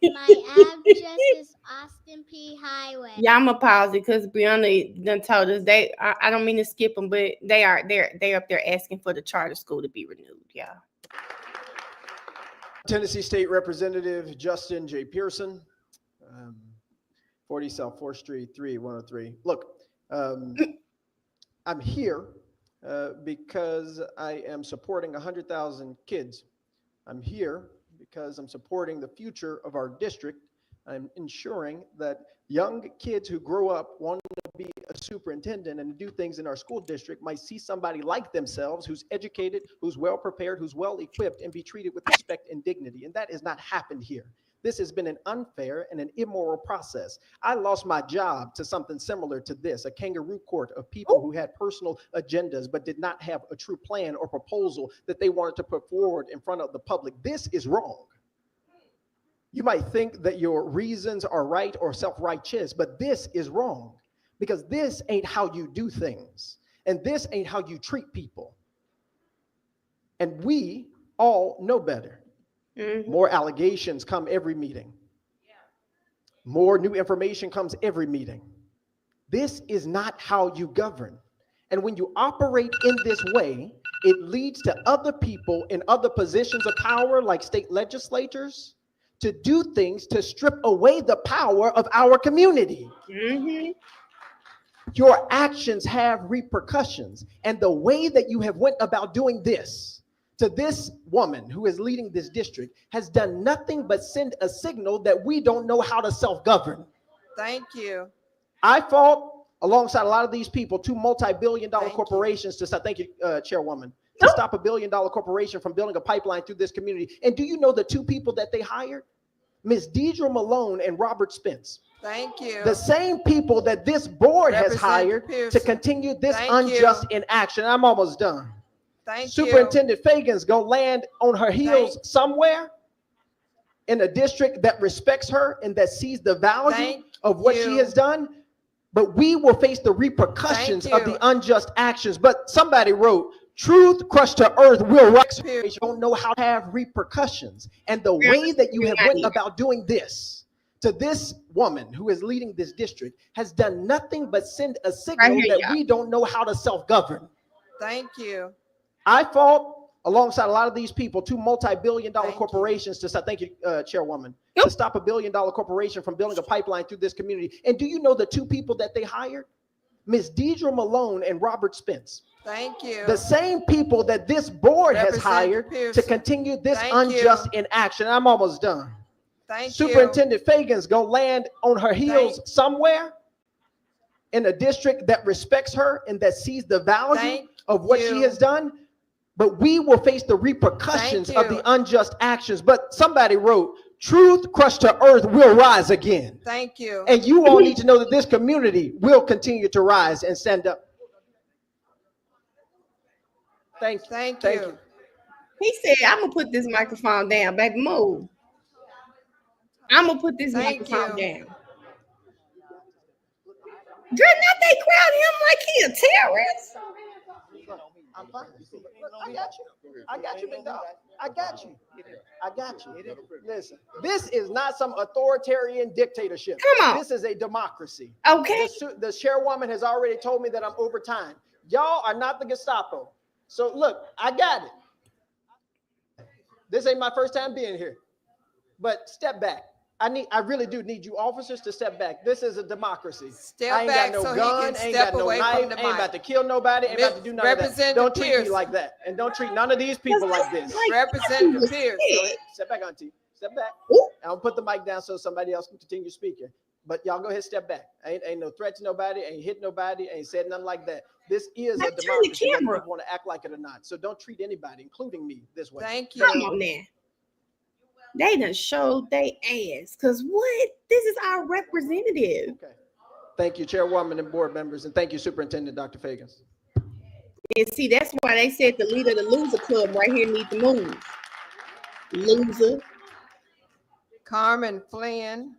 My address is Austin P. Highway. Yeah, I'm gonna pause it because Briana done told us I don't mean to skip them, but they're up there asking for the charter school to be renewed. Yeah. Tennessee State Representative Justin J. Pearson, 40 South 4th Street, 38103. Look, I'm here because I am supporting 100,000 kids. I'm here because I'm supporting the future of our district. I'm ensuring that young kids who grow up wanting to be a superintendent and do things in our school district might see somebody like themselves who's educated, who's well prepared, who's well equipped, and be treated with respect and dignity. And that has not happened here. This has been an unfair and an immoral process. I lost my job to something similar to this, a kangaroo court of people who had personal agendas but did not have a true plan or proposal that they wanted to put forward in front of the public. This is wrong. You might think that your reasons are right or self-righteous, but this is wrong because this ain't how you do things. And this ain't how you treat people. And we all know better. More allegations come every meeting. More new information comes every meeting. This is not how you govern. And when you operate in this way, it leads to other people in other positions of power, like state legislators, to do things to strip away the power of our community. Your actions have repercussions. And the way that you have went about doing this to this woman who is leading this district has done nothing but send a signal that we don't know how to self-govern. Thank you. I fought alongside a lot of these people, two multi-billion-dollar corporations to stop, thank you, Chairwoman, to stop a billion-dollar corporation from building a pipeline through this community. And do you know the two people that they hired? Ms. Deidre Malone and Robert Spence. Thank you. The same people that this board has hired Pearson. to continue this Thank unjust you. inaction. I'm almost done. Thank Superintendent Feagins gonna land on her heels somewhere in a district that respects her and that sees the value of what she has done. But we will face the repercussions of the unjust actions. But somebody wrote, truth crushed to earth will rise. You don't know how to have repercussions. And the way that you have went about doing this to this woman who is leading this district has done nothing but send a signal that we don't know how to self-govern. Thank you. I fought alongside a lot of these people, two multi-billion-dollar corporations to stop, thank you, Chairwoman, to stop a billion-dollar corporation from building a pipeline through this community. And do you know the two people that they hired? Ms. Deidre Malone and Robert Spence. Thank you. The same people that this board has hired to continue this unjust inaction. I'm almost done. Superintendent Feagins gonna land on her heels somewhere in a district that respects her and that sees the value of what she has done. But we will face the repercussions of the unjust actions. But somebody wrote, truth crushed to earth will rise again. Thank you. And you all need to know that this community will continue to rise and stand up. Thank you. He said, I'm going to put this microphone down, baby, move. I'm going to put this microphone down. Girl, not they crowd him like he a terrorist. I'm fine. I got you. I got you, big dog. I got you. I got you. Listen, this is not some authoritarian dictatorship. Come on. This is a democracy. Okay. The chairwoman has already told me that I'm over time. Y'all are not the Gestapo. So look, I got it. This ain't my first time being here. But step back. I really do need you officers to step back. This is a democracy. I ain't got no gun, ain't got no knife, ain't about to kill nobody, ain't about to do none of that. Don't treat me like that. And don't treat none of these people like this. Representative Pearson. Step back, Auntie. Step back. I'll put the mic down so somebody else can continue speaking. But y'all go ahead, step back. Ain't no threat to nobody, ain't hit nobody, ain't said nothing like that. This is a democracy, whether you want to act like it or not. So don't treat anybody, including me, this way. Thank you. Come on there. They done showed they ass. Because what? This is our representative. Okay. Thank you, Chairwoman and board members. And thank you, Superintendent Dr. Feagins. And see, that's why they said the leader of the loser club right here need to move. Loser. Carmen Flynn.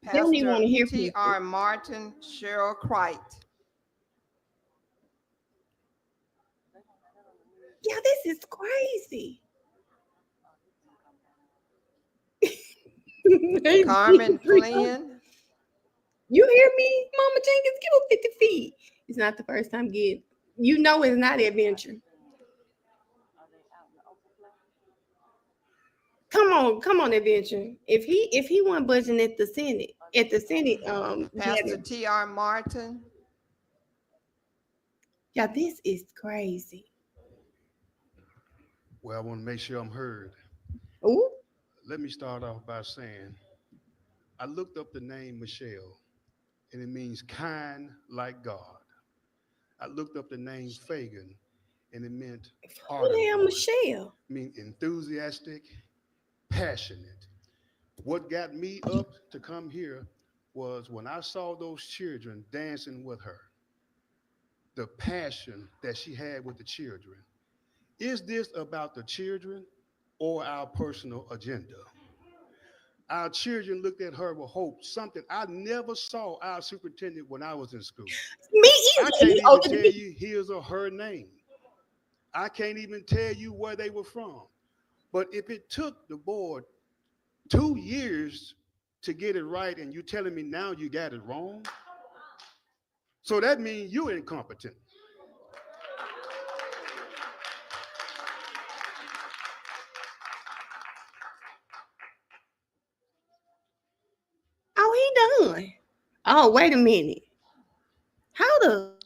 They don't even want to hear T.R. Martin, Cheryl Cright. Yeah, this is crazy. Carmen Flynn. You hear me, Mama Jenkins? Give him 50 feet. It's not the first time getting. You know it's not adventure. Come on, adventure. If he wasn't budging at the Senate, Pastor T.R. Martin. Yeah, this is crazy. Well, I want to make sure I'm heard. Ooh. let me start off by saying I looked up the name Michelle, and it means kind like God. I looked up the name Fagin, and it meant Who the ardent hell, one. Michelle? I mean enthusiastic, passionate. What got me up to come here was when I saw those children dancing with her, the passion that she had with the children. Is this about the children or our personal agenda? Our children looked at her with hope, something I never saw our superintendent when I was in school. Me I either. can't He even older than tell me. you his or her name. I can't even tell you where they were from. But if it took the board 2 years to get it right and you telling me now you got it wrong, so that means you're incompetent. Oh, he done. Oh, wait a minute. Hold up.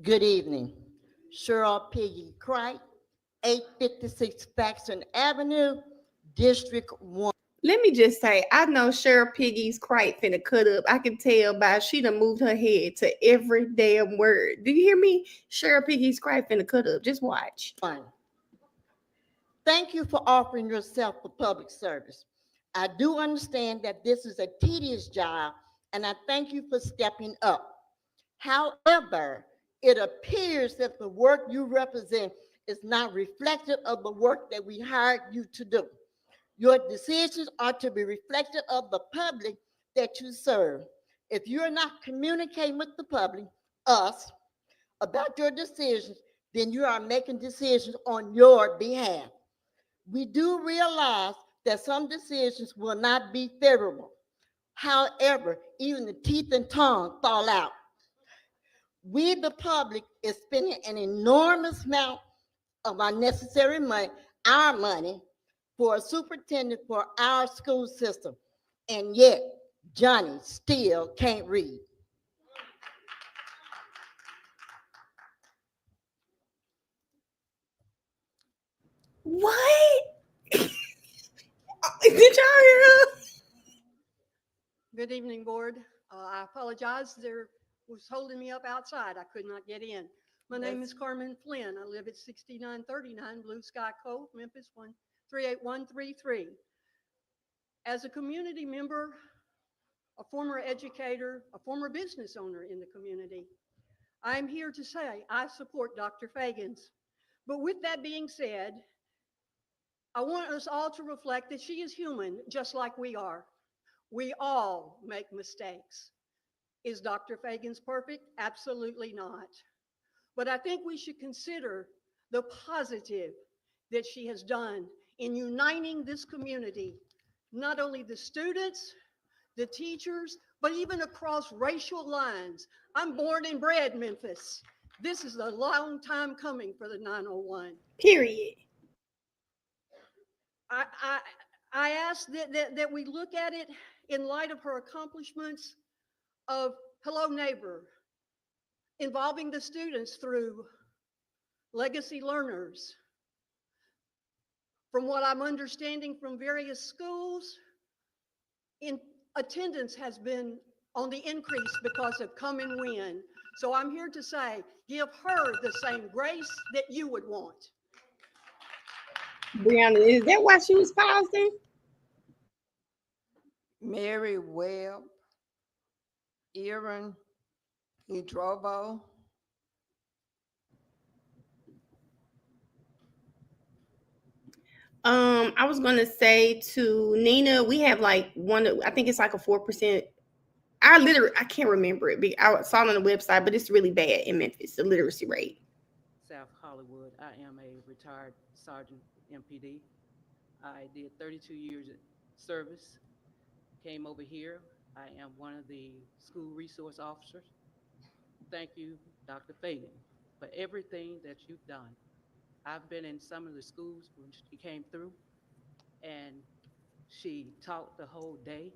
Good evening. Cheryl Piggy Cright, 856 Faxon Avenue, District 1. Let me just say, I know Cheryl Piggy's crate finna cut up. I can tell by she done moved her head to every damn word. Do you hear me? Cheryl Piggy's crate finna cut up. Just watch. Thank you for offering yourself for public service. I do understand that this is a tedious job, and I thank you for stepping up. However, it appears that the work you represent is not reflective of the work that we hired you to do. Your decisions are to be reflective of the public that you serve. If you're not communicating with the public, us, about your decisions, then you are making decisions on your behalf. We do realize that some decisions will not be favorable. However, even the teeth and tongue fall out. We, the public, is spending an enormous amount of unnecessary money, our money, for a superintendent for our school system. And yet, Johnny still can't read. What? Did y'all hear her? Good evening, board. I apologize. There was holding me up outside. I could not get in. My name is Carmen Flynn. I live at 6939 Blue Sky Cove, Memphis 38133. As a community member, a former educator, a former business owner in the community, I'm here to say I support Dr. Feagins. But with that being said, I want us all to reflect that she is human just like we are. We all make mistakes. Is Dr. Feagins perfect? Absolutely not. But I think we should consider the positive that she has done in uniting this community, not only the students, the teachers, but even across racial lines. I'm born and bred Memphis. This is a long time coming for the 901. Period. I ask that we look at it in light of her accomplishments of Hello Neighbor, involving the students through legacy learners. From what I'm understanding from various schools, in attendance has been on the increase because of Come and Win. So I'm here to say, give her the same grace that you would want. Briana, is that why she was pausing? Mary Webb, Aaron Hidrovo. I was gonna say to Nina, we have like I think it's like a 4%. I can't remember it. I saw it on the website, but it's really bad in Memphis, the literacy rate. South Hollywood. I am a retired sergeant MPD. I did 32 years of service. Came over here. I am one of the school resource officers. Thank you, Dr. Feagin, for everything that you've done. I've been in some of the schools when she came through, and she taught the whole day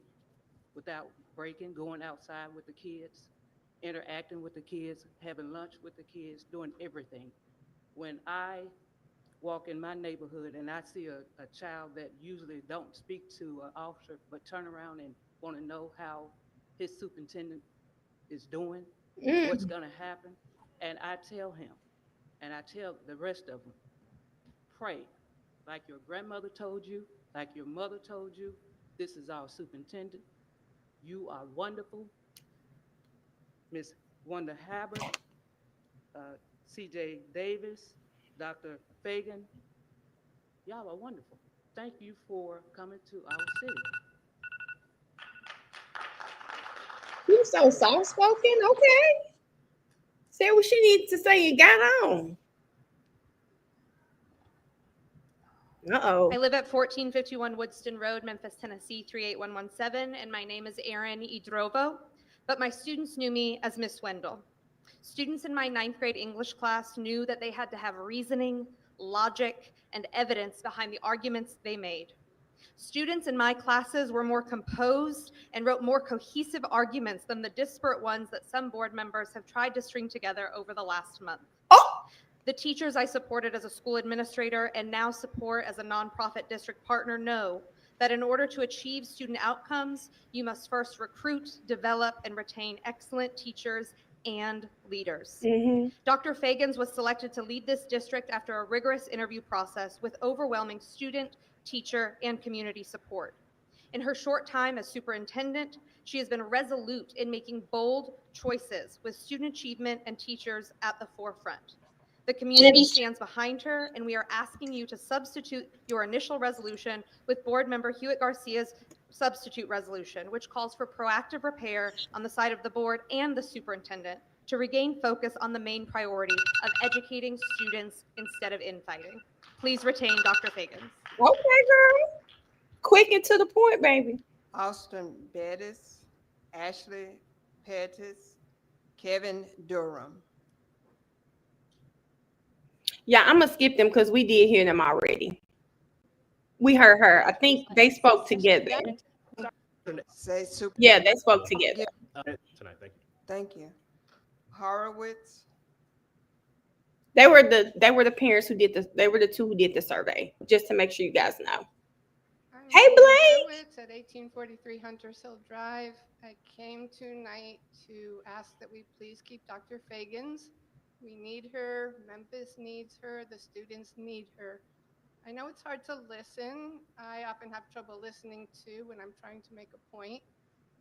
without breaking, going outside with the kids, interacting with the kids, having lunch with the kids, doing everything. When I walk in my neighborhood and I see a child that usually don't speak to an officer, but turn around and want to know how his superintendent is doing, what's going to happen. And I tell him, and I tell the rest of them, pray like your grandmother told you, like your mother told you. This is our superintendent. You are wonderful. Miss Wanda Habert, CJ Davis, Dr. Feagin, y'all are wonderful. Thank you for coming to our city. You're so soft spoken. Okay. Say what she needs to say and got on. Uh-oh. I live at 1451 Woodston Road, Memphis, Tennessee, 38117, and my name is Erin Idrovo, but my students knew me as Miss Wendell. Students in my 9th grade English class knew that they had to have reasoning, logic, and evidence behind the arguments they made. Students in my classes were more composed and wrote more cohesive arguments than the disparate ones that some board members have tried to string together over the last month. The teachers I supported as a school administrator and now support as a nonprofit district partner know that in order to achieve student outcomes, you must first recruit, develop, and retain excellent teachers and leaders. Dr. Feagins was selected to lead this district after a rigorous interview process with overwhelming student, teacher, and community support. In her short time as superintendent, she has been resolute in making bold choices with student achievement and teachers at the forefront. The community stands behind her, and we are asking you to substitute your initial resolution with board member Hewitt Garcia's substitute resolution, which calls for proactive repair on the side of the board and the superintendent to regain focus on the main priority of educating students instead of infighting. Please retain Dr. Feagins. Okay, girl. Quick and to the point, baby. Austin Bettis, Ashley Pettis, Kevin Durham. Yeah, I'm gonna skip them because we did hear them already. We heard her. I think they spoke together. Say super. Yeah, they spoke together. Tonight, thank you. Thank you. Horowitz. They were the parents who did they were the two who did the survey, just to make sure you guys know. Hey, Blake. It's at 1843 Hunters Hill Drive. I came tonight to ask that we please keep Dr. Feagins. We need her. Memphis needs her. The students need her. I know it's hard to listen. I often have trouble listening too when I'm trying to make a point.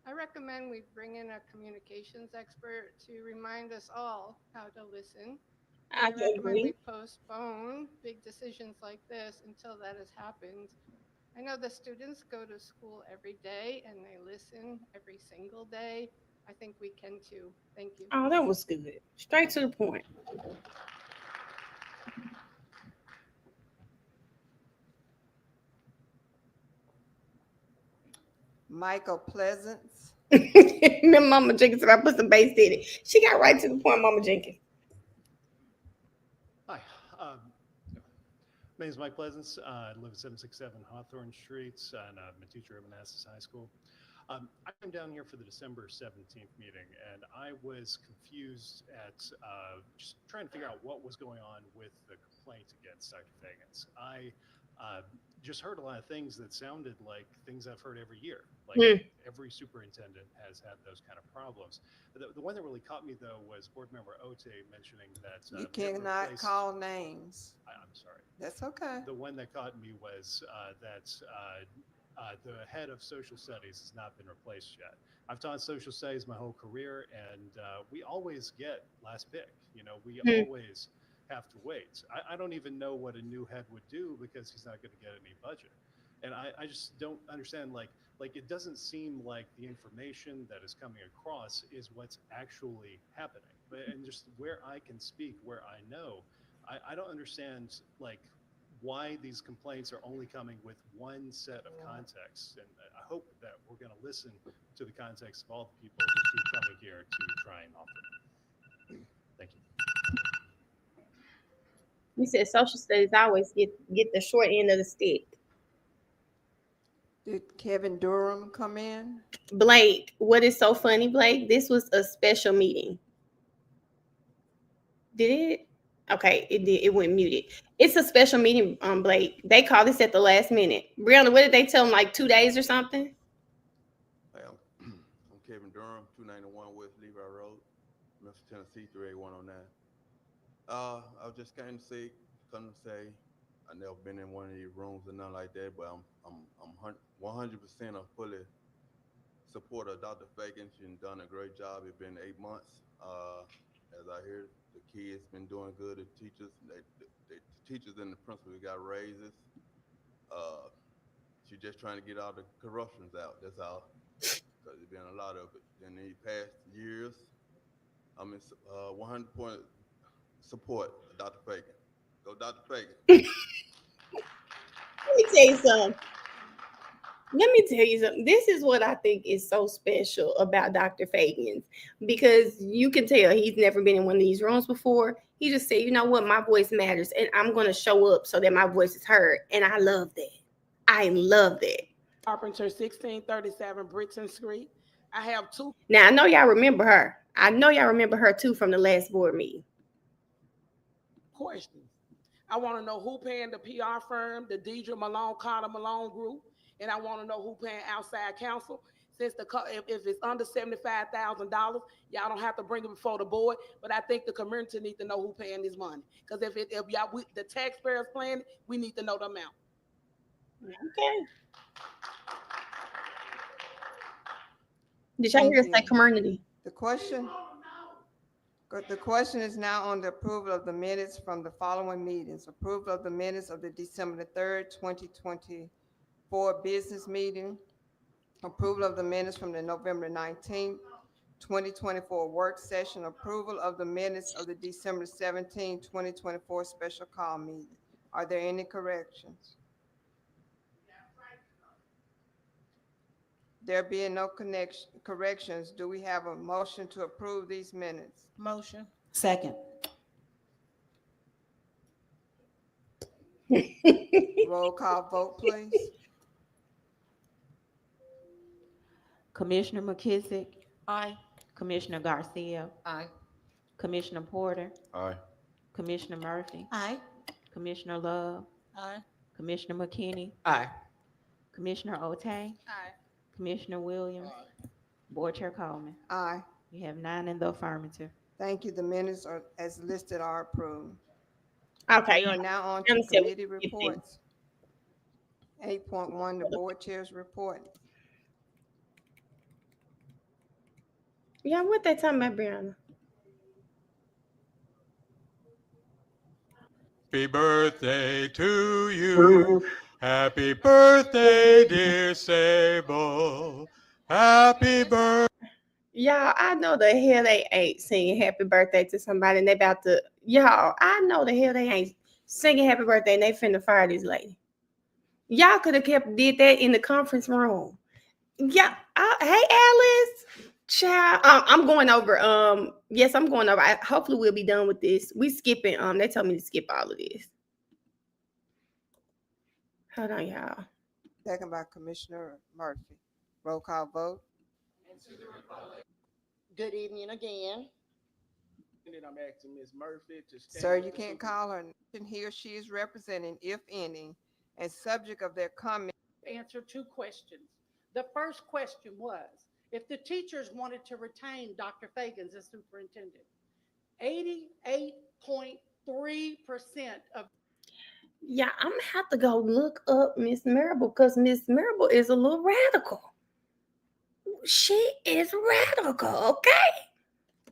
I recommend we bring in a communications expert to remind us all how to listen. I recommend we agree. postpone big decisions like this until that has happened. I know the students go to school every day and they listen every single day. I think we can too. Thank you. Oh, that was good. Straight to the point. Michael Pleasance. Remember Mama Jenkins said I put some bass in it. She got right to the point, Mama Jenkins. Hi, my name is Mike Pleasance. I live at 767 Hawthorne Street, and I'm a teacher at Manassas High School. I came down here for the December 17th meeting, and I was confused at just trying to figure out what was going on with the complaint against Dr. Feagins. I just heard a lot of things that sounded like things I've heard every year. Like every superintendent has had those kind of problems. The one that really caught me, though, was board member Ote mentioning that You cannot call names. I'm sorry. That's okay. The one that caught me was that the head of social studies has not been replaced yet. I've taught social studies my whole career, and we always get last pick. You know, we always have to wait. I don't even know what a new head would do because he's not going to get any budget. And I just don't understand, like it doesn't seem like the information that is coming across is what's actually happening. And just where I can speak, where I know, I don't understand, like, why these complaints are only coming with one set of contexts. And I hope that we're going to listen to the context of all the people who keep coming here to try and offer. Thank you. You said social studies always get the short end of the stick. Did Kevin Durham come in? Blake, what is so funny, Blake? This was a special meeting. Did it? Okay, it did. It went muted. It's a special meeting, Blake. They call this at the last minute. Brianna, what did they tell them? Like 2 days or something? Hey, I'm Kevin Durham, 291 West Levi Road, Memphis, Tennessee, 38109. I was just came to say, I never been in one of these rooms or nothing like that, but I'm 100% a fully supporter of Dr. Feagins. She's done a great job. It's been 8 months. As I hear, the kids been doing good. The teachers, the teachers and the principals got raises. She's just trying to get all the corruptions out. That's all. Because there's been a lot of it in the past years. I'm in 100% support of Dr. Feagins. Go Dr. Feagins. Let me tell you something. This is what I think is so special about Dr. Feagins, because you can tell he's never been in one of these rooms before. He just said, you know what, my voice matters, and I'm going to show up so that my voice is heard. And I love that. I love that. Carpenter, 1637 Britton Street. I have two. Now, I know y'all remember her. I know y'all remember her, too, from the last board meeting. Questions. I want to know who paying the PR firm, the Deidre Malone, Carter Malone group, and I want to know who paying outside counsel. Since if it's under $75,000, y'all don't have to bring it before the board. But I think the community need to know who paying this money, because if the taxpayers paying it, we need to know the amount. Okay. Did y'all hear us say community? The question is now on the approval of the minutes from the following meetings. Approval of the minutes of the December the 3rd, 2024 business meeting. Approval of the minutes from the November 19th, 2024 work session. Approval of the minutes of the December 17th, 2024 special call meeting. Are there any corrections? There being no corrections, do we have a motion to approve these minutes? Motion. Second. Roll call vote, please. Commissioner McKissick. Aye. Commissioner Garcia. Aye. Commissioner Porter. Aye. Commissioner Murphy. Aye. Commissioner Love. Aye. Commissioner McKinney. Aye. Commissioner Otay. Aye. Commissioner Williams. Aye. Board Chair Coleman. Aye. You have 9 in the affirmative. Thank you. The minutes are as listed are approved. Okay. We are now on to committee reports. 8.1, the board chair's report. Yeah, what they talking about, Brianna? Happy birthday to you. Happy birthday, dear Sable. Happy birthday. Y'all, I know the hell they ain't singing happy birthday to somebody and they about to, y'all, I know the hell they ain't singing happy birthday and they finna fire this lady. Y'all could have did that in the conference room. Yeah. Hey, Alice. Child, I'm going over. Yes, I'm going over. Hopefully we'll be done with this. We skipping. They told me to skip all of this. Hold on, y'all. Second by Commissioner Murphy. Roll call vote. Good evening again. I'm asking Ms. Murphy to stand. Sir, you can't call her. He or she is representing, if any, and subject of their comment. Answer 2 questions. The first question was, if the teachers wanted to retain Dr. Feagins as superintendent, 88.3% of. Yeah, I'm gonna have to go look up Miss Marable because Miss Marable is a little radical. She is radical, okay?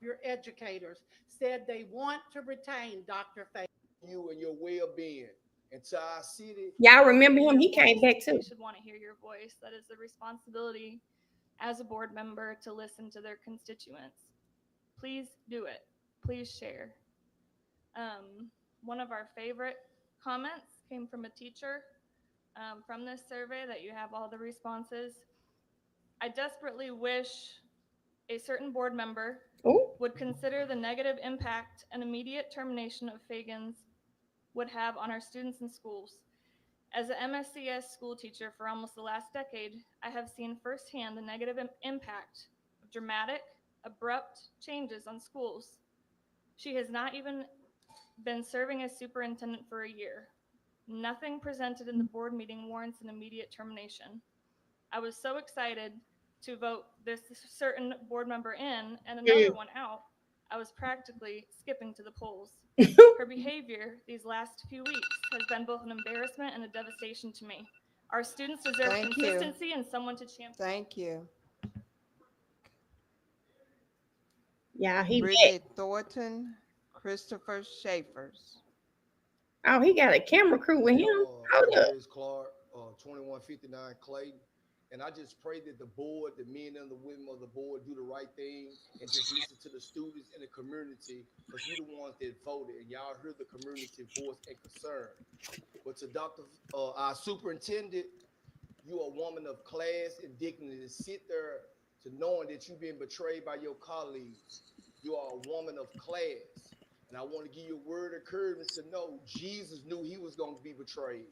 Your educators said they want to retain Dr. Feagins. You and your well-being. And to our city. Y'all remember him? He came back too. You should want to hear your voice. That is the responsibility as a board member to listen to their constituents. Please do it. Please share. One of our favorite comments came from a teacher from this survey that you have all the responses. I desperately wish a certain board member would consider the negative impact an immediate termination of Feagins would have on our students and schools. As an MSCS school teacher for almost the last decade, I have seen firsthand the negative impact of dramatic, abrupt changes on schools. She has not even been serving as superintendent for a year. Nothing presented in the board meeting warrants an immediate termination. I was so excited to vote this certain board member in and another one out, I was practically skipping to the polls. Her behavior these last few weeks has been both an embarrassment and a devastation to me. Our students deserve Thank you. consistency and someone to champion. Thank you. Yeah, he Brittany Thornton, Christopher Schaefer's. Oh, he got a camera crew with him. Hold up. James Clark, 2159 Clayton. And I just pray that the board, the men and the women of the board do the right thing and just listen to the students and the community, because we're the ones that voted and y'all hear the community voice and concern. But to our superintendent, you are a woman of class and dignity to sit there to knowing that you've been betrayed by your colleagues. You are a woman of class. And I want to give you a word of courage to know Jesus knew he was going to be betrayed.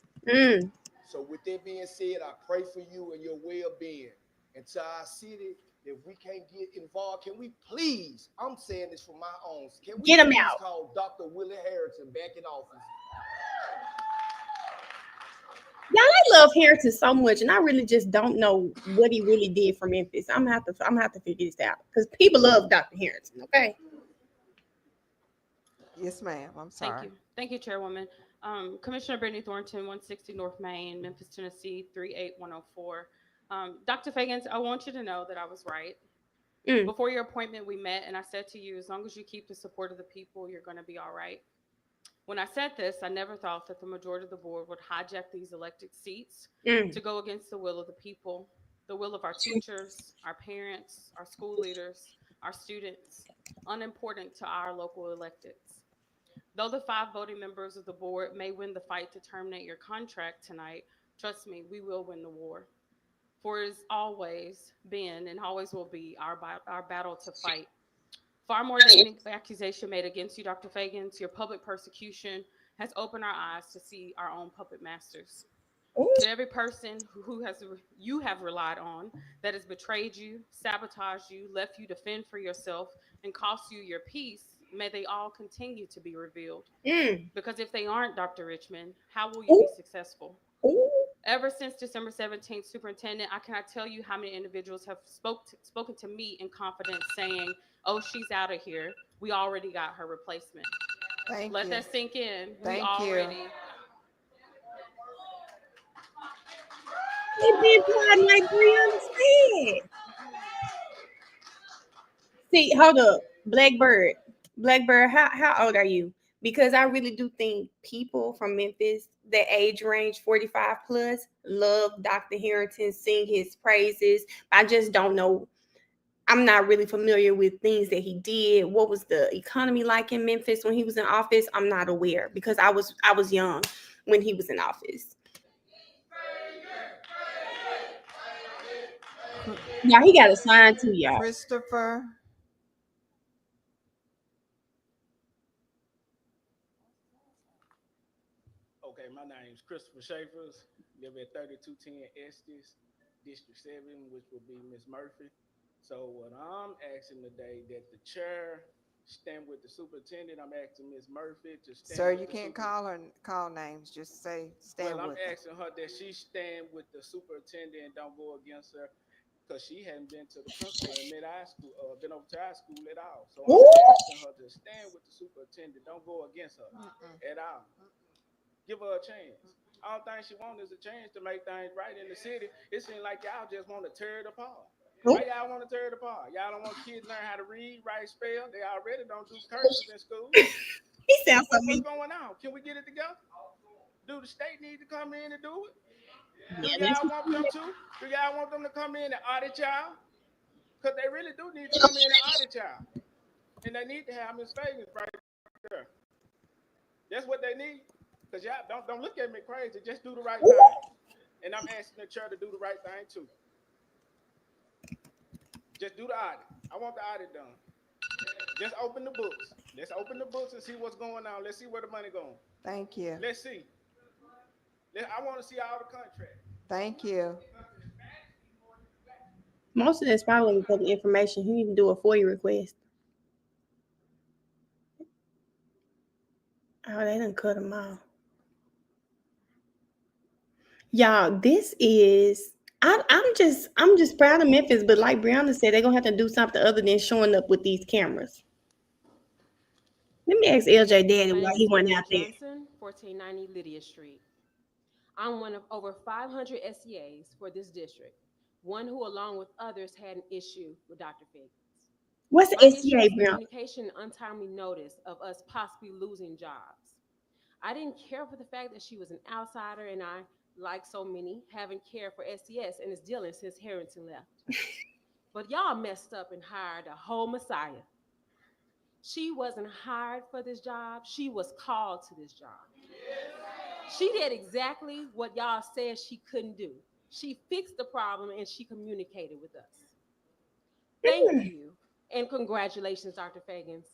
So with that being said, I pray for you and your well-being. And to our city, if we can't get involved, can we please, I'm saying this for my own, can we get him please out. Call Dr. Willie Harrison back in office? Y'all, I love Harrison so much, and I really just don't know what he really did for Memphis. I'm gonna have to figure this out because people love Dr. Harrison. Okay. Yes, ma'am. I'm sorry. Thank you, Chairwoman. Commissioner Brittany Thornton, 160 North Main, Memphis, Tennessee, 38104. Dr. Feagins, I want you to know that I was right. Before your appointment, we met, and I said to you, as long as you keep the support of the people, you're going to be all right. When I said this, I never thought that the majority of the board would hijack these elected seats to go against the will of the people, the will of our teachers, our parents, our school leaders, our students, unimportant to our local electeds. Though the 5 voting members of the board may win the fight to terminate your contract tonight, trust me, we will win the war. For it has always been and always will be our battle to fight. Far more than any accusation made against you, Dr. Feagins, your public persecution has opened our eyes to see our own puppet masters. To every person you have relied on that has betrayed you, sabotaged you, left you to fend for yourself, and cost you your peace, may they all continue to be revealed. Because if they aren't, Dr. Richmond, how will you be successful? Ever since December 17th, Superintendent, I cannot tell you how many individuals have spoken to me in confidence saying, oh, she's out of here. We already got her replacement. Let that sink in. Thank you. It been quiet like Briana said. See, hold up. Blackbird, how old are you? Because I really do think people from Memphis, that age range 45 plus, love Dr. Harrington, sing his praises. I just don't know. I'm not really familiar with things that he did. What was the economy like in Memphis when he was in office? I'm not aware because I was young when he was in office. Now he got a sign too, y'all. Christopher. Okay, my name's Christopher Schaefer's. Live at 3210 Estes, District 7, which will be Miss Murphy. So what I'm asking today, that the chair stand with the superintendent. I'm asking Miss Murphy to stand. Sir, with you can't call names. Just say stand well, with I'm her. asking her that she stand with the superintendent and don't go against her, because she hadn't been to the principal in mid-high school, been over to high school at all. So I'm asking her to stand with the superintendent. Don't go against her at all. Give her a chance. All thing she wants is a chance to make things right in the city. It seems like y'all just want to tear it apart. Why y'all want to tear it apart? Y'all don't want kids to learn how to read, write, spell. They already don't do cursive in school. He sounds so mean. What's going on? Can we get it together? Do the state need to come in and do it? Do y'all want them to? Do y'all want them to come in and audit y'all? Because they really do need to come in and audit y'all. And they need to have Ms. Feagins right there. That's what they need. Because y'all don't look at me crazy. Just do the right thing. And I'm asking the chair to do the right thing too. Just do the audit. I want the audit done. Just open the books. Let's open the books and see what's going on. Let's see where the money going. Thank you. Let's see. I want to see all the contracts. Thank you. Most of this probably public information. He need to do a FOIA request. Oh, they done cut them off. Y'all, this is I'm just proud of Memphis, but like Brianna said, they're gonna have to do something other than showing up with these cameras. Let me ask LJ Daddy why he went out there. Johnson, 1490 Lydia Street. I'm one of over 500 SEAs for this district, one who, along with others, had an issue with Dr. Feagins. What's My the issue SCA, is Brianna? communication and untimely notice of us possibly losing jobs. I didn't care for the fact that she was an outsider, and I, like so many, haven't cared for SES and is dealing since Harrington left. But y'all messed up and hired a whole messiah. She wasn't hired for this job. She was called to this job. She did exactly what y'all said she couldn't do. She fixed the problem and she communicated with us. Thank you and congratulations, Dr. Feagins.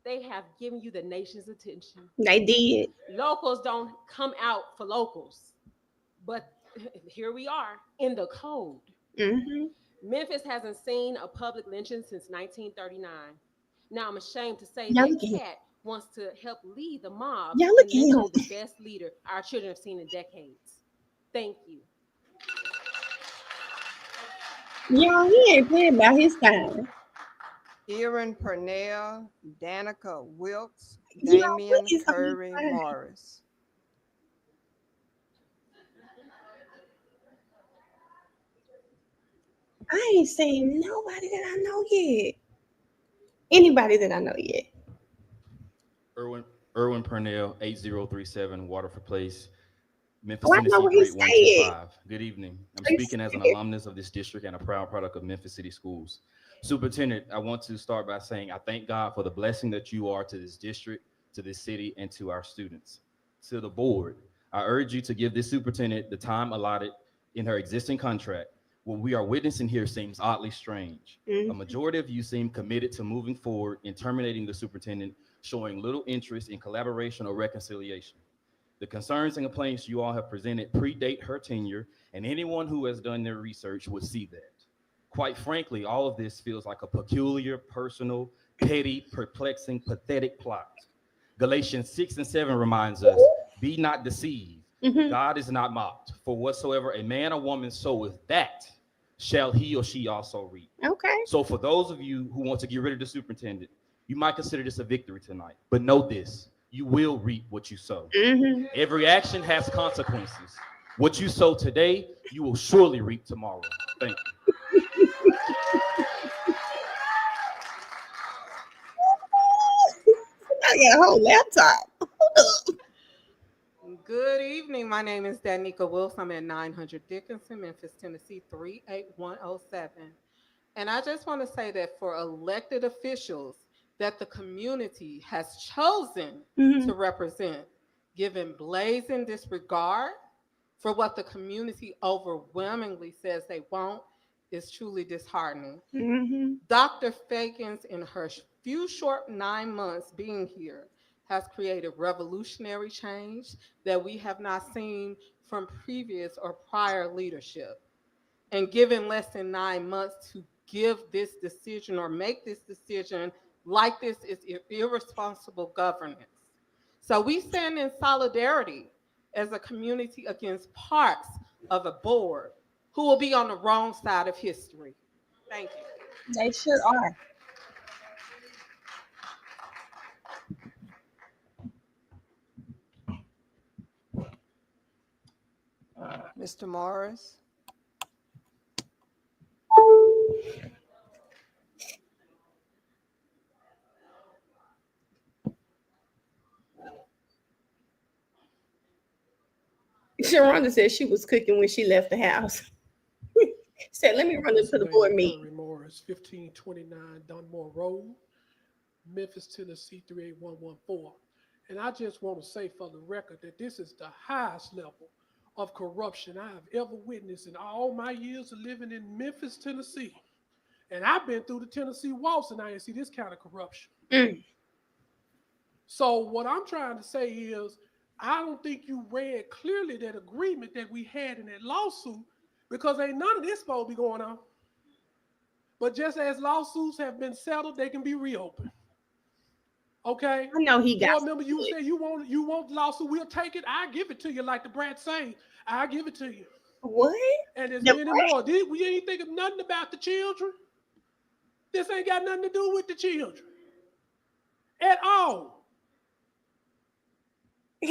They have given you the nation's attention. They did. Locals don't come out for locals, but here we are in the code. Mm-hmm. Memphis hasn't seen a public lynching since 1939. Now I'm ashamed to say Y'all that look at him. Cat wants to help lead the mob Y'all in look at lynching him. the best leader our children have seen in decades. Thank you. Y'all, he ain't playing about his time. Erin Purnell, Danica Wilkes, Y'all, Damian what is on his Curry time? Morris. I ain't seen nobody that I know yet. Anybody that I know yet. Erwin Purnell, 8037 Waterford Place, Memphis, Oh, I know Tennessee, where he 38125. Good evening. I'm Please speaking as an say it. alumnus of this district and a proud product of Memphis City Schools. Superintendent, I want to start by saying I thank God for the blessing that you are to this district, to this city, and to our students. To the board, I urge you to give this superintendent the time allotted in her existing contract. What we are witnessing here seems oddly strange. A majority of you seem committed to moving forward in terminating the superintendent, showing little interest in collaboration or reconciliation. The concerns and complaints you all have presented predate her tenure, and anyone who has done their research would see that. Quite frankly, all of this feels like a peculiar, personal, petty, perplexing, pathetic plot. Galatians 6 and 7 reminds us, be not deceived. God is not mocked. For whatsoever a man or woman soweth, that shall he or she also reap. Okay. So for those of you who want to get rid of the superintendent, you might consider this a victory tonight. But know this, you will reap what you sow. Every action has consequences. What you sow today, you will surely reap tomorrow. Thank you. I got a whole laptop. Good evening. My name is Danica Wilson. I'm at 900 Dickinson, Memphis, Tennessee, 38107. And I just want to say that for elected officials that the community has chosen to represent, given blazing disregard for what the community overwhelmingly says they want, is truly disheartening. Dr. Feagins, in her few short 9 months being here, has created revolutionary change that we have not seen from previous or prior leadership. And given less than 9 months to give this decision or make this decision like this is irresponsible governance. So we stand in solidarity as a community against parts of a board who will be on the wrong side of history. Thank you. They sure are. Mr. Morris. Sharonda said she was cooking when she left the house. Said, let me run into the board meeting. Morris, 1529 Dunmore Road, Memphis, Tennessee, 38114. And I just want to say for the record that this is the highest level of corruption I have ever witnessed in all my years of living in Memphis, Tennessee. And I've been through the Tennessee waltz and I didn't see this kind of corruption. So what I'm trying to say is, I don't think you read clearly that agreement that we had in that lawsuit, because ain't none of this supposed to be going on. But just as lawsuits have been settled, they can be reopened. Okay. I know he got. Board member, you say you want the lawsuit, we'll take it. I give it to you, like the brat say. I give it to you. What? And there's many more. We ain't thinking nothing about the children. This ain't got nothing to do with the children at all.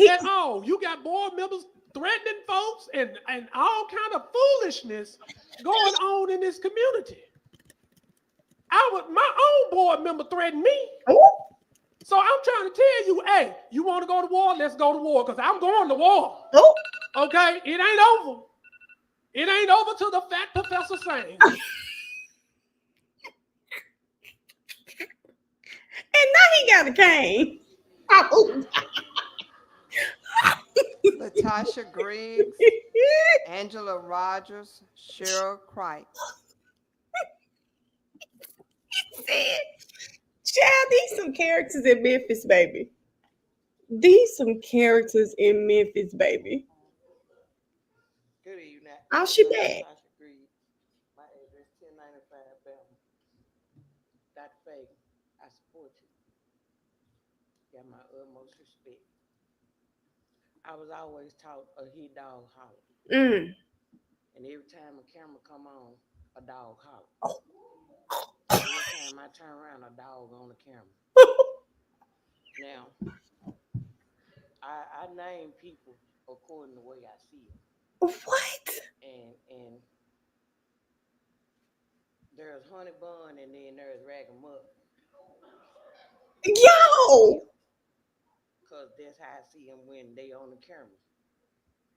At all. You got board members threatening folks and all kind of foolishness going on in this community. My own board member threatened me. So I'm trying to tell you, hey, you want to go to war? Let's go to war, because I'm going to war. Okay? It ain't over. It ain't over till the fat professor sings. And now he got a cane. Oh. Latasha Griggs, Angela Rogers, Cheryl Cripe. Child, these some characters in Memphis, baby. These some characters in Memphis, baby. Good evening. Oh, she back. My address 1095 Belmont. Dr. Fagan, I support you. Got my utmost respect. I was always taught a he dog holler. And every time a camera come on, a dog holler. Every time I turn around, a dog on the camera. Now, I name people according to the way I see them. What? And there's Honey Bun, and then there's Rag 'em Up. Yo! Because that's how I see them when they on the camera.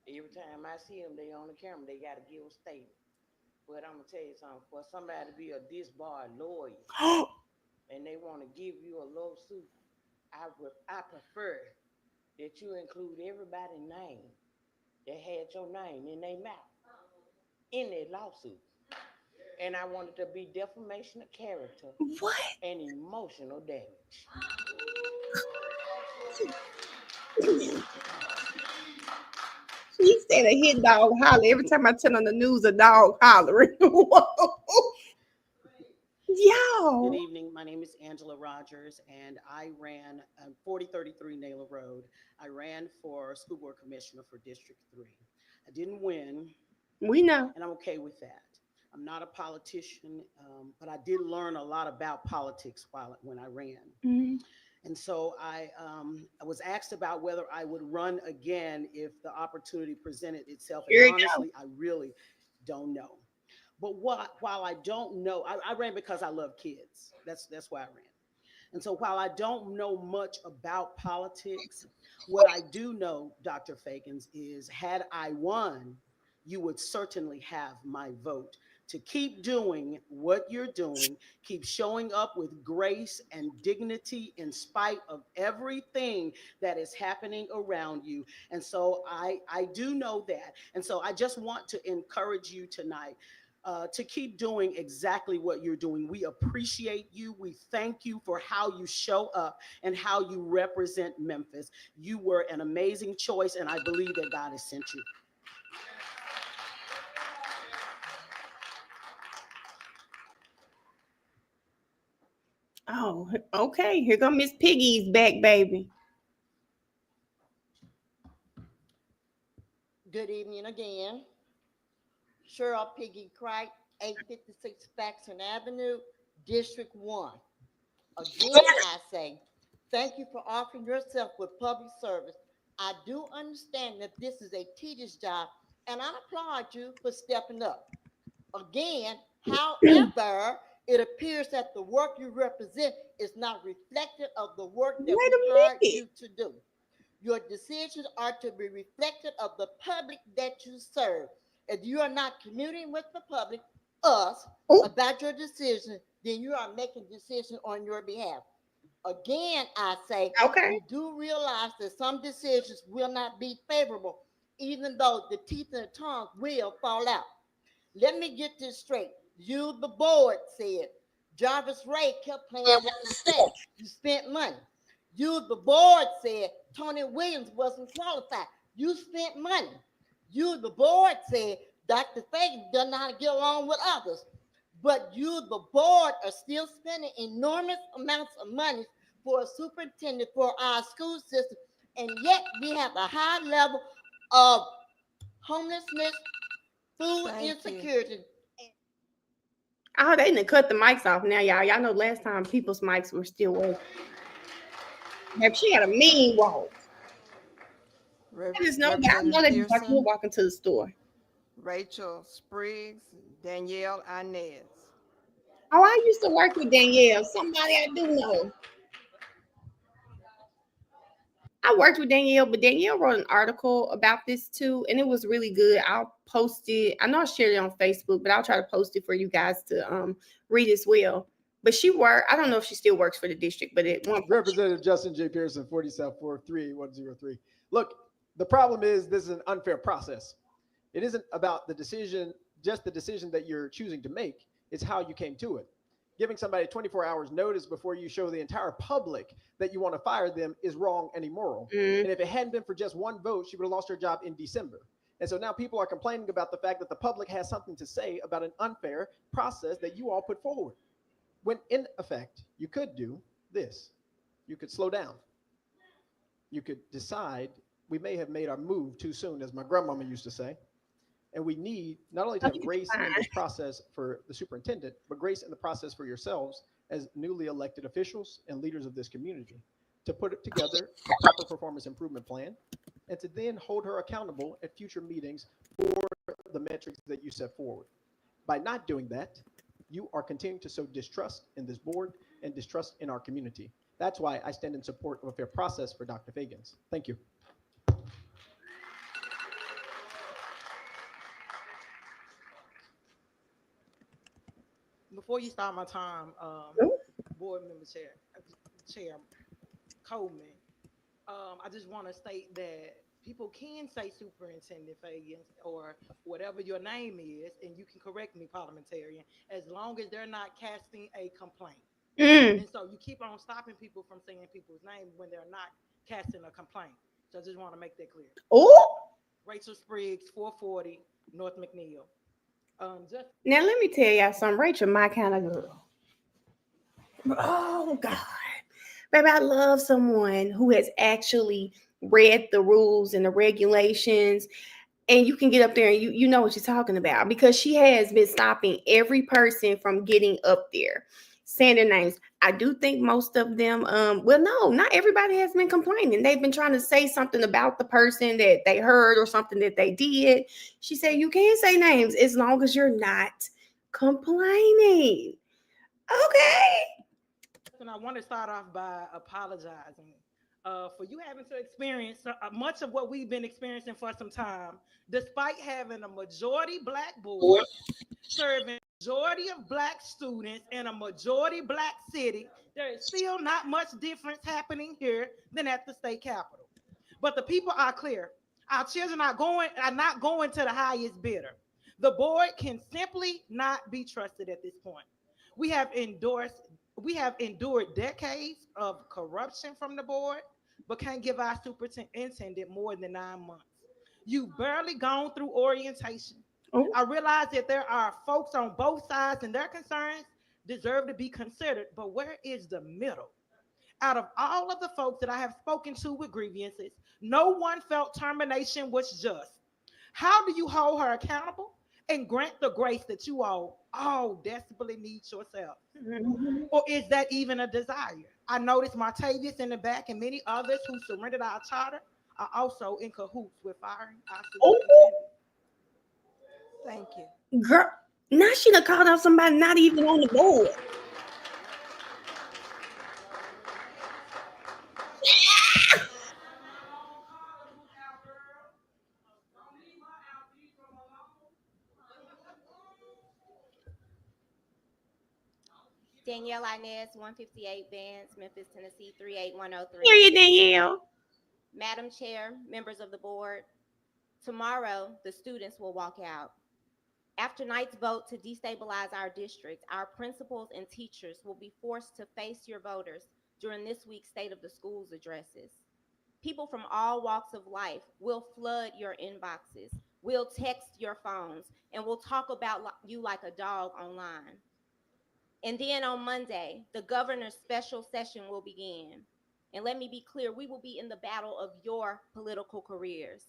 Every time I see them, they on the camera, they got to give a statement. But I'm going to tell you something. For somebody to be a disbarred lawyer and they want to give you a lawsuit, I prefer that you include everybody's name that had your name in their mouth in their lawsuit. And I want it to be defamation of character and emotional damage. She said a hit dog holler. Every time I turn on the news, a dog hollering. Yo. Good evening. My name is Angela Rogers, and I ran 4033 Naylor Road. I ran for school board commissioner for District 3. I didn't win. We know. And I'm okay with that. I'm not a politician, but I did learn a lot about politics when I ran. Mm-hmm. And so I was asked about whether I would run again if the opportunity presented itself. And honestly, I really don't know. But while I don't know, I ran because I love kids. That's why I ran. And so while I don't know much about politics, what I do know, Dr. Feagins, is had I won, you would certainly have my vote to keep doing what you're doing, keep showing up with grace and dignity in spite of everything that is happening around you. And so I do know that. And so I just want to encourage you tonight to keep doing exactly what you're doing. We appreciate you. We thank you for how you show up and how you represent Memphis. You were an amazing choice, and I believe that God has sent you. Oh, okay. Here go Miss Piggy's back, baby. Good evening again. Cheryl Piggy Cripe, 856 Faxon Avenue, District 1. Again, I say, thank you for offering yourself with public service. I do understand that this is a tedious job, and I applaud you for stepping up. Again, however, it appears that the work you represent is not reflective of the work that we hired you to do. Your decisions are to be reflective of the public that you serve. If you are not communing with the public, us, about your decision, then you are making decisions on your behalf. Again, I say, you do realize that some decisions will not be favorable, even though the teeth and the tongue will fall out. Let me get this straight. You, the board, said Jarvis Ray kept playing with the state. You spent money. You, the board, said Tony Williams wasn't qualified. You spent money. You, the board, said Dr. Feagins doesn't know how to get along with others. But you, the board, are still spending enormous amounts of money for a superintendent for our school system, and yet we have a high level of homelessness, food insecurity. Oh, they done cut the mics off now, y'all. Y'all know last time people's mics were still working. Maybe she got a mean walk. I just know that. I know they be walking to the store. Rachel Spriggs, Danielle Inez. Oh, I used to work with Danielle. Somebody I do know. I worked with Danielle, but Danielle wrote an article about this too, and it was really good. I'll post it. I know I shared it on Facebook, but I'll try to post it for you guys to read as well. But I don't know if she still works for the district, but it Representative Justin J. Pearson, 40 South 4, 38103. Look, the problem is this is an unfair process. It isn't about the decision, just the decision that you're choosing to make. It's how you came to it. Giving somebody 24 hours notice before you show the entire public that you want to fire them is wrong and immoral. And if it hadn't been for just one vote, she would have lost her job in December. And so now people are complaining about the fact that the public has something to say about an unfair process that you all put forward. When in effect, you could do this. You could slow down. You could decide we may have made our move too soon, as my grandmama used to say. And we need not only to have grace in this process for the superintendent, but grace in the process for yourselves as newly elected officials and leaders of this community to put together a proper performance improvement plan and to then hold her accountable at future meetings for the metrics that you set forward. By not doing that, you are continuing to sow distrust in this board and distrust in our community. That's why I stand in support of a fair process for Dr. Feagins. Thank you. Before you start my time, board member chair Coleman, I just want to state that people can say Superintendent Feagins or whatever your name is, and you can correct me, parliamentarian, as long as they're not casting a complaint. And so you keep on stopping people from saying people's names when they're not casting a complaint. So I just want to make that clear. Oh, Rachel Spriggs, 440 North McNeil. Now let me tell y'all something. Rachel, my kind of girl. Oh God, baby, I love someone who has actually read the rules and the regulations, and you can get up there and you know what you're talking about, because she has been stopping every person from getting up there, saying their names. I do think most of them, well, no, not everybody has been complaining. They've been trying to say something about the person that they heard or something that they did. She said, you can say names as long as you're not complaining. Okay. And I want to start off by apologizing for you having to experience much of what we've been experiencing for some time, despite having a majority black board, serving majority of black students in a majority black city. There is still not much difference happening here than at the state capitol. But the people are clear. Our children are not going to the highest bidder. The board can simply not be trusted at this point. We have endured decades of corruption from the board, but can't give our superintendent more than 9 months. You've barely gone through orientation. I realize that there are folks on both sides and their concerns deserve to be considered, but where is the middle? Out of all of the folks that I have spoken to with grievances, no one felt termination was just. How do you hold her accountable and grant the grace that you all desperately need yourself? Or is that even a desire? I noticed Martavius in the back and many others who surrendered our charter are also in cahoots with firing our superintendent. Thank you. Girl, now she done called out somebody not even on the board. Danielle Inez, 158 Vance, Memphis, Tennessee, 38103. Hear you, Danielle. Madam Chair, members of the board, tomorrow the students will walk out. After tonight's vote to destabilize our district, our principals and teachers will be forced to face your voters during this week's State of the Schools addresses. People from all walks of life will flood your inboxes, will text your phones, and will talk about you like a dog online. And then on Monday, the governor's special session will begin. And let me be clear, we will be in the battle of your political careers.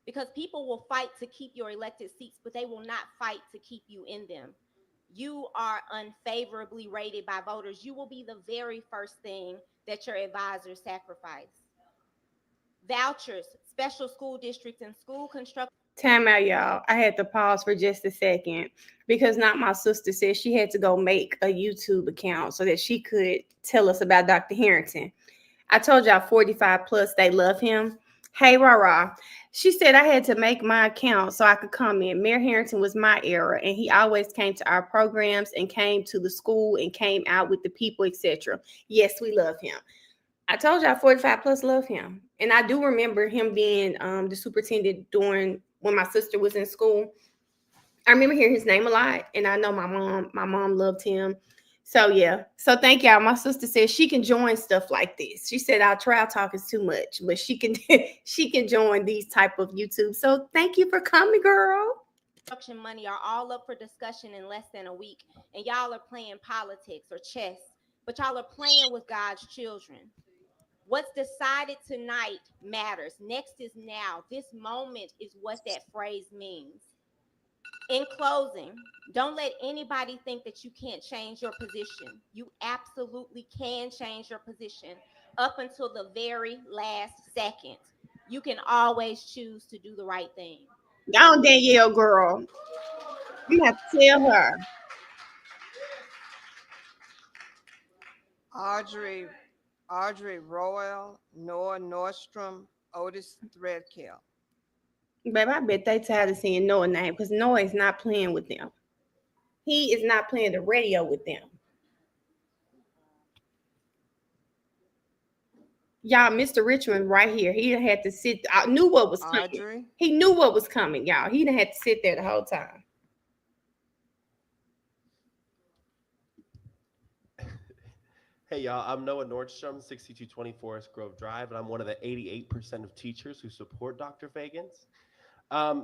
Because people will fight to keep your elected seats, but they will not fight to keep you in them. You are unfavorably rated by voters. You will be the very first thing that your advisors sacrifice. Vouchers, special school districts, and school construction. Time out, y'all. I had to pause for just a second because not my sister said she had to go make a YouTube account so that she could tell us about Dr. Harrington. I told y'all 45 plus, they love him. Hey, rah. She said I had to make my account so I could comment. Mayor Harrington was my era, and he always came to our programs and came to the school and came out with the people, etc. Yes, we love him. I told y'all 45 plus love him. And I do remember him being the superintendent during when my sister was in school. I remember hearing his name a lot, and I know my mom loved him. So yeah. So thank y'all. My sister said she can join stuff like this. She said our trial talk is too much, but she can she can join these type of YouTube. So thank you for coming, girl. Construction money are all up for discussion in less than a week, and y'all are playing politics or chess, but y'all are playing with God's children. What's decided tonight matters. Next is now. This moment is what that phrase means. In closing, don't let anybody think that you can't change your position. You absolutely can change your position up until the very last second. You can always choose to do the right thing. Y'all Danielle, girl. You have to tell her. Audrey Royal, Noah Nordstrom, Otis Threadkill. Babe, I bet they tired of seeing Noah name because Noah is not playing with them. He is not playing the radio with them. Y'all, Mr. Richmond right here. He had to sit. I knew what was coming. Audrey. He knew what was coming, y'all. He didn't have to sit there the whole time. Hey y'all, I'm Noah Nordstrom, 6220 Forest Grove Drive, and I'm one of the 88% of teachers who support Dr. Feagins.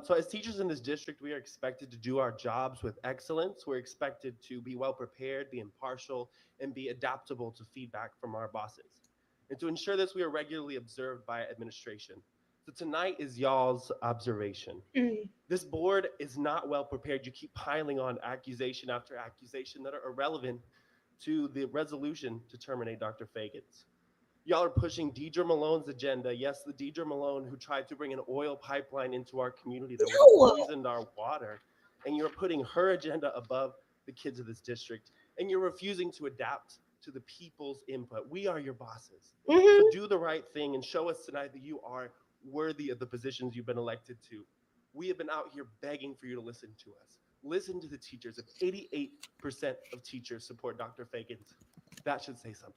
So as teachers in this district, we are expected to do our jobs with excellence. We're expected to be well prepared, be impartial, and be adaptable to feedback from our bosses. And to ensure this, we are regularly observed by administration. So tonight is y'all's observation. This board is not well prepared. You keep piling on accusation after accusation that are irrelevant to the resolution to terminate Dr. Feagins. Y'all are pushing Deidre Malone's agenda. Yes, the Deidre Malone who tried to bring an oil pipeline into our community that would have poisoned our water. And you're putting her agenda above the kids of this district. And you're refusing to adapt to the people's input. We are your bosses. So do the right thing and show us tonight that you are worthy of the positions you've been elected to. We have been out here begging for you to listen to us. Listen to the teachers. If 88% of teachers support Dr. Feagins, that should say something.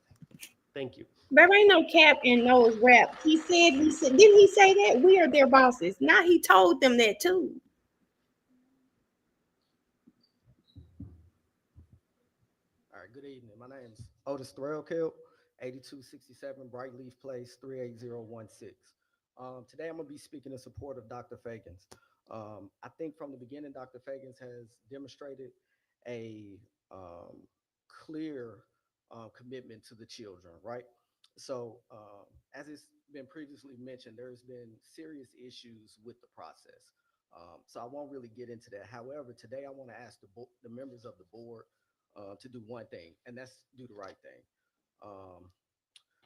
Thank you. There ain't no cap in Noah's rap. He said, didn't he say that? We are their bosses. Now he told them that too. All right, good evening. My name is Otis Threadkill, 8267 Brightleaf Place, 38016. Today I'm going to be speaking in support of Dr. Feagins. I think from the beginning, Dr. Feagins has demonstrated a clear commitment to the children, right? So as it's been previously mentioned, there's been serious issues with the process. So I won't really get into that. However, today I want to ask the members of the board to do one thing, and that's do the right thing.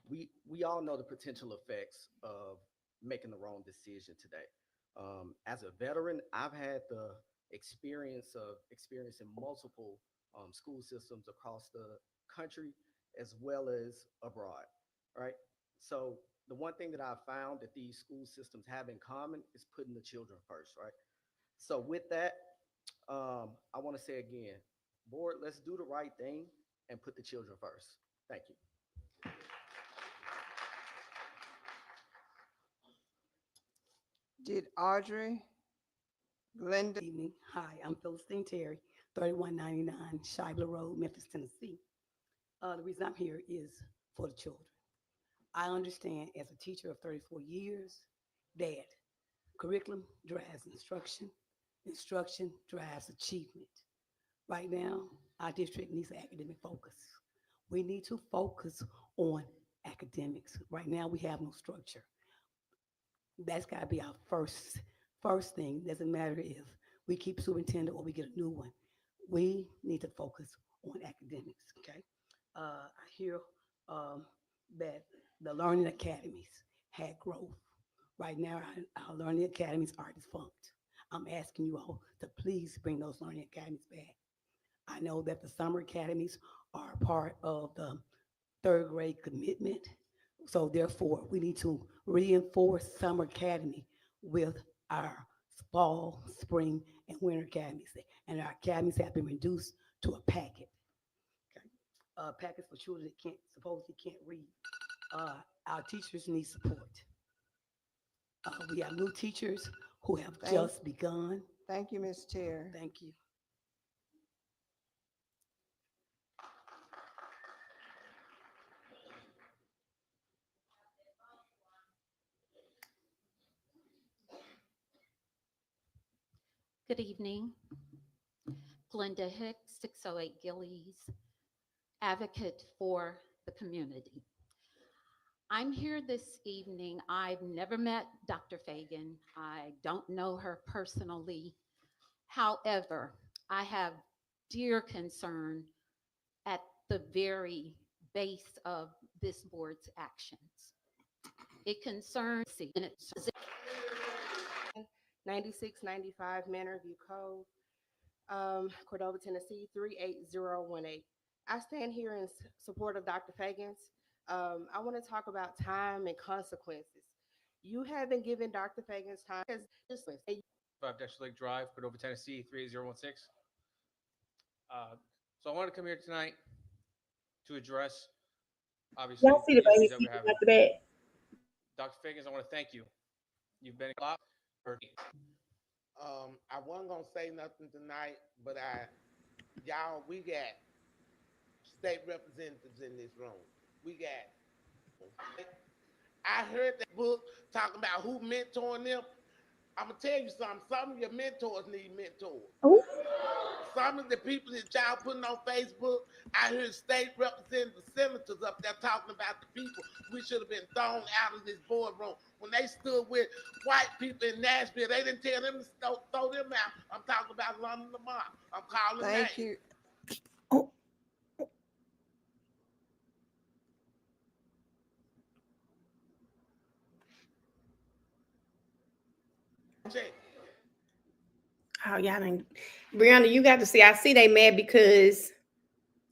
We all know the potential effects of making the wrong decision today. As a veteran, I've had the experience of experiencing multiple school systems across the country as well as abroad, right? So the one thing that I've found that these school systems have in common is putting the children first, right? So with that, I want to say again, board, let's do the right thing and put the children first. Thank you. Did Audrey? Glenda? Good evening. Hi, I'm Philistine Terry, 3199 Shibler Road, Memphis, Tennessee. The reason I'm here is for the children. I understand as a teacher of 34 years that curriculum drives instruction, instruction drives achievement. Right now, our district needs academic focus. We need to focus on academics. Right now, we have no structure. That's got to be our first thing. Doesn't matter if we keep superintendent or we get a new one. We need to focus on academics. Okay. I hear that the learning academies had growth. Right now, our learning academies are defunct. I'm asking you all to please bring those learning academies back. I know that the summer academies are part of the third grade commitment. So therefore, we need to reinforce summer academy with our fall, spring, and winter academies. And our academies have been reduced to a packet. Okay? Packets for children that supposedly can't read. Our teachers need support. We have new teachers who have just begun. Thank you, Ms. Chair. Thank you. Good evening. Glenda Hicks, 608 Gillies, advocate for the community. I'm here this evening. I've never met Dr. Feagin. I don't know her personally. However, I have dear concern at the very base of this board's actions. It concerns, and it's 9695 Manor View Code, Cordova, Tennessee 38018. I stand here in support of Dr. Feagins. I want to talk about time and consequences. You have been giving Dr. Feagins time as just 5 Dexter Lake Drive, Cordova, Tennessee 38016. So I wanted to come here tonight to address, obviously, Y'all see the issues baby that we're having. after that. Dr. Feagins, I want to thank you. You've been a lot. I wasn't gonna say nothing tonight, but y'all, we got state representatives in this room. I heard that book talking about who mentoring them. I'm gonna tell you something. Some of your mentors need mentors. Ooh. Some of the people that y'all putting on Facebook, I heard state representatives, senators up there talking about the people we should have been thrown out of this boardroom. When they stood with white people in Nashville, they didn't tell them to throw them out. I'm talking about London Lamar. I'm calling names. Thank you. Oh, y'all didn't. Briana, you got to see. I see they mad because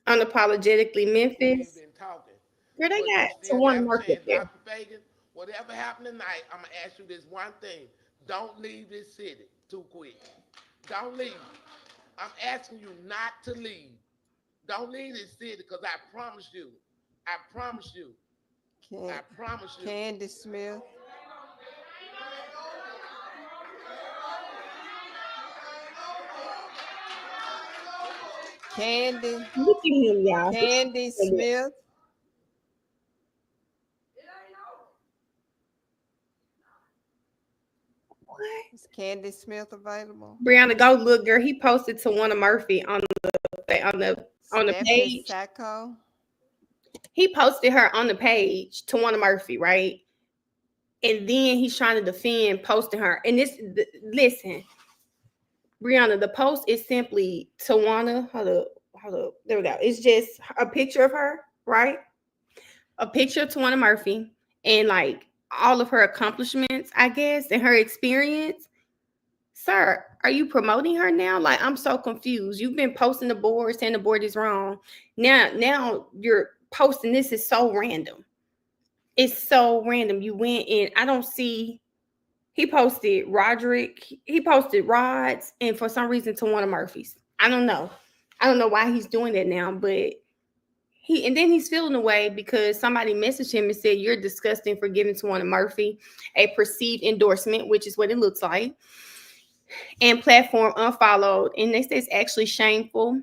unapologetically Memphis. Girl, they got to one market there. Dr. Feagin, whatever happened tonight, I'm gonna ask you this one thing. Don't leave this city too quick. Don't leave. I'm asking you not to leave. Don't leave this city, because I promise you. I promise you. I promise you. Candy Smith. Candy. Look at him, y'all. Candy Smith. What? Is Candy Smith available? Briana, go look, girl. He posted to Tawana Murphy on the page. Sacco. He posted her on the page, Tawana Murphy, right? And then he's trying to defend posting her. And listen, Briana, the post is simply Tawana. Hold up. There we go. It's just a picture of her, right? A picture of Tawana Murphy and like all of her accomplishments, I guess, and her experience. Sir, are you promoting her now? Like, I'm so confused. You've been posting the board, saying the board is wrong. Now you're posting this is so random. It's so random. You went in. I don't see. He posted Roderick. He posted Rod's, and for some reason, Tawana Murphy's. I don't know. I don't know why he's doing that now, but then he's feeling away because somebody messaged him and said, "You're disgusting for giving Tawana Murphy a perceived endorsement," which is what it looks like. And platform unfollowed. And they say it's actually shameful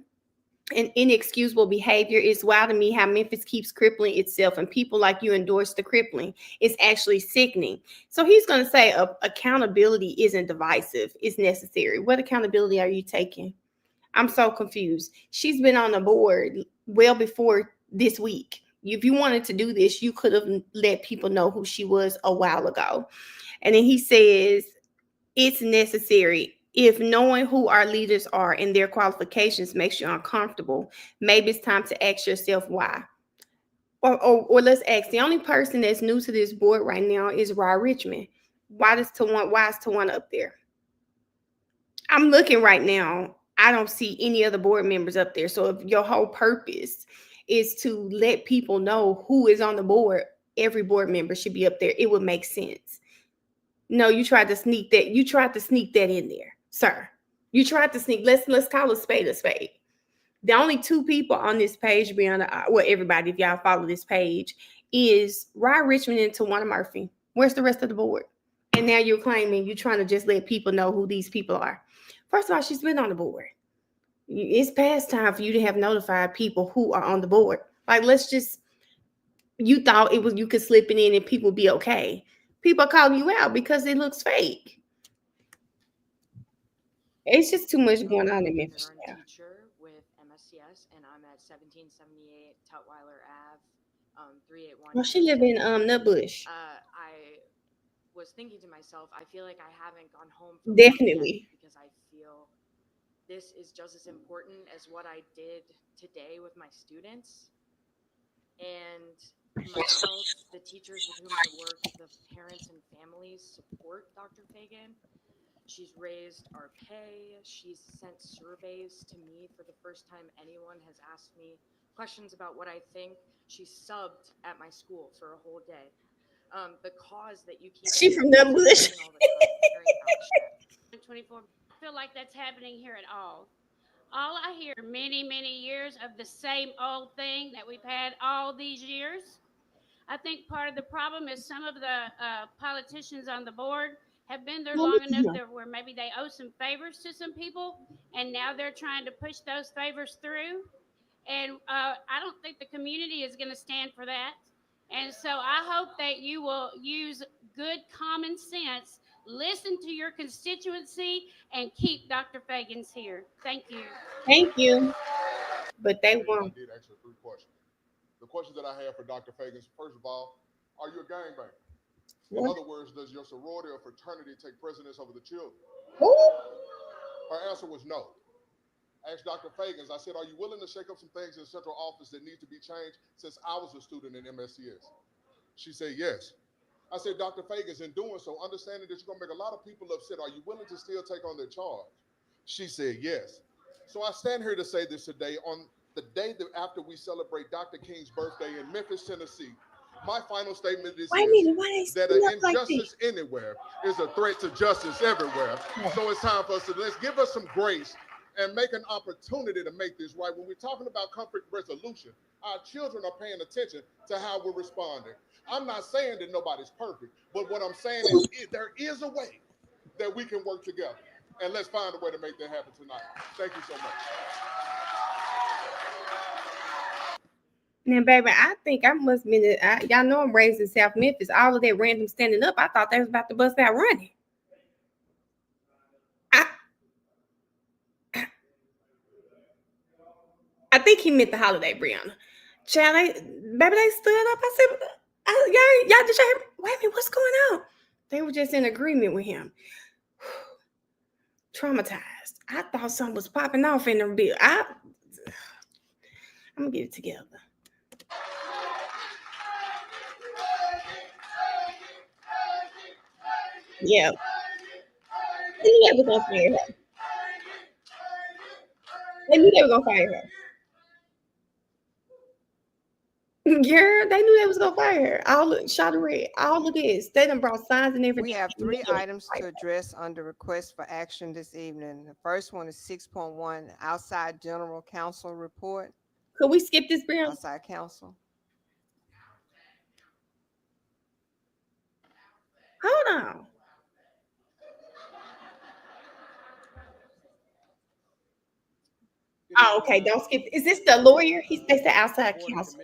and inexcusable behavior. It's wild to me how Memphis keeps crippling itself and people like you endorse the crippling. It's actually sickening. So he's going to say accountability isn't divisive. It's necessary. What accountability are you taking? I'm so confused. She's been on the board well before this week. If you wanted to do this, you could have let people know who she was a while ago. And then he says, it's necessary. If knowing who our leaders are and their qualifications makes you uncomfortable, maybe it's time to ask yourself why. Or let's ask, the only person that's new to this board right now is Richmond. Why is Tawana up there? I'm looking right now. I don't see any other board members up there. So if your whole purpose is to let people know who is on the board, every board member should be up there. It would make sense. No, you tried to sneak that. You tried to sneak that in there, sir. You tried to sneak. Let's call a spade a spade. The only two people on this page, Briana, well, everybody, if y'all follow this page, is Richmond and Tawana Murphy. Where's the rest of the board? And now you're claiming you're trying to just let people know who these people are. First of all, she's been on the board. It's past time for you to have notified people who are on the board. Like, you thought it was, you could slip it in and people would be okay. People are calling you out because it looks fake. It's just too much going on in Memphis. I'm a teacher with MSCS, and I'm at 1778 Tutwiler Ave, 381. Well, she live in Nutbush. I was thinking to myself, I feel like I haven't gone home Definitely, because I feel this is just as important as what I did today with my students. And myself, the teachers with whom I work, the parents and families support Dr. Feagin. She's raised our pay. She's sent surveys to me for the first time anyone has asked me questions about what I think. She subbed at my school for a whole day. The cause that you keep. She from Nutbush. 24. I feel like that's happening here at all. All I hear many, many years of the same old thing that we've had all these years. I think part of the problem is some of the politicians on the board have been there long enough that where maybe they owe some favors to some people, and now they're trying to push those favors through. And I don't think the community is going to stand for that. And so I hope that you will use good common sense, listen to your constituency, and keep Dr. Feagins here. Thank you. Thank you. But they won't. I did actually 3 questions. The questions that I have for Dr. Feagins, first of all, are you a gangbanger? In other words, does your sorority or fraternity take precedence over the children? Her answer was no. I asked Dr. Feagins, I said, are you willing to shake up some things in central office that need to be changed since I was a student in MSCS? She said, yes. I said, Dr. Feagins, in doing so, understanding that you're going to make a lot of people upset, are you willing to still take on their charge? She said, yes. So I stand here to say this today on the day after we celebrate Dr. King's birthday in Memphis, Tennessee. My final statement is that an injustice anywhere is a threat to justice everywhere. So it's time for us to let's give us some grace and make an opportunity to make this right. When we're talking about conflict resolution, our children are paying attention to how we're responding. I'm not saying that nobody's perfect, but what I'm saying is there is a way that we can work together. And let's find a way to make that happen tonight. Thank you so much. Now, baby, I think I must have been, y'all know I'm raised in South Memphis. All of that random standing up, I thought they was about to bust out running. I think he meant the holiday, Briana. Child, baby, they stood up. I said, y'all, did y'all hear me? Wait a minute, what's going on? They were just in agreement with him. Traumatized. I thought something was popping off in the bill. I'm going to get it together. Yeah. They knew they were going to fire her. They knew they were going to fire her. Girl, they knew they was gonna fire her. All of shot of red, all of this. They done brought signs and everything. We have 3 items to address under request for action this evening. The first one is 6.1, outside general counsel report. Could we skip this, Brianna? Outside counsel. Hold on. Oh, okay. Don't skip. Is this the lawyer? They said outside counsel.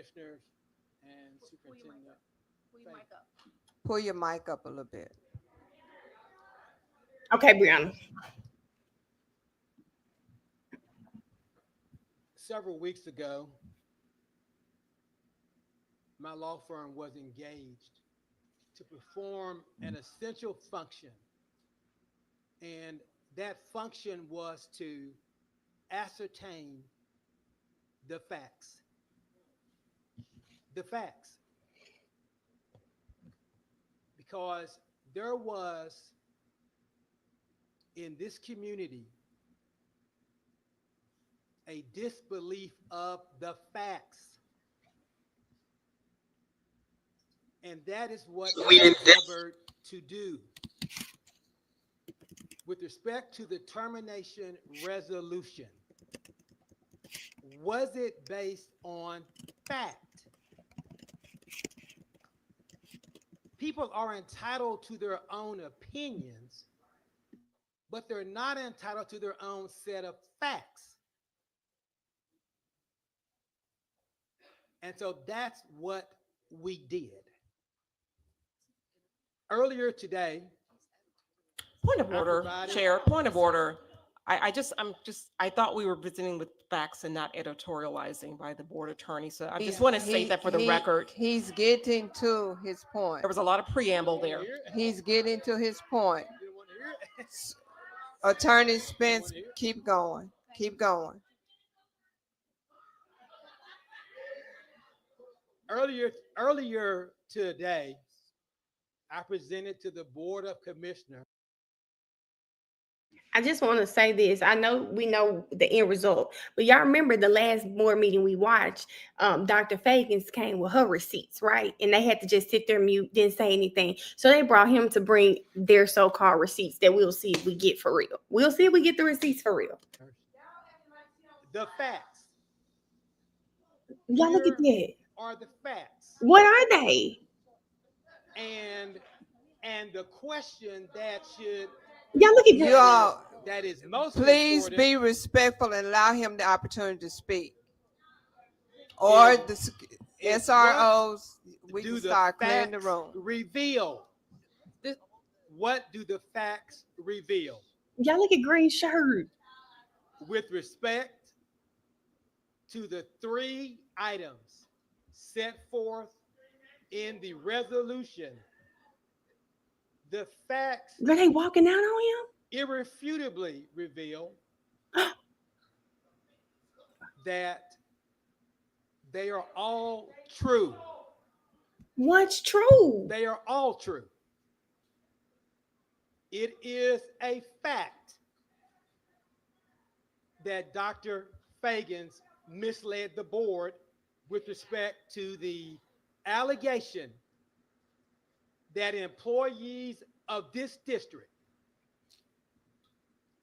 Pull your mic up a little bit. Okay, Brianna. several weeks ago, my law firm was engaged to perform an essential function. And that function was to ascertain the facts. The facts. Because there was in this community a disbelief of the facts. And that is what we endeavored to do. With respect to the termination resolution, was it based on fact? People are entitled to their own opinions, but they're not entitled to their own set of facts. And so that's what we did. Earlier today, Point of order, Chair, point of order. I thought we were presenting with facts and not editorializing by the board attorney. So I just want to say that for the record. He's getting to his point. There was a lot of preamble there. He's getting to his point. Attorney Spence, keep going. Keep going. Earlier today, I presented to the Board of Commissioners. I just want to say this. I know we know the end result, but y'all remember the last board meeting we watched, Dr. Feagins came with her receipts, right? And they had to just sit there mute, didn't say anything. So they brought him to bring their so-called receipts that we'll see if we get for real. We'll see if we get the receipts for real. The facts. Y'all look at that. Are the facts. What are they? And the question that should y'all look at you all. That is most please important. Be respectful and allow him the opportunity to speak. Or the SROs, we can start clearing the room. Reveal. What do the facts reveal? Y'all look at green shirt. With respect to the 3 items set forth in the resolution, the facts are they walking out on him? Irrefutably reveal that they are all true. What's true? They are all true. It is a fact that Dr. Feagins misled the board with respect to the allegation that employees of this district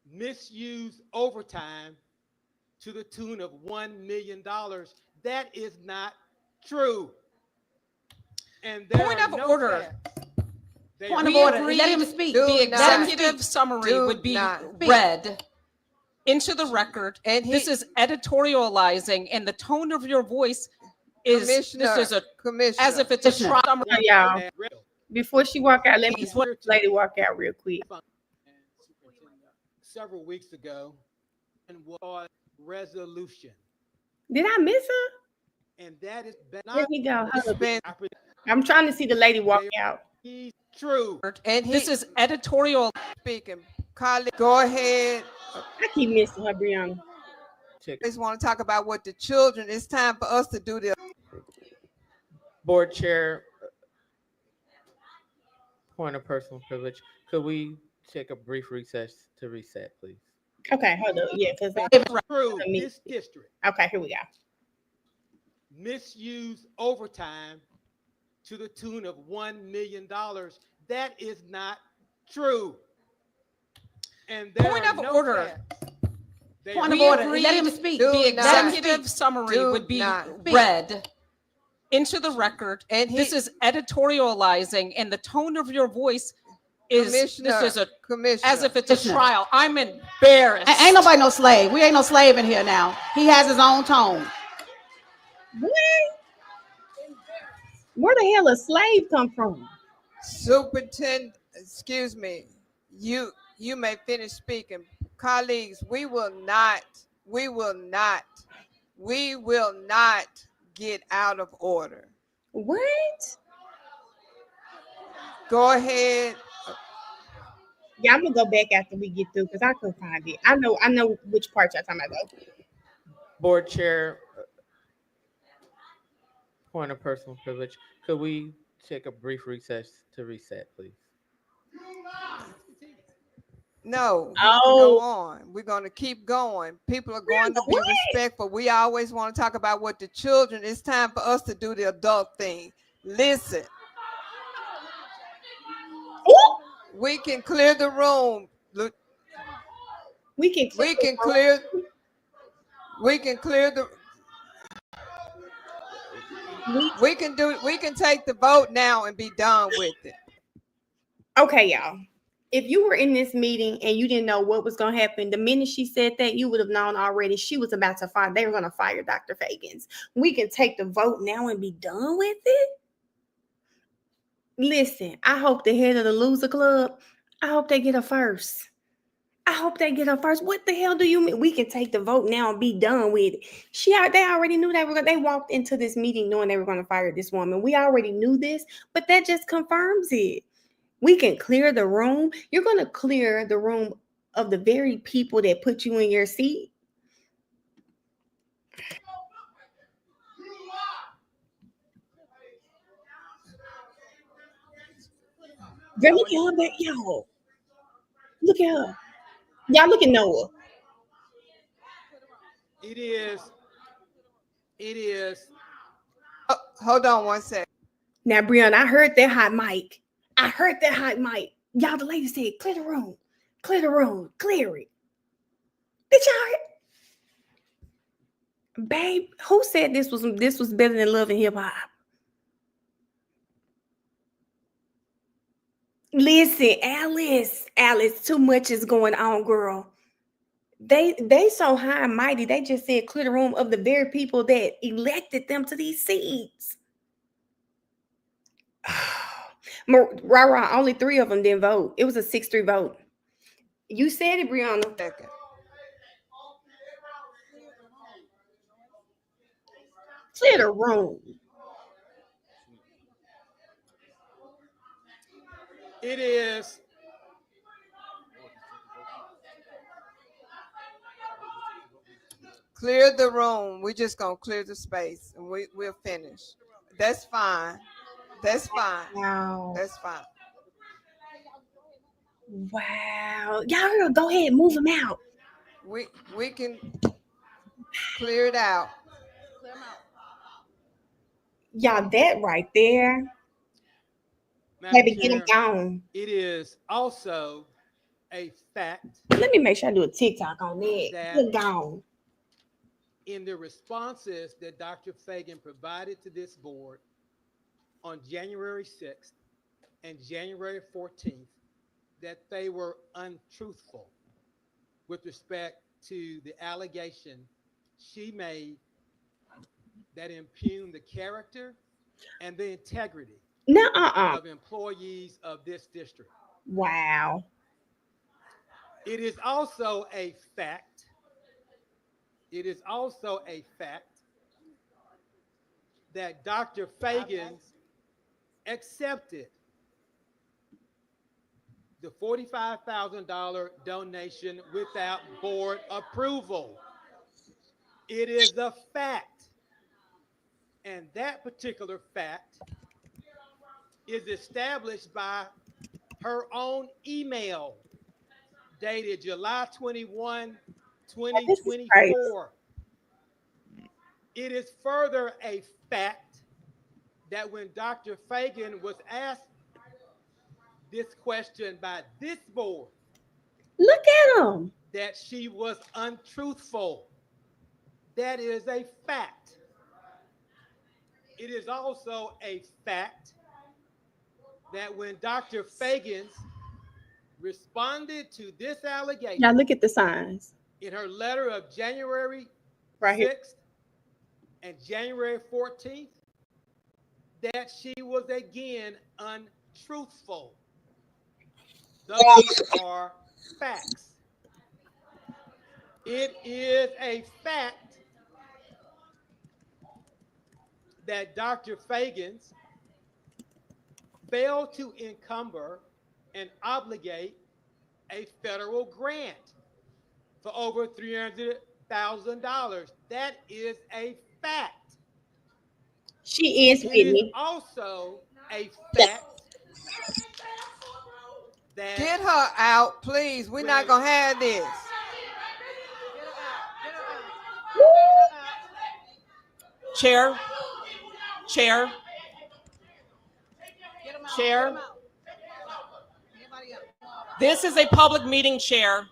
misuse overtime to the tune of $1 million. That is not true. And point of order. Point of order. Let him speak. The executive summary would be read into the record. And this is editorializing, and the tone of your voice is this is a as if it's a trial. Y'all, before she walk out, let me the lady walk out real quick. Several weeks ago, and was resolution. Did I miss her? And that is let me go. I'm trying to see the lady walk out. True. And this is editorial speaking. Colleague, go ahead. I keep missing her, Briana. I just want to talk about what the children. It's time for us to do this. Board Chair, point of personal privilege. Could we take a brief recess to reset, please? Okay, hold on. Yeah, because true. This district. Okay, here we go. Misuse overtime to the tune of $1 million. That is not true. And point of order. Point of order. Let him speak. The executive summary would be read into the record. And this is editorializing, and the tone of your voice is this is a as if it's a trial. I'm embarrassed. Ain't nobody no slave. We ain't no slave in here now. He has his own tone. Where the hell a slave come from? Superintendent, excuse me. You may finish speaking. Colleagues, we will not We will not get out of order. What? Go ahead. Yeah, I'm gonna go back after we get through because I couldn't find it. I know which part y'all talking about though. Board Chair, point of personal privilege. Could we take a brief recess to reset, please? No, we can go on. We're going to keep going. People are going to be respectful. We always want to talk about what the children. It's time for us to do the adult thing. Listen. We can clear the room. Look. We can clear the. We can take the vote now and be done with it. Okay, y'all. If you were in this meeting and you didn't know what was going to happen, the minute she said that, you would have known already she was about to fire. They were going to fire Dr. Feagins. We can take the vote now and be done with it. Listen, I hope the head of the loser club, I hope they get a first. I hope they get a first. What the hell do you mean? We can take the vote now and be done with it. They already knew they walked into this meeting knowing they were going to fire this woman. We already knew this, but that just confirms it. We can clear the room. You're going to clear the room of the very people that put you in your seat. Girl, look at her, y'all. Look at her. Y'all look at Noah. It is. Oh, hold on one second. Now, Brianna, I heard that hot mic. Y'all, the lady said, clear the room. Clear the room. Clear it. Did y'all hear? Babe, who said this was better than Love and Hip Hop? Listen, Alice, too much is going on, girl. They so high and mighty. They just said clear the room of the very people that elected them to these seats. Rah, only 3 of them didn't vote. It was a 6-3 vote. You said it, Brianna. Second. Clear the room. It is. Clear the room. We're just going to clear the space and we'll finish. That's fine. That's fine. Wow. That's fine. Wow. Y'all go ahead, move them out. We can clear it out. Y'all, that right there. Maybe get them gone. It is also a fact. Let me make sure I do a TikTok on that. Get gone. In the responses that Dr. Feagin provided to this board on January 6th and January 14th, that they were untruthful with respect to the allegation she made that impugned the character and the integrity of employees of this district. Wow. It is also a fact. That Dr. Feagins accepted the $45,000 donation without board approval. It is a fact. And that particular fact is established by her own email dated July 21, 2024. It is further a fact that when Dr. Feagin was asked this question by this board, look at him, that she was untruthful. That is a fact. It is also a fact that when Dr. Feagins responded to this allegation, y'all look at the signs in her letter of January 6th and January 14th, that she was again untruthful. Those are facts. It is a fact that Dr. Feagins failed to encumber and obligate a federal grant for over $300,000. That is a fact. She is It with is me. also a fact that Get her out, please. We're not gonna have this. Chair, this is a public meeting, Chair.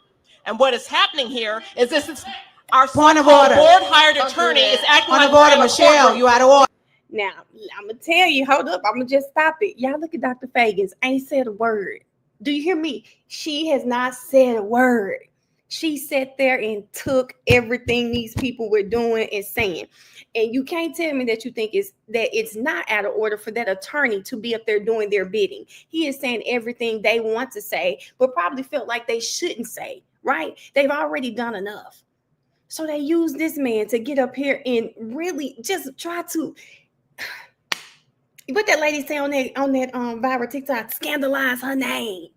And what is happening here is this is our Point of so-called order. board hired attorney is acting Point like of order, we're in a Michelle. courtroom. You out of order. Now, I'm going to tell you, hold up. I'm going to just stop it. Y'all look at Dr. Feagins. Ain't said a word. Do you hear me? She has not said a word. She sat there and took everything these people were doing and saying. And you can't tell me that you think it's not out of order for that attorney to be up there doing their bidding. He is saying everything they want to say, but probably felt like they shouldn't say, right? They've already done enough. So they use this man to get up here and really just try to, what that lady say on that viral TikTok, scandalize her name.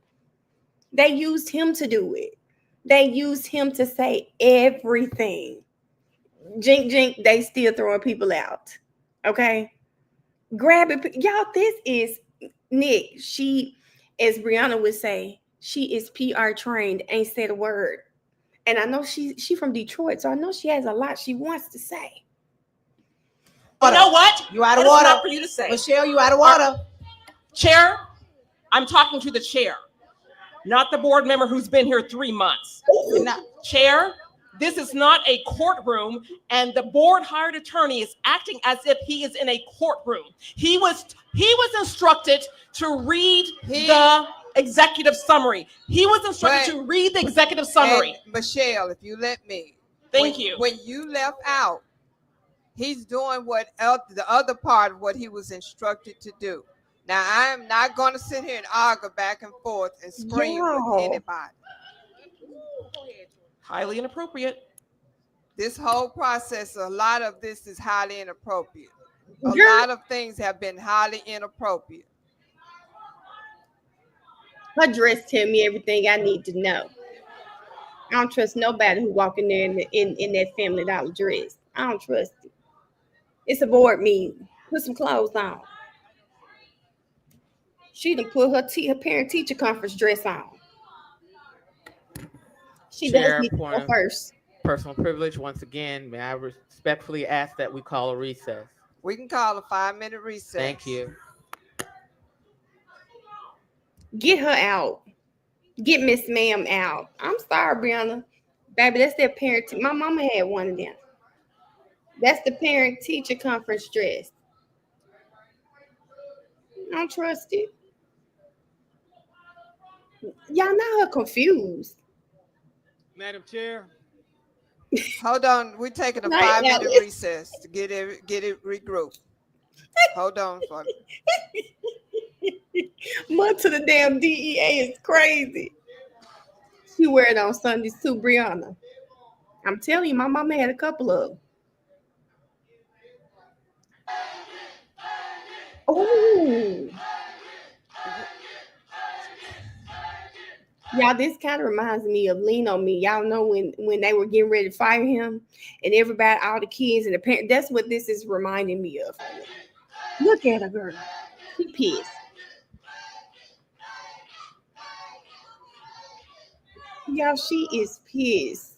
They used him to do it. They used him to say everything. Jink, jink, they still throwing people out. Okay? Grab it. Y'all, this is Nick. She, as Briana would say, she is PR trained, ain't said a word. And I know she from Detroit, so I know she has a lot she wants to say. You know what? You out of That is order. not for you to say. Michelle, you out of order. Chair, I'm talking to the chair, not the board member who's been here 3 months. Chair, this is not a courtroom, and the board hired attorney is acting as if he is in a courtroom. He was instructed to read the executive summary. He was instructed to read the executive summary. Michelle, if you let me. Thank you. When you left out, he's doing what the other part of what he was instructed to do. Now, I am not going to sit here and argue back and forth and scream with anybody. Highly inappropriate. This whole process, a lot of this is highly inappropriate. A lot of things have been highly inappropriate. Her dress tell me everything I need to know. I don't trust nobody who walk in there in that Family Dollar dress. I don't trust it. It's a board meeting. Put some clothes on. She done put her parent-teacher conference dress on. She does need to go first. Personal privilege. Once again, may I respectfully ask that we call a recess? We can call a 5-minute recess. Thank you. Get her out. Get Miss Ma'am out. I'm sorry, Briana. Baby, that's their parent. My mama had one of them. That's the parent-teacher conference dress. I don't trust it. Y'all know her confused. Madam Chair. Hold on. We're taking a 5-minute recess to get it regrouped. Hold on for me. Much to the damn DEA is crazy. She wear it on Sundays too, Briana. I'm telling you, my mama had a couple of them. Oh, y'all, this kind of reminds me of Lean on Me. Y'all know when they were getting ready to fire him, and everybody, all the kids and the parents. That's what this is reminding me of. Look at her, girl. She pissed. Y'all, she is pissed.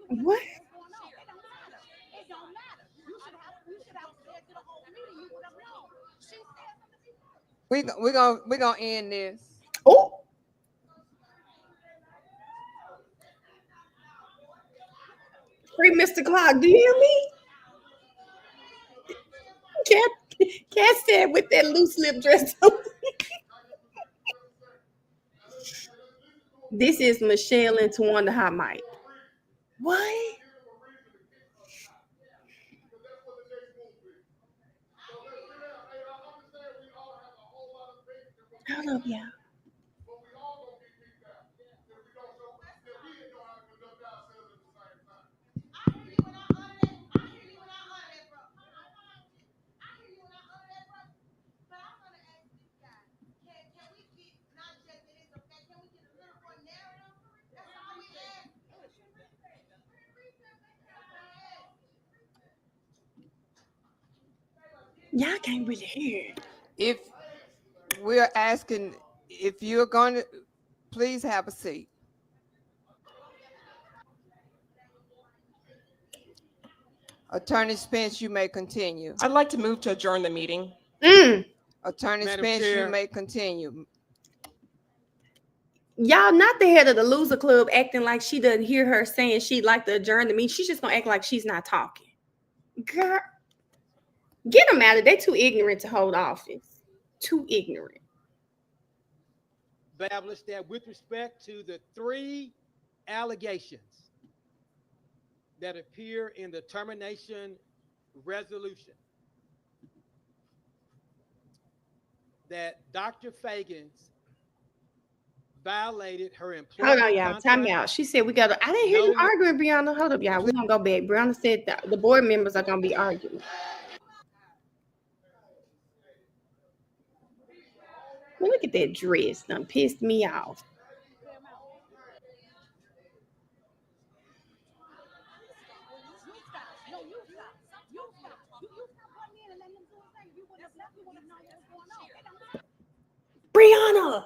What? We're gonna end this. Oh. Free Mr. Clark, do you hear me? Cat said with that loose lip dress on. This is Michelle and Tawanda Hot Mic. What? Hold up, y'all. Y'all can't really hear. If we're asking, if you're going to, please have a seat. Attorney Spence, you may continue. I'd like to move to adjourn the meeting. Attorney Madam Spence, Chair. you may continue. Y'all not the head of the loser club acting like she doesn't hear her saying she'd like to adjourn the meeting. She's just gonna act like she's not talking. Girl, get them out of there. They too ignorant to hold office. Too ignorant. Established that with respect to the 3 allegations that appear in the termination resolution, that Dr. Feagins violated her employment Hold on, y'all. contract. Time out. She said we got to. I didn't hear you arguing, Brianna. Hold up, y'all. We're going to go back. Brianna said that the board members are going to be arguing. Well, look at that dress. Done pissed me off. Brianna,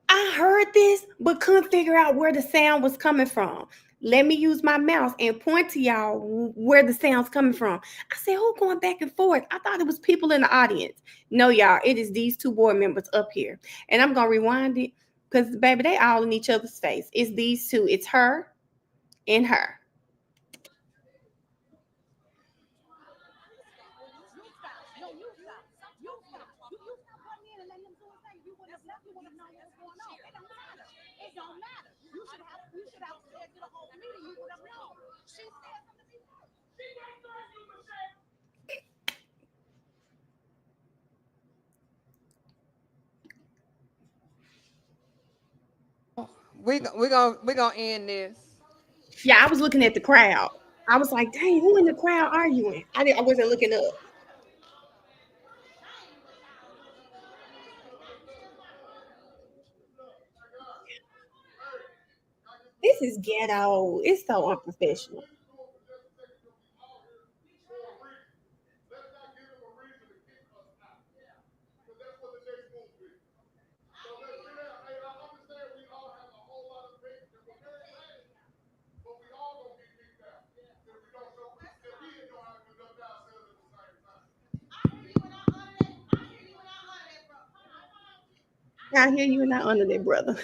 I heard this, but couldn't figure out where the sound was coming from. Let me use my mouse and point to y'all where the sound's coming from. I said, who going back and forth? I thought it was people in the audience. No, y'all, it is these 2 board members up here. And I'm going to rewind it because, baby, they all in each other's face. It's these 2. It's her and her. We're gonna end this. Yeah, I was looking at the crowd. I was like, dang, who in the crowd arguing? I wasn't looking up. This is ghetto. It's so unprofessional. I hear you and I honor that, brother.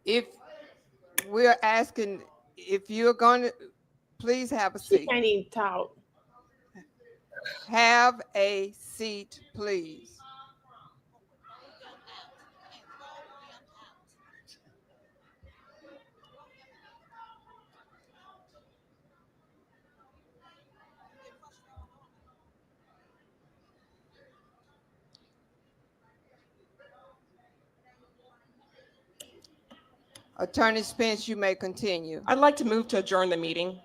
If we're asking, if you're going to, please have a seat. She can't even talk. Have a seat, please. Attorney Spence, you may continue. I'd like to move to adjourn the meeting.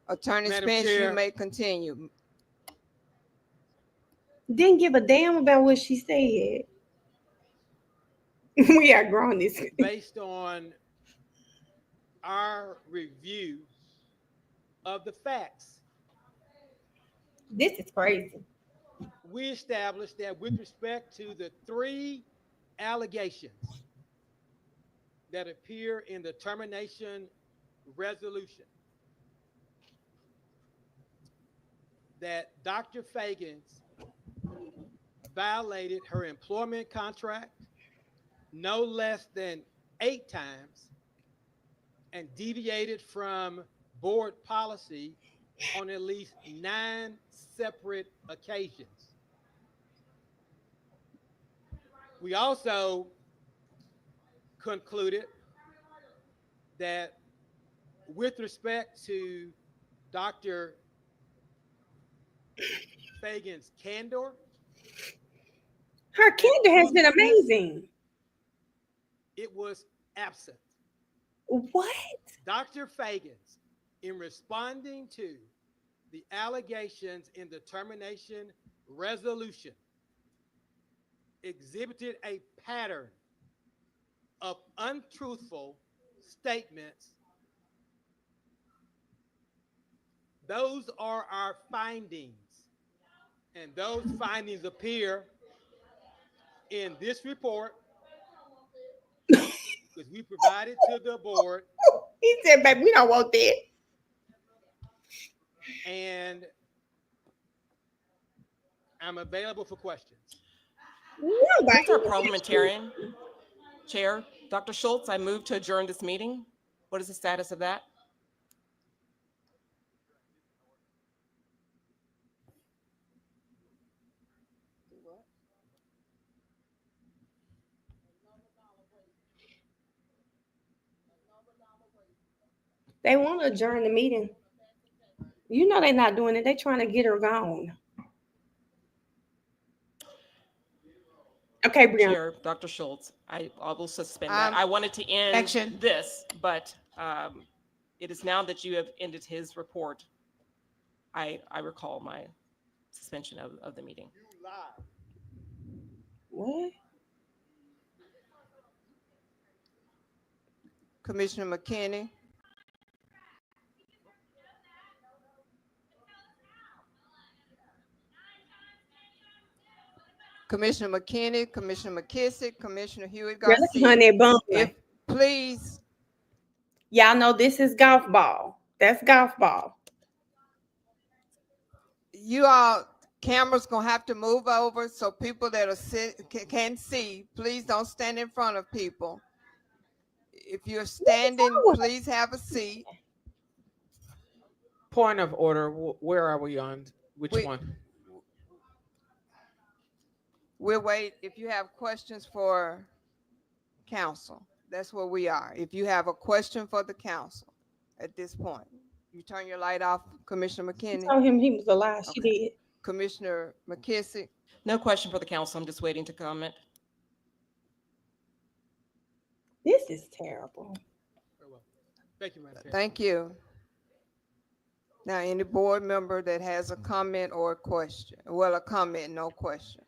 Attorney Madam Spence, Chair. you may continue. Didn't give a damn about what she said. We are grown this. Based on our review of the facts, This is crazy. we established that with respect to the 3 allegations that appear in the termination resolution, that Dr. Feagins violated her employment contract no less than 8 times and deviated from board policy on at least 9 separate occasions. We also concluded that with respect to Dr. Feagins' candor, Her candor has been amazing. it was absent. What? Dr. Feagins, in responding to the allegations in the termination resolution exhibited a pattern of untruthful statements. Those are our findings. And those findings appear in this report, because we provided to the board. He said, baby, we don't want that. And I'm available for questions. That's our parliamentarian chair. Dr. Schultz, I move to adjourn this meeting. What is the status of that? They want to adjourn the meeting. You know they're not doing it. They're trying to get her gone. Okay, Briana. Chair, Dr. Schultz, I will suspend that. I wanted to end this, but it is now that you have ended his report, I recall my suspension of the meeting. You lied. What? Commissioner McKinney. Commissioner McKinney, Commissioner McKissick, Commissioner Hewitt Garcia. Please. Y'all know this is golf ball. That's golf ball. You all, cameras gonna have to move over so people that are can see. Please don't stand in front of people. If you're standing, please have a seat. Point of order. Where are we on? Which one? We'll wait. If you have questions for council, that's where we are. If you have a question for the council at this point, you turn your light off, Commissioner McKinney. Tell him he was alive. She did. Commissioner McKissick. No question for the council. I'm just waiting to comment. This is terrible. Very well. Thank you, Madam Chair. Thank you. Now, any board member that has a comment or a question, well, a comment, no questions.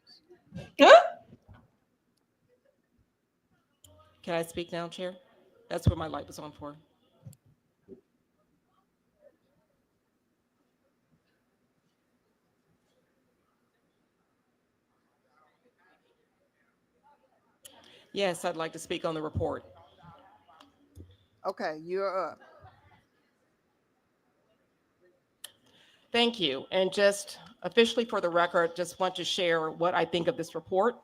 Can I speak now, Chair? That's what my light was on for. Yes, I'd like to speak on the report. Okay, you're up. Thank you. And just officially for the record, just want to share what I think of this report.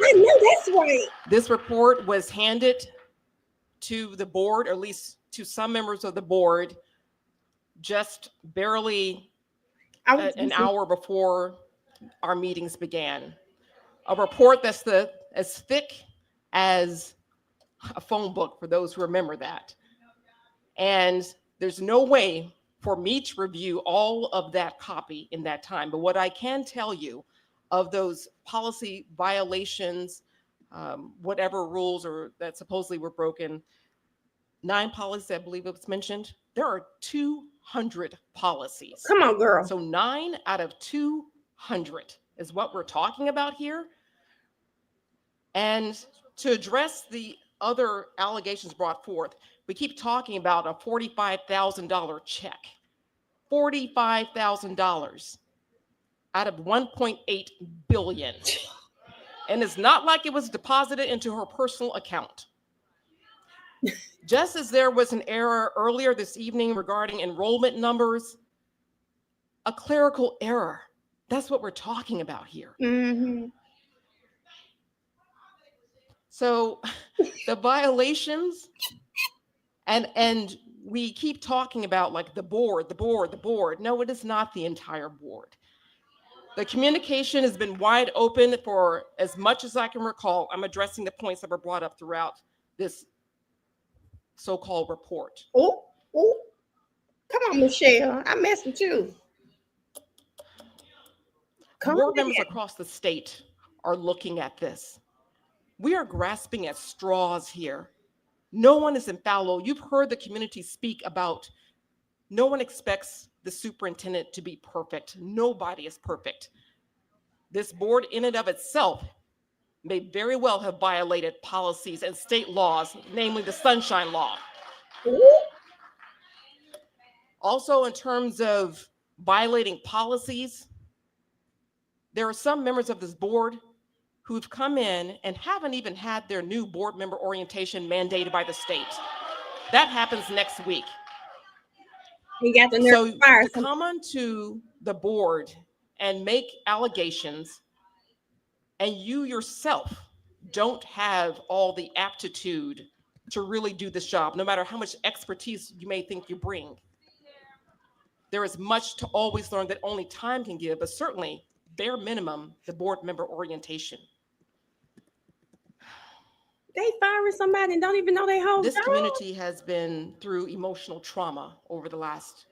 I know that's right. This report was handed to the board, or at least to some members of the board, just barely an hour before our meetings began. A report that's as thick as a phone book, for those who remember that. And there's no way for me to review all of that copy in that time. But what I can tell you of those policy violations, whatever rules or that supposedly were broken, 9 policies, I believe it was mentioned. There are 200 policies. Come on, girl. So 9 out of 200 is what we're talking about here. And to address the other allegations brought forth, we keep talking about a $45,000 check. $45,000 out of $1.8 billion. And it's not like it was deposited into her personal account. Just as there was an error earlier this evening regarding enrollment numbers, a clerical error. That's what we're talking about here. Mm-hmm. So the violations, and we keep talking about like the board. No, it is not the entire board. The communication has been wide open for as much as I can recall. I'm addressing the points that were brought up throughout this so-called report. Oh, come on, Michelle. I messed with you. Board members across the state are looking at this. We are grasping at straws here. No one is infallible. You've heard the community speak about no one expects the superintendent to be perfect. Nobody is perfect. This board in and of itself may very well have violated policies and state laws, namely the Sunshine Law. Also, in terms of violating policies, there are some members of this board who've come in and haven't even had their new board member orientation mandated by the state. That happens next week. He got the nerve So to fire to some. come onto the board and make allegations, and you yourself don't have all the aptitude to really do this job, no matter how much expertise you may think you bring. There is much to always learn that only time can give, but certainly, bare minimum, the board member orientation. They firing somebody and don't even know they whole This job? community has been through emotional trauma over the last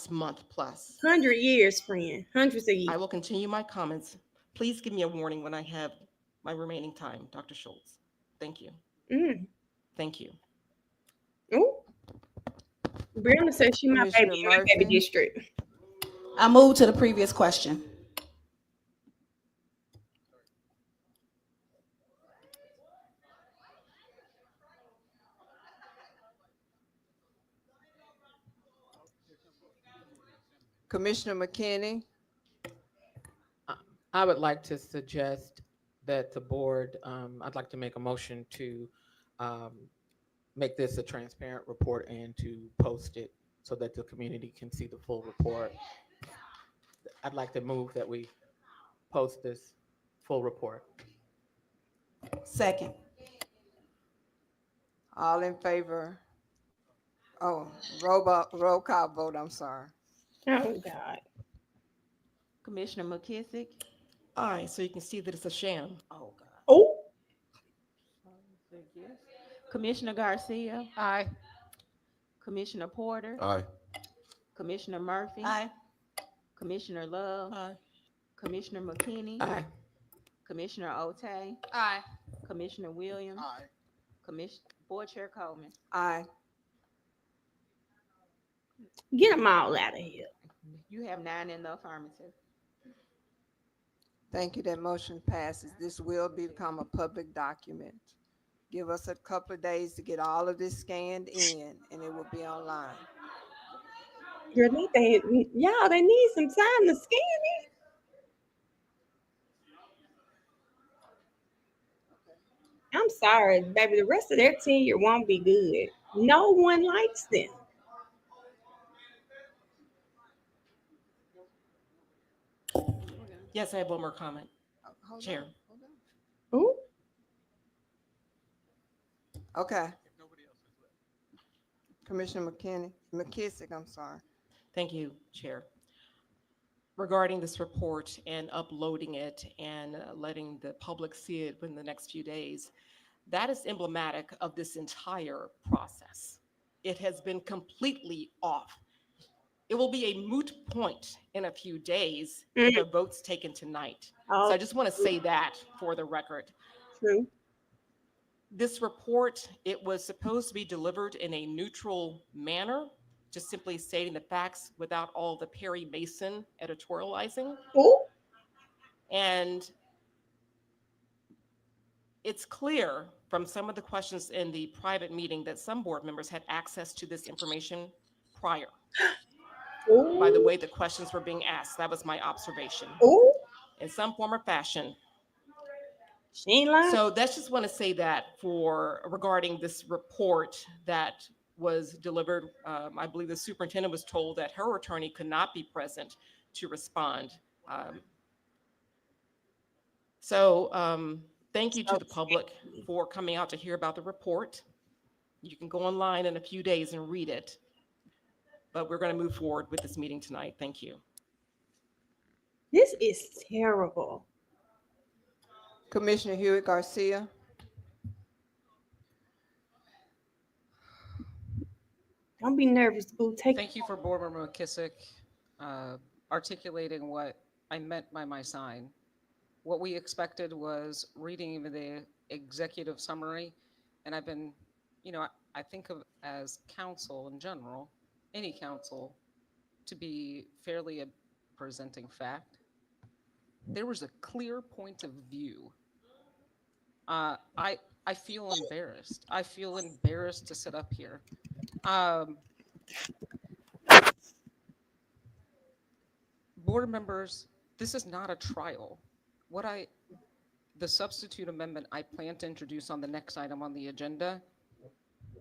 month plus. 100 years, friend. Hundreds of years. I will continue my comments. Please give me a warning when I have my remaining time, Dr. Schultz. Thank you. Thank you. Ooh. Brianna says she my baby, my baby district. I move to the previous question. Commissioner McKinney. I would like to suggest that the board, I'd like to make a motion to make this a transparent report and to post it so that the community can see the full report. I'd like to move that we post this full report. Second. All in favor? Oh, roll call vote, I'm sorry. Oh, God. Commissioner McKissick. Aye, so you can see that it's a sham. Oh, God. Oh. Commissioner Garcia. Aye. Commissioner Porter. Aye. Commissioner Murphy. Aye. Commissioner Love. Aye. Commissioner McKinney. Aye. Commissioner Otay. Aye. Commissioner Williams. Aye. Board Chair Coleman. Aye. Get them all out of here. You have 9 in the affirmative. Thank you. That motion passes. This will become a public document. Give us a couple of days to get all of this scanned in, and it will be online. Girl, they need some time to scan it. I'm sorry, baby. The rest of their tenure won't be good. No one likes them. Yes, I have one more comment. Chair. Ooh. Okay. Commissioner McKissick, I'm sorry. Thank you, Chair. Regarding this report and uploading it and letting the public see it within the next few days, that is emblematic of this entire process. It has been completely off. It will be a moot point in a few days if a vote's taken tonight. So I just want to say that for the record. True. This report, it was supposed to be delivered in a neutral manner, just simply stating the facts without all the Perry Mason editorializing. Ooh. And it's clear from some of the questions in the private meeting that some board members had access to this information prior. Ooh. By the way the questions were being asked. That was my observation. Ooh. In some form or fashion. She ain't lying. So that's just want to say that for regarding this report that was delivered. I believe the superintendent was told that her attorney could not be present to respond. Thank you to the public for coming out to hear about the report. You can go online in a few days and read it. But we're going to move forward with this meeting tonight. Thank you. This is terrible. Commissioner Hewitt Garcia. Don't be nervous, boo. Thank you for Board Member McKissick articulating what I meant by my sign. What we expected was reading the executive summary, and I've been, I think of as counsel in general, any counsel, to be fairly presenting fact, there was a clear point of view. I feel embarrassed. I feel embarrassed to sit up here. Board members, this is not a trial. The substitute amendment I plan to introduce on the next item on the agenda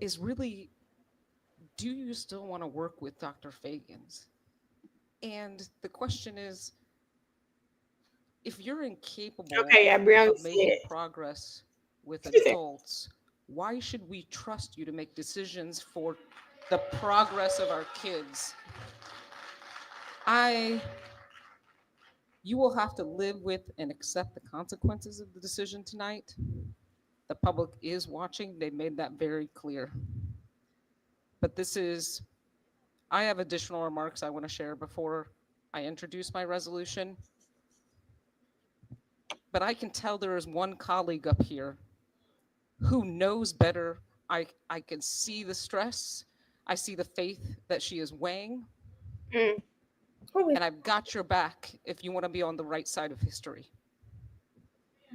is really, do you still want to work with Dr. Feagins? And the question is, if you're incapable of making progress with adults, why should we trust you to make decisions for the progress of our kids? You will have to live with and accept the consequences of the decision tonight. The public is watching. They made that very clear. But I have additional remarks I want to share before I introduce my resolution. But I can tell there is one colleague up here who knows better. I can see the stress. I see the faith that she is weighing. And I've got your back if you want to be on the right side of history.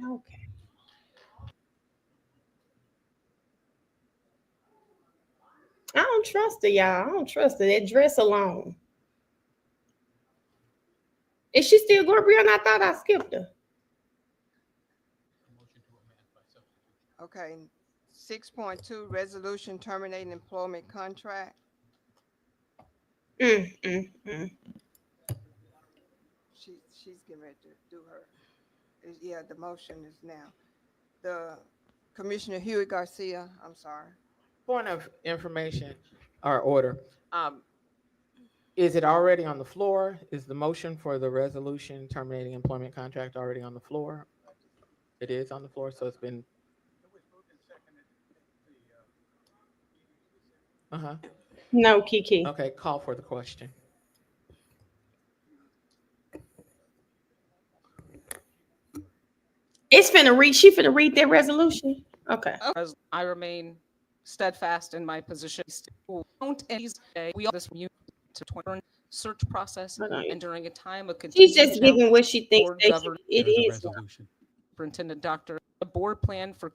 Okay. I don't trust her, y'all. I don't trust her. That dress alone. Is she still going, Briana? I thought I skipped her. Okay. 6.2, resolution terminating employment contract. She's getting ready to do her. Yeah, the motion is now. The Commissioner Huey Garcia, I'm sorry. Point of information or order. Is it already on the floor? Is the motion for the resolution terminating employment contract already on the floor? It is on the floor, so it's been. No, Kiki. Okay, call for the question. She finna read that resolution. Okay. I remain steadfast in my position. We all this to turn search process and during a time of she's just giving what she thinks it is. Resolution. Superintendent Dr. A board plan for.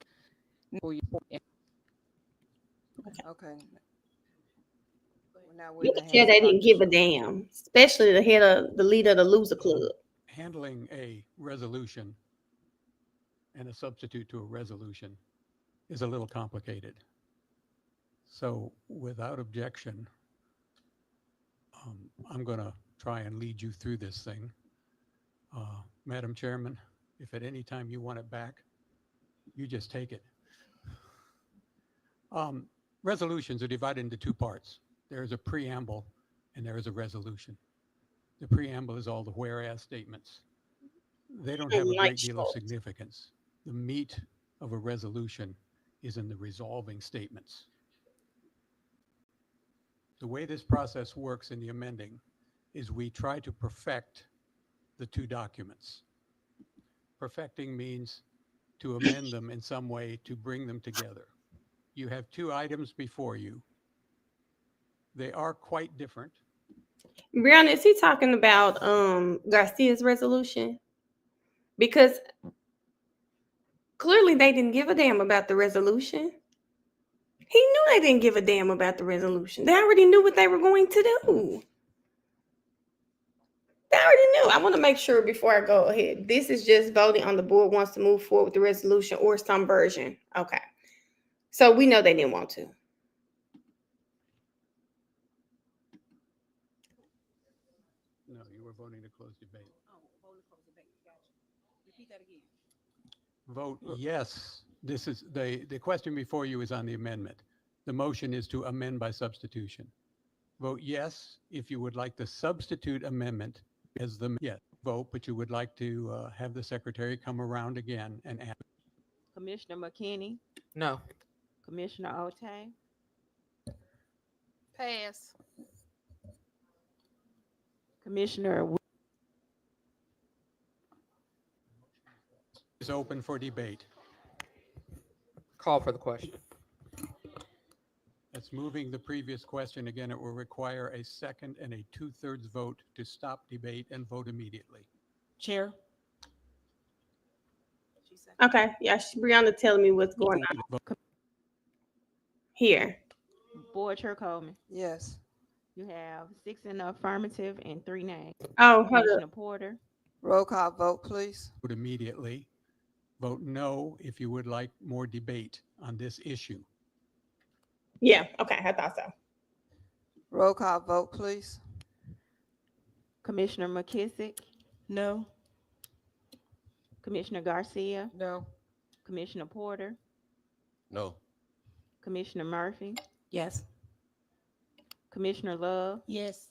Okay. You can tell they didn't give a damn, especially the leader of the loser club. Handling a resolution and a substitute to a resolution is a little complicated. So without objection, I'm going to try and lead you through this thing. Madam Chairman, if at any time you want it back, you just take it. Resolutions are divided into two parts. There is a preamble and there is a resolution. The preamble is all the whereas statements. They don't have a great deal of significance. The meat of a resolution is in the resolving statements. The way this process works in the amending is we try to perfect the two documents. Perfecting means to amend them in some way to bring them together. You have two items before you. They are quite different. Briana, is he talking about Garcia's resolution? Because clearly they didn't give a damn about the resolution. He knew they didn't give a damn about the resolution. They already knew what they were going to do. They already knew. I want to make sure before I go ahead. This is just voting on the board wants to move forward with the resolution or some version. Okay. So we know they didn't want to. No, you were voting to close debate. Oh, voting to close debate. Gotcha. Repeat that again. Vote yes. This is the question before you is on the amendment. The motion is to amend by substitution. Vote yes if you would like the substitute amendment as the yes. Vote, but you would like to have the secretary come around again and add. Commissioner McKinney, No. Commissioner Otay, Pass. Commissioner Is open for debate. Call for the question. Yes, moving the previous question again, it will require a second and a 2/3 vote to stop debate and vote immediately. Chair. Okay, yeah, Brianna telling me what's going on here. Board Chair Coleman. Yes. You have 6 in the affirmative and 3 nays. Oh, hold Commissioner up. Porter. Roll call vote, please. Vote immediately. Vote no if you would like more debate on this issue. Yeah, okay, I thought so. Roll call vote, please. Commissioner McKissick. No. Commissioner Garcia. No. Commissioner Porter. No. Commissioner Murphy. Yes. Commissioner Love. Yes.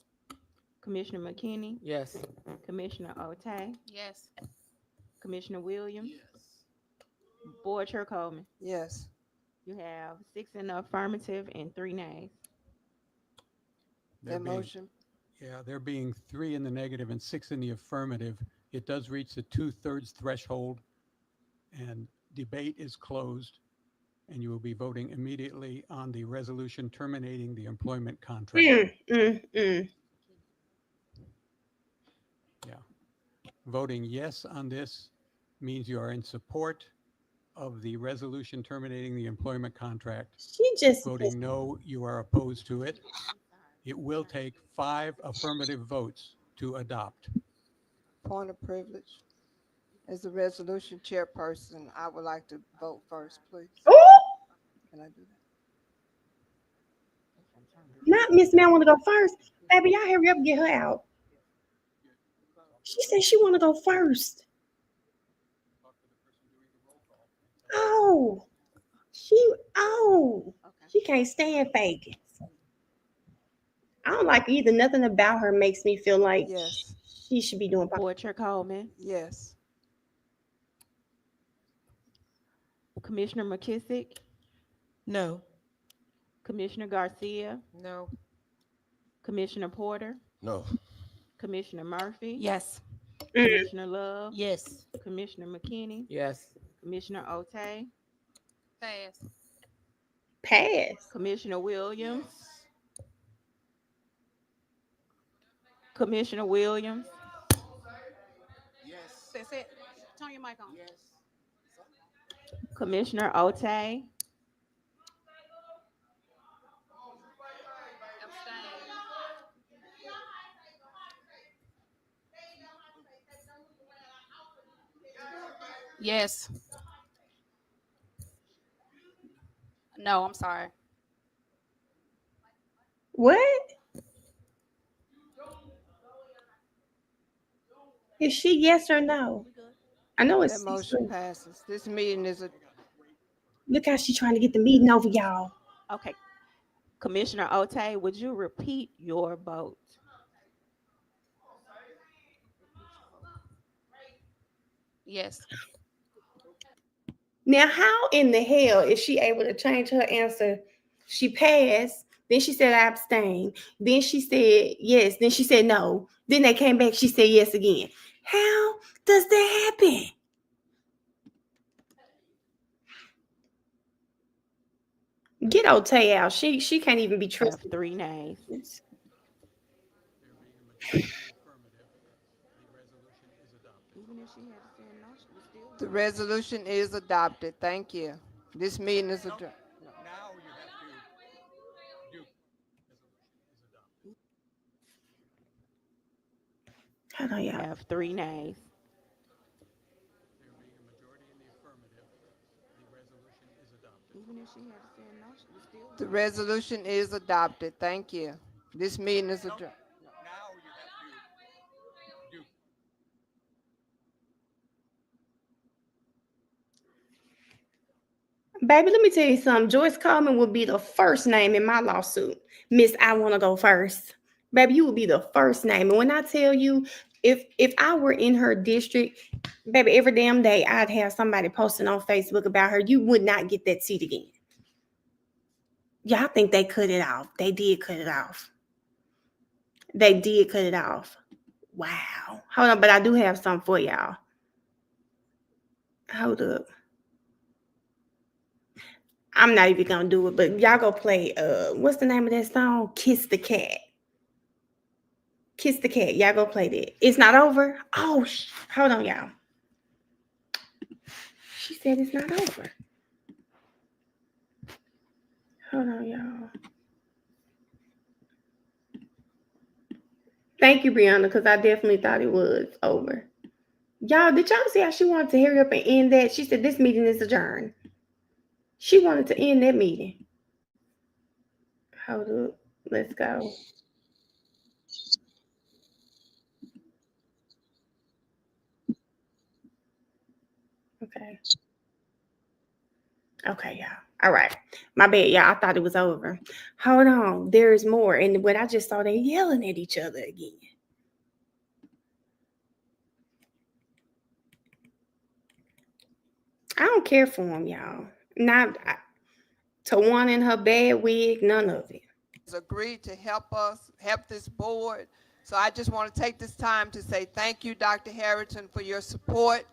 Commissioner McKinney. Yes. Commissioner Otay. Yes. Commissioner Williams. Board Chair Coleman. Yes. You have 6 in the affirmative and 3 nays. There That being- motion. Yeah, there being 3 in the negative and 6 in the affirmative, it does reach the 2/3 threshold, and debate is closed, and you will be voting immediately on the resolution terminating the employment contract. Yeah. Voting yes on this means you are in support of the resolution terminating the employment contract. She just Voting no, you are opposed to it. It will take 5 affirmative votes to adopt. Point of privilege. As the resolution chairperson, I would like to vote first, please. Can I do that? Not Miss Mel want to go first. Baby, y'all hurry up and get her out. She said she want to go first. Oh, she can't stand Feagins. I don't like either. Nothing about her makes me feel like she should be doing. Board Chair Coleman. Yes. Commissioner McKissick. No. Commissioner Garcia. No. Commissioner Porter. No. Commissioner Murphy. Yes. Commissioner Love. Yes. Commissioner McKinney. Yes. Commissioner Otay. Pass. Pass. Commissioner Williams. Commissioner Williams. Yes. That's it. Turn your mic on. Yes. Commissioner Otay. Yes. No, I'm sorry. What? Is she yes or no? I know it's That motion passes. This meeting is a. Look how she's trying to get the meeting over, y'all. Okay. Commissioner Otay, would you repeat your vote? Yes. Now, how in the hell is she able to change her answer? She passed. Then she said I abstained. Then she said yes. Then she said no. Then they came back. She said yes again. How does that happen? Get Otay out. She can't even be trusted. 3 nays. The resolution is adopted. Thank you. This meeting is adjourned. Hold on, y'all. Have 3 nays. The resolution is adopted. Thank you. This meeting is adjourned. Baby, let me tell you something. Joyce Coleman will be the first name in my lawsuit. Miss, I want to go first. Baby, you will be the first name. And when I tell you, if I were in her district, baby, every damn day I'd have somebody posting on Facebook about her. You would not get that seat again. Y'all think they cut it off. They did cut it off. They did cut it off. Wow. Hold on, but I do have something for y'all. Hold up. I'm not even gonna do it, but y'all go play what's the name of that song? Kiss the Cat. Kiss the Cat. Y'all go play that. It's not over. Oh, hold on, y'all. She said it's not over. Hold on, y'all. Thank you, Briana, because I definitely thought it was over. Y'all, did y'all see how she wanted to hurry up and end that? She said this meeting is adjourned. She wanted to end that meeting. Hold up. Let's go. Okay. Okay, y'all. All right. My bad, y'all. I thought it was over. Hold on. There's more. And when I just saw they yelling at each other again. I don't care for them, y'all. Not to one in her bad wig, none of it. Agreed to help this board. So I just want to take this time to say thank you, Dr. Harrington, for your support.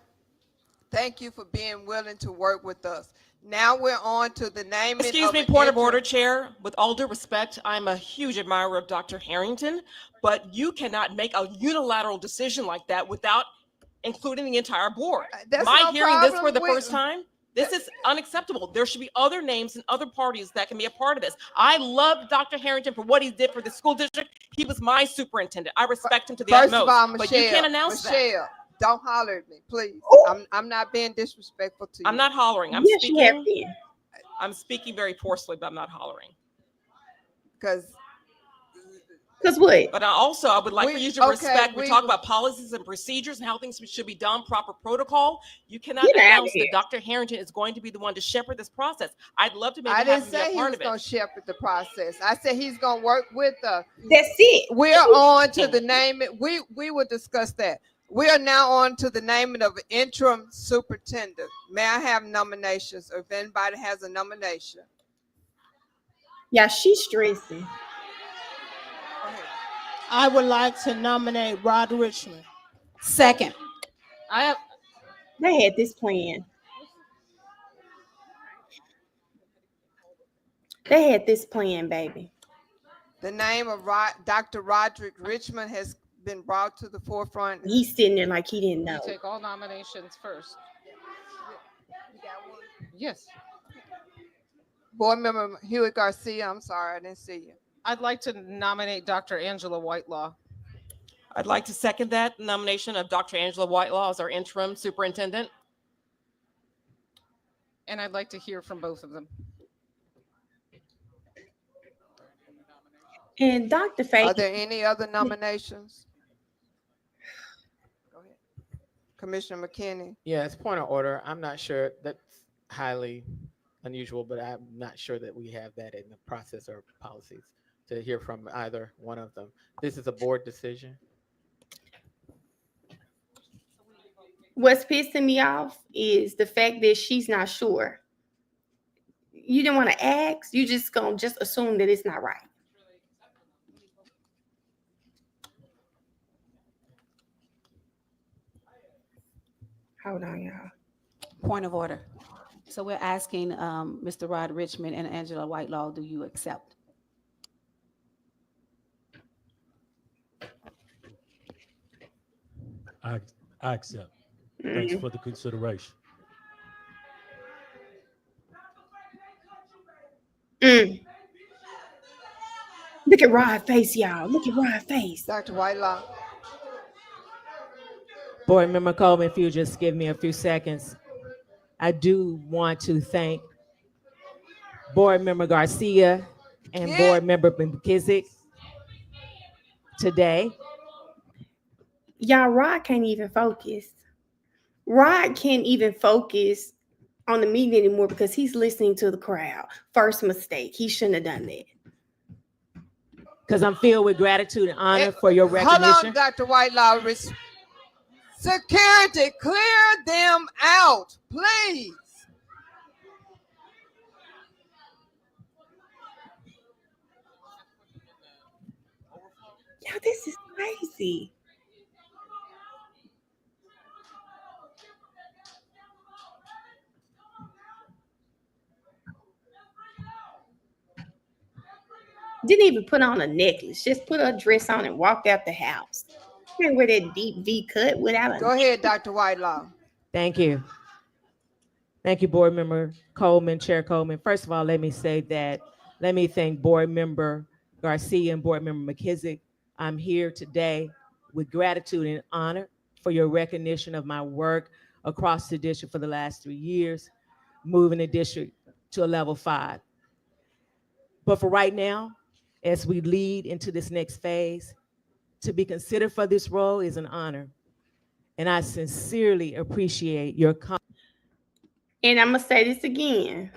Thank you for being willing to work with us. Now we're on to the naming. Excuse me, point of order, Chair. With all due respect, I'm a huge admirer of Dr. Harrington, but you cannot make a unilateral decision like that without including the entire board. Am I hearing this for the first time? This is unacceptable. There should be other names and other parties that can be a part of this. I love Dr. Harrington for what he did for the school district. He was my superintendent. I respect him to the utmost. First of all, Michelle, but you can't announce that. Don't holler at me, please. I'm not being disrespectful to you. I'm not hollering. I'm yes, speaking. I'm speaking very forcefully, but I'm not hollering. Because what? But I would like for you to respect. We talk about policies and procedures and how things should be done, proper protocol. You cannot announce that Dr. Harrington is going to be the one to shepherd this process. I'd love to make I it didn't happen, be say a he part was of it. going to shepherd the process. I said he's going to work with us. That's it. We're on to the naming. We will discuss that. We are now on to the naming of an interim superintendent. May I have nominations, or if anybody has a nomination? Yeah, she's stressing. I would like to nominate Rod Richmond. Second. They had this plan. They had this plan, baby. The name of Dr. Roderick Richmond has been brought to the forefront. He's sitting there like he didn't know. You take all nominations first. Yes. Board Member Hewitt Garcia, I'm sorry, I didn't see you. I'd like to nominate Dr. Angela Whitelaw. I'd like to second that nomination of Dr. Angela Whitelaw as our interim superintendent. And I'd like to hear from both of them. And Dr. Feagins. Are there any other nominations? Go ahead. Commissioner McKinney. Yes, point of order. I'm not sure. That's highly unusual, but I'm not sure that we have that in the process or policies to hear from either one of them. This is a board decision. What's pissing me off is the fact that she's not sure. You didn't want to ask. You just gonna assume that it's not right. Hold on, y'all. Point of order. So we're asking Mr. Rod Richmond and Angela Whitelaw, do you accept? I accept. Thanks for the consideration. Look at Rod's face, y'all. Look at Rod's face. Dr. Whitelaw. Board Member Coleman, if you just give me a few seconds. I do want to thank Board Member Garcia and Board Member McKissick today. Y'all, Rod can't even focus. Rod can't even focus on the meeting anymore because he's listening to the crowd. First mistake. He shouldn't have done that. Because I'm filled with gratitude and honor for your recognition. Hold on, Dr. Whitelaw. Security, clear them out, please. Yeah, this is crazy. Didn't even put on a necklace. Just put a dress on and walked out the house. Can't wear that deep V cut without a. Go ahead, Dr. Whitelaw. Thank you. Thank you, Board Member Coleman, Chair Coleman. First of all, let me thank Board Member Garcia and Board Member McKissick. I'm here today with gratitude and honor for your recognition of my work across the district for the last 3 years, moving the district to a level 5. But for right now, as we lead into this next phase, to be considered for this role is an honor. And I sincerely appreciate your comment. And I'm going to say this again.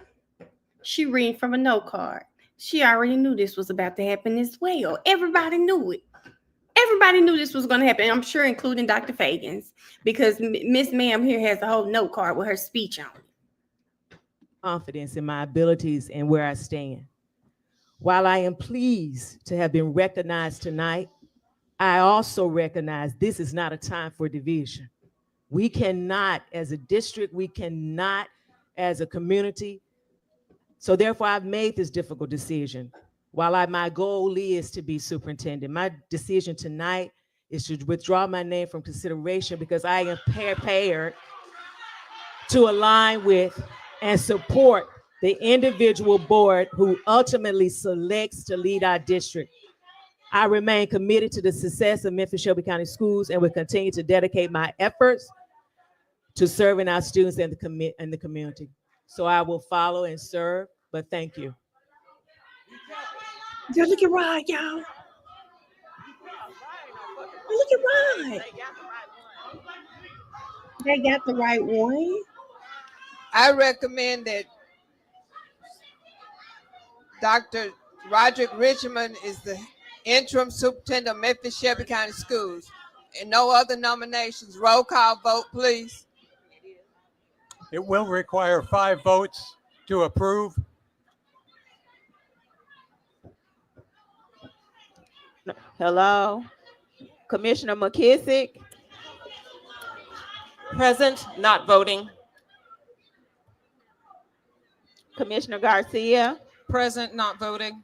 She reading from a note card. She already knew this was about to happen as well. Everybody knew it. Everybody knew this was going to happen. I'm sure, including Dr. Feagins, because Miss Ma'am here has a whole note card with her speech on it. Confidence in my abilities and where I stand. While I am pleased to have been recognized tonight, I also recognize this is not a time for division. We cannot, as a district, we cannot, as a community. So therefore, I've made this difficult decision. While my goal is to be superintendent, my decision tonight is to withdraw my name from consideration because I am prepared to align with and support the individual board who ultimately selects to lead our district. I remain committed to the success of Memphis Shelby County Schools and will continue to dedicate my efforts to serving our students and the community. So I will follow and serve, but thank you. Yo, look at Rod, y'all. Look at Rod. They got the right one. I recommend that Dr. Roderick Richmond is the interim superintendent of Memphis Shelby County Schools. And no other nominations. Roll call vote, please. It will require 5 votes to approve. Hello, Commissioner McKissick. Present, not voting. Commissioner Garcia. Present, not voting.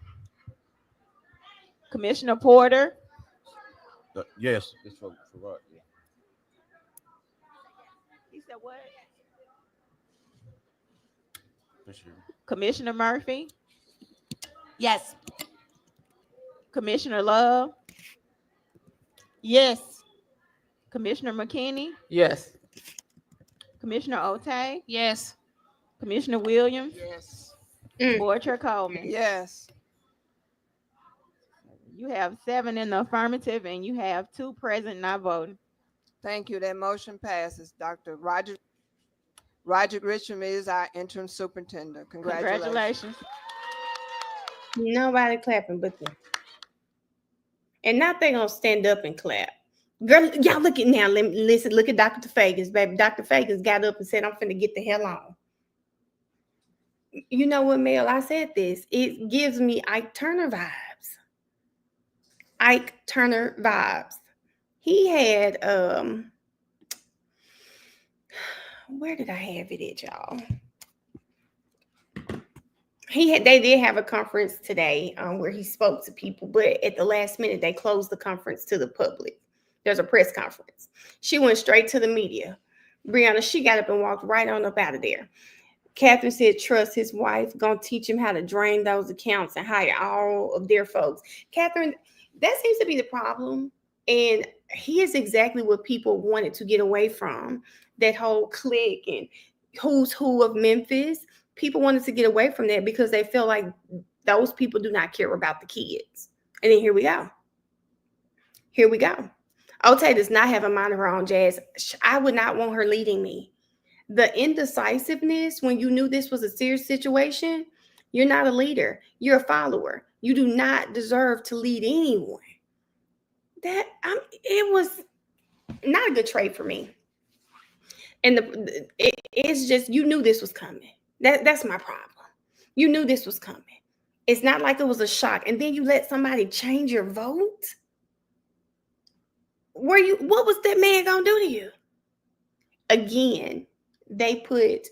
Commissioner Porter. Yes. It's for Rod. Yeah. He said what? Sure. Commissioner Murphy. Yes. Commissioner Love. Yes. Commissioner McKinney. Yes. Commissioner Otay. Yes. Commissioner Williams. Yes. Board Chair Coleman. Yes. You have 7 in the affirmative and you have 2 present not voting. Thank you. That motion passes. Dr. Roderick Richmond is our interim superintendent. Congratulations. Nobody clapping but them. And now they're going to stand up and clap. Girl, y'all look at now. Listen, look at Dr. Feagins, baby. Dr. Feagins got up and said, I'm finna get the hell on. You know what, Mel? I said this. It gives me Ike Turner vibes. Ike Turner vibes. He had, where did I have it at, y'all? They did have a conference today where he spoke to people, but at the last minute, they closed the conference to the public. There's a press conference. She went straight to the media. Briana, she got up and walked right on up out of there. Catherine said, trust his wife, gonna teach him how to drain those accounts and hire all of their folks. Catherine, that seems to be the problem. And he is exactly what people wanted to get away from. That whole clique and who's who of Memphis. People wanted to get away from that because they feel like those people do not care about the kids. And then here we go. Here we go. Otay does not have a mind of her own, Jazz. I would not want her leading me. The indecisiveness when you knew this was a serious situation, you're not a leader. You're a follower. You do not deserve to lead anyone. It was not a good trade for me. And it's just, you knew this was coming. That's my problem. You knew this was coming. It's not like it was a shock. And then you let somebody change your vote. What was that man gonna do to you? Again, they put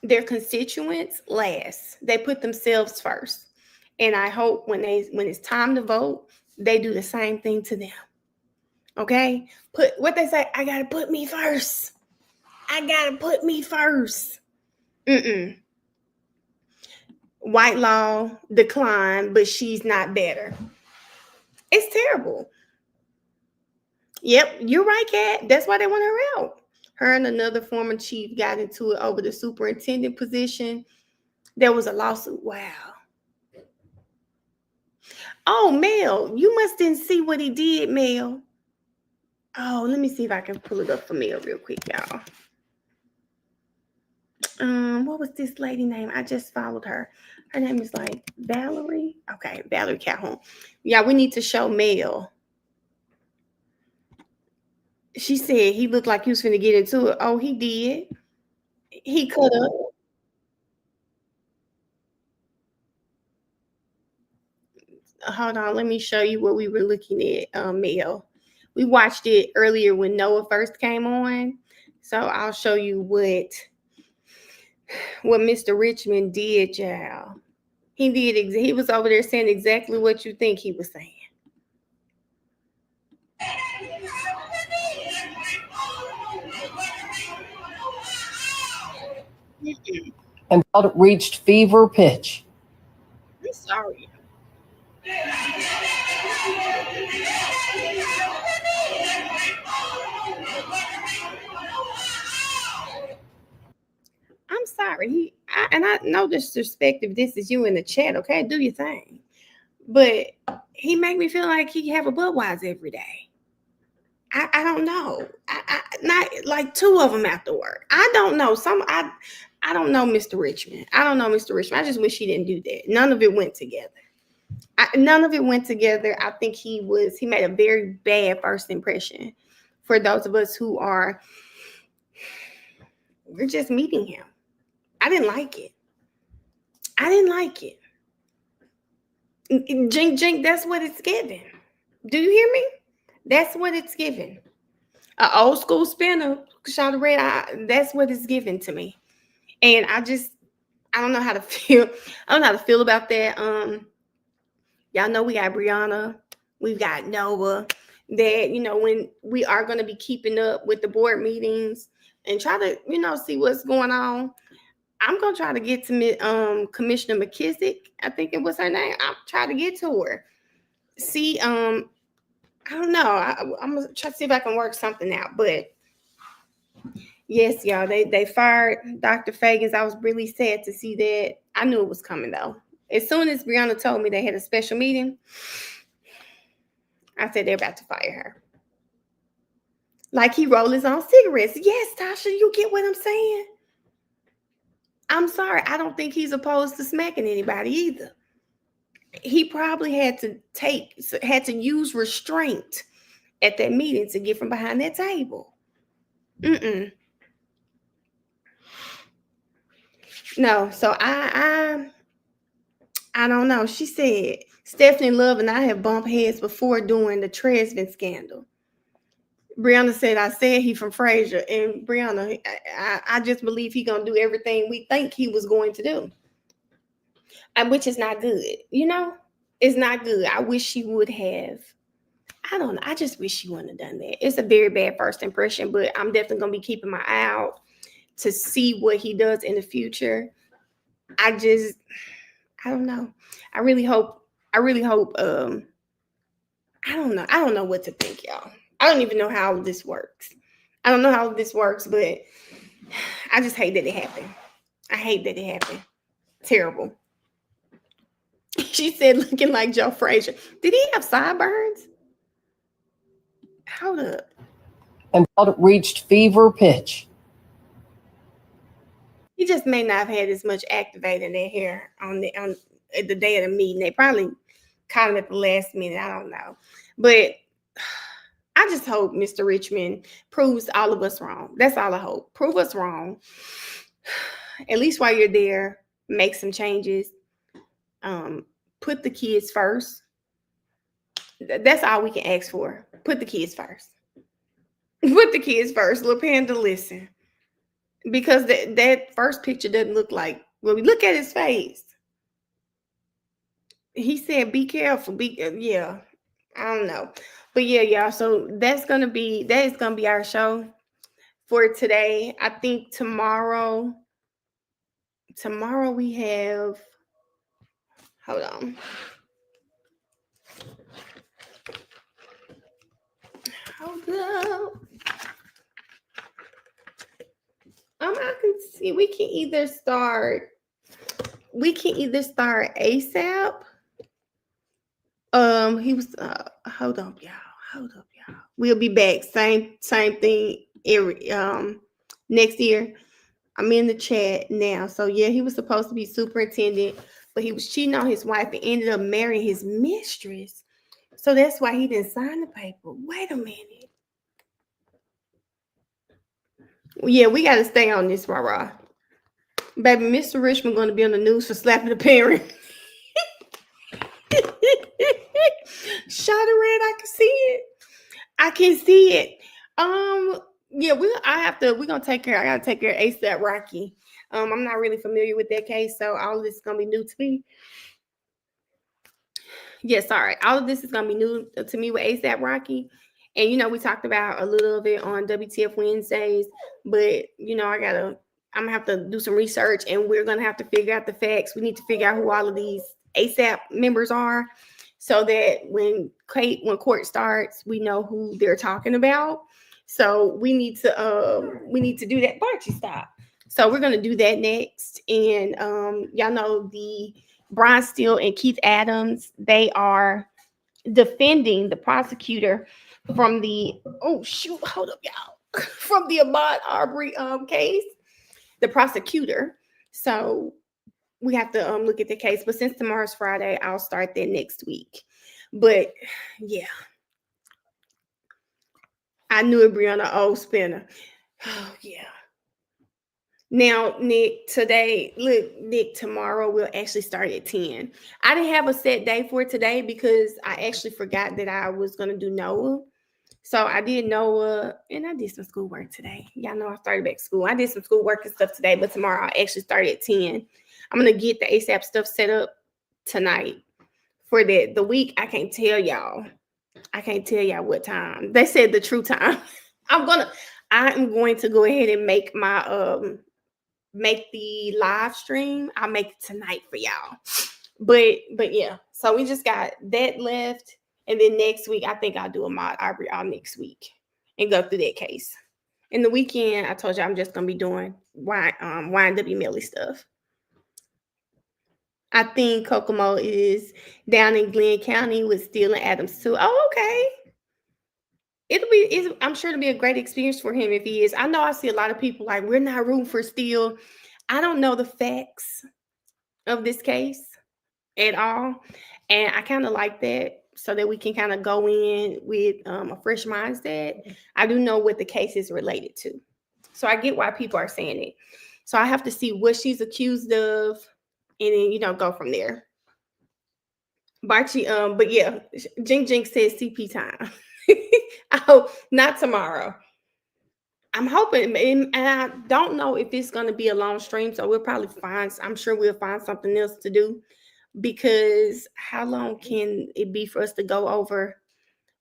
their constituents last. They put themselves first. And I hope when it's time to vote, they do the same thing to them. Okay? Put what they say, I gotta put me first. I gotta put me first. Whitelaw declined, but she's not better. It's terrible. Yep, you're right, Kat. That's why they want her out. Her and another former chief got into it over the superintendent position. There was a lawsuit. Wow. Oh, Mel, you must didn't see what he did, Mel. Oh, let me see if I can pull it up for Mel real quick, y'all. What was this lady name? I just followed her. Her name is like Valerie. Okay, Valerie Calhoun. Yeah, we need to show Mel. She said he looked like he was finna get into it. Oh, he did. He cut up. Hold on, let me show you what we were looking at, Mel. We watched it earlier when Noah first came on. So I'll show you what Mr. Richmond did, y'all. He was over there saying exactly what you think he was saying. And felt it reached fever pitch. I'm sorry. I'm sorry. I no disrespect if this is you in the chat, okay? Do your thing. But he make me feel like he have a Budweiser every day. I don't know. I not like two of them after work. I don't know. I don't know Mr. Richmond. I don't know Mr. Richmond. I just wish he didn't do that. None of it went together. None of it went together. I think he made a very bad first impression for those of us who we're just meeting him. I didn't like it. Jink, that's what it's giving. Do you hear me? That's what it's giving. An old school spinner, shot of red eye, that's what it's giving to me. And I don't know how to feel. I don't know how to feel about that. Y'all know we got Briana, we've got Noah, that, when we are going to be keeping up with the board meetings and try to, see what's going on. I'm going to try to get to Commissioner McKissick. I think it was her name. I'll try to get to her. See, I don't know. I'm going to try to see if I can work something out. But yes, y'all, they fired Dr. Feagins. I was really sad to see that. I knew it was coming, though. As soon as Briana told me they had a special meeting, I said they're about to fire her. Like he rolled his own cigarettes. Yes, Tasha, you get what I'm saying? I'm sorry. I don't think he's opposed to smacking anybody either. He probably had to use restraint at that meeting to get from behind that table. No, so I don't know. She said Stephanie Love and I have bumped heads before during the Tresvant scandal. Briana said, I said he from Fraser. And Briana, I just believe he gonna do everything we think he was going to do. Which is not good. It's not good. I wish she would have. I don't know. I just wish she wouldn't have done that. It's a very bad first impression, but I'm definitely gonna be keeping my eye out to see what he does in the future. I don't know. I really hope, I don't know. I don't know what to think, y'all. I don't even know how this works. I don't know how this works, but I just hate that it happened. I hate that it happened. Terrible. She said, looking like Joe Frazier. Did he have sideburns? Hold up. And felt it reached fever pitch. He just may not have had as much activate in their hair on the day of the meeting. They probably caught him at the last minute. I don't know. But I just hope Mr. Richmond proves all of us wrong. That's all I hope. Prove us wrong. At least while you're there, make some changes. Put the kids first. That's all we can ask for. Put the kids first. Put the kids first. Little Panda, listen. Because that first picture doesn't look like, well, we look at his face. He said, "Be careful." Yeah, I don't know, but yeah, y'all. So that is gonna be our show for today. I think tomorrow we have. Hold on. Hold up. I can see we can either start ASAP. He was hold up, y'all. We'll be back. Same thing every next year. I'm in the chat now. So yeah, he was supposed to be superintendent, but he was cheating on his wife and ended up marrying his mistress. So that's why he didn't sign the paper. Wait a minute. Yeah, we gotta stay on this, rah. Baby, Mr. Richmond gonna be on the news for slapping a parent. Shot red, I can see it. Yeah, we're gonna take care. I gotta take care of ASAP Rocky. I'm not really familiar with that case, so all of this is gonna be new to me. Yes, sorry. All of this is gonna be new to me with ASAP Rocky. And we talked about a little of it on WTF Wednesdays, but I'm gonna have to do some research, and we're gonna have to figure out the facts. We need to figure out who all of these ASAP members are, so that when court starts, we know who they're talking about. So we need to do that. Barchi, stop. So we're gonna do that next, and y'all know the Brian Steele and Keith Adams. They are defending the prosecutor from the from the Ahmaud Arbery case. The prosecutor. So we have to look at the case. But since tomorrow's Friday, I'll start that next week. But yeah, I knew it, Briana. Oh, spinner. Oh yeah. Now, Nick, tomorrow we'll actually start at 10. I didn't have a set day for today because I actually forgot that I was going to do Noah. So I did Noah, and I did some schoolwork today. Y'all know I started back to school. I did some schoolwork and stuff today, but tomorrow I actually start at 10. I'm going to get the ASAP stuff set up tonight. For the week, I can't tell y'all. What time. They said the true time. I'm going to go ahead and make my make the live stream. I'll make it tonight for y'all. But yeah, so we just got that left. And then next week, I think I'll do Ahmaud Arbery all next week and go through that case. In the weekend, I told you I'm just gonna be doing YNW Millie stuff. I think Kokomo is down in Glenn County with Steele and Adams too. Oh, okay. I'm sure it'll be a great experience for him if he is. I know I see a lot of people like, we're not rooting for Steele. I don't know the facts of this case at all. And I kind of like that, so that we can kind of go in with a fresh mindset. I do know what the case is related to. So I get why people are saying it. So I have to see what she's accused of, and then, go from there. Barchi, but yeah, Jing says CP time. Oh, not tomorrow. I'm hoping, and I don't know if it's going to be a long stream, so I'm sure we'll find something else to do, because how long can it be for us to go over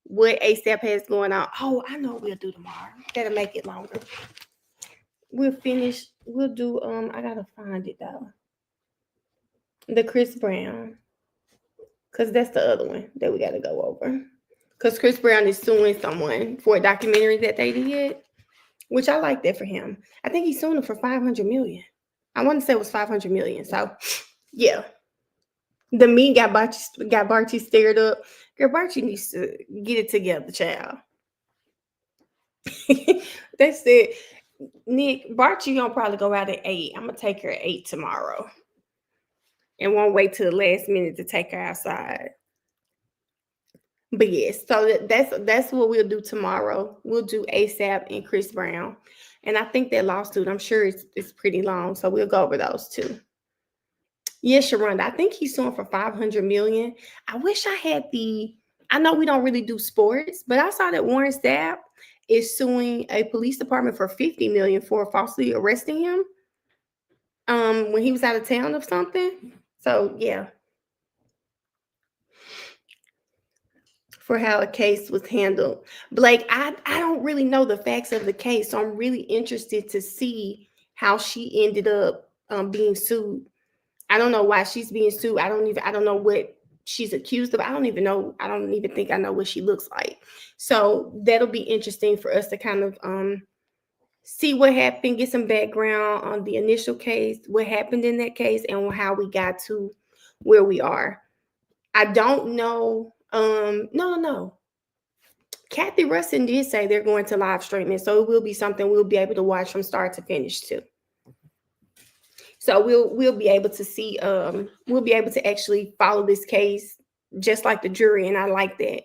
what ASAP has going on? Oh, I know what we'll do tomorrow. That'll make it longer. We'll do, I gotta find it though. The Chris Brown. Because that's the other one that we got to go over. Because Chris Brown is suing someone for a documentary that they did, which I like that for him. I think he's suing them for $500 million. I want to say it was $500 million. So, yeah. The meme got Barchi stared up. Girl, Barchi needs to get it together, child. They said, Nick, Barchi gonna probably go out at 8. I'm gonna take her at 8 tomorrow. And won't wait till the last minute to take her outside. But yes, so that's what we'll do tomorrow. We'll do ASAP and Chris Brown. And I think that lawsuit, I'm sure it's pretty long. So we'll go over those too. Yes, Sharonda, I think he's suing for $500 million. I wish I had I know we don't really do sports, but I saw that Warren Sapp is suing a police department for $50 million for falsely arresting him when he was out of town or something. So yeah. for how a case was handled. Blake, I don't really know the facts of the case, so I'm really interested to see how she ended up being sued. I don't know why she's being sued. I don't know what she's accused of. I don't even think I know what she looks like. So that'll be interesting for us to kind of see what happened, get some background on the initial case, what happened in that case, and how we got to where we are. I don't know. No. Kathy Russin did say they're going to live stream it, so it will be something we'll be able to watch from start to finish too. So we'll be able to see, we'll be able to actually follow this case just like the jury, and I like that.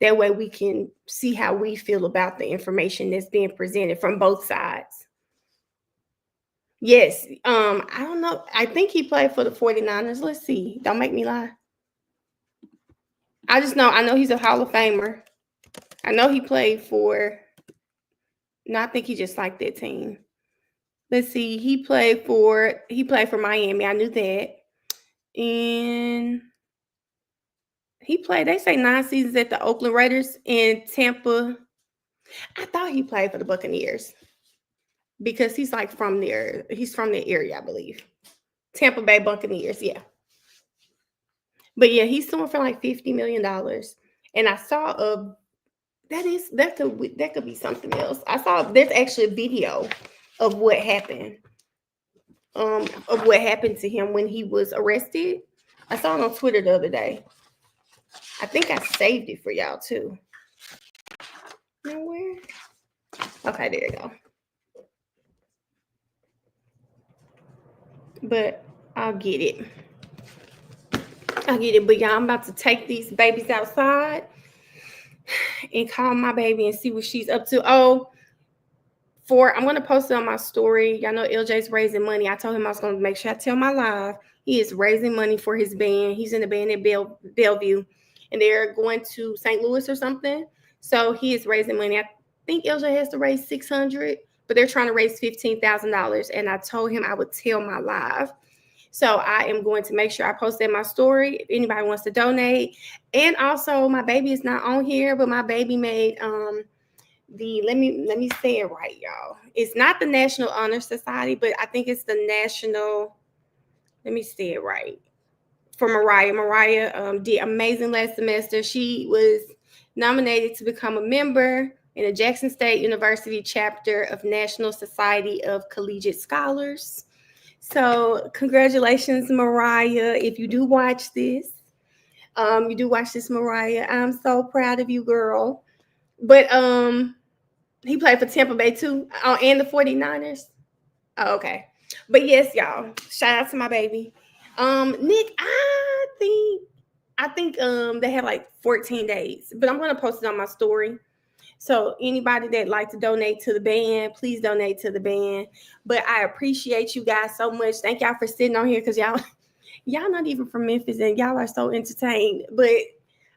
That way we can see how we feel about the information that's being presented from both sides. Yes, I don't know. I think he played for the 49ers. Let's see. Don't make me lie. I know he's a Hall of Famer. I know he played for, no, I think he just liked that team. Let's see. He played for Miami. I knew that. And he played, they say 9 seasons at the Oakland Raiders in Tampa. I thought he played for the Buccaneers because he's like from there. He's from the area, I believe. Tampa Bay Buccaneers, yeah. But yeah, he's suing for like $50 million. And I saw that could be something else. I saw there's actually a video of what happened. Of what happened to him when he was arrested. I saw it on Twitter the other day. I think I saved it for y'all too. Nowhere. Okay, there you go. But I'll get it. But y'all, I'm about to take these babies outside and call my baby and see what she's up to. I'm going to post it on my story. Y'all know LJ's raising money. I told him I was going to make sure I tell my live. He is raising money for his band. He's in the band at Bellevue, and they're going to St. Louis or something. So he is raising money. I think LJ has to raise $600, but they're trying to raise $15,000. And I told him I would tell my live. So I am going to make sure I post that in my story if anybody wants to donate. And also, my baby is not on here, but my baby made let me say it right, y'all. It's not the National Honor Society, but I think it's the National. Let me say it right. For Mariah. Mariah did amazing last semester. She was nominated to become a member in the Jackson State University chapter of National Society of Collegiate Scholars. So congratulations, Mariah. If you do watch this, Mariah. I'm so proud of you, girl. But he played for Tampa Bay too, and the 49ers. Oh, okay. But yes, y'all, shout out to my baby. Nick, I think they had like 14 days, but I'm gonna post it on my story. So anybody that like to donate to the band, please donate to the band. But I appreciate you guys so much. Thank y'all for sitting on here because y'all not even from Memphis and y'all are so entertained. But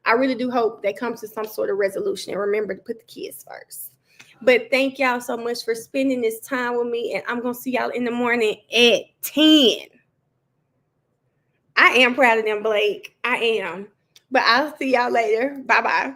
I really do hope they come to some sort of resolution and remember to put the kids first. But thank y'all so much for spending this time with me. And I'm going to see y'all in the morning at 10. I am proud of them, Blake. I am. But I'll see y'all later. Bye-bye.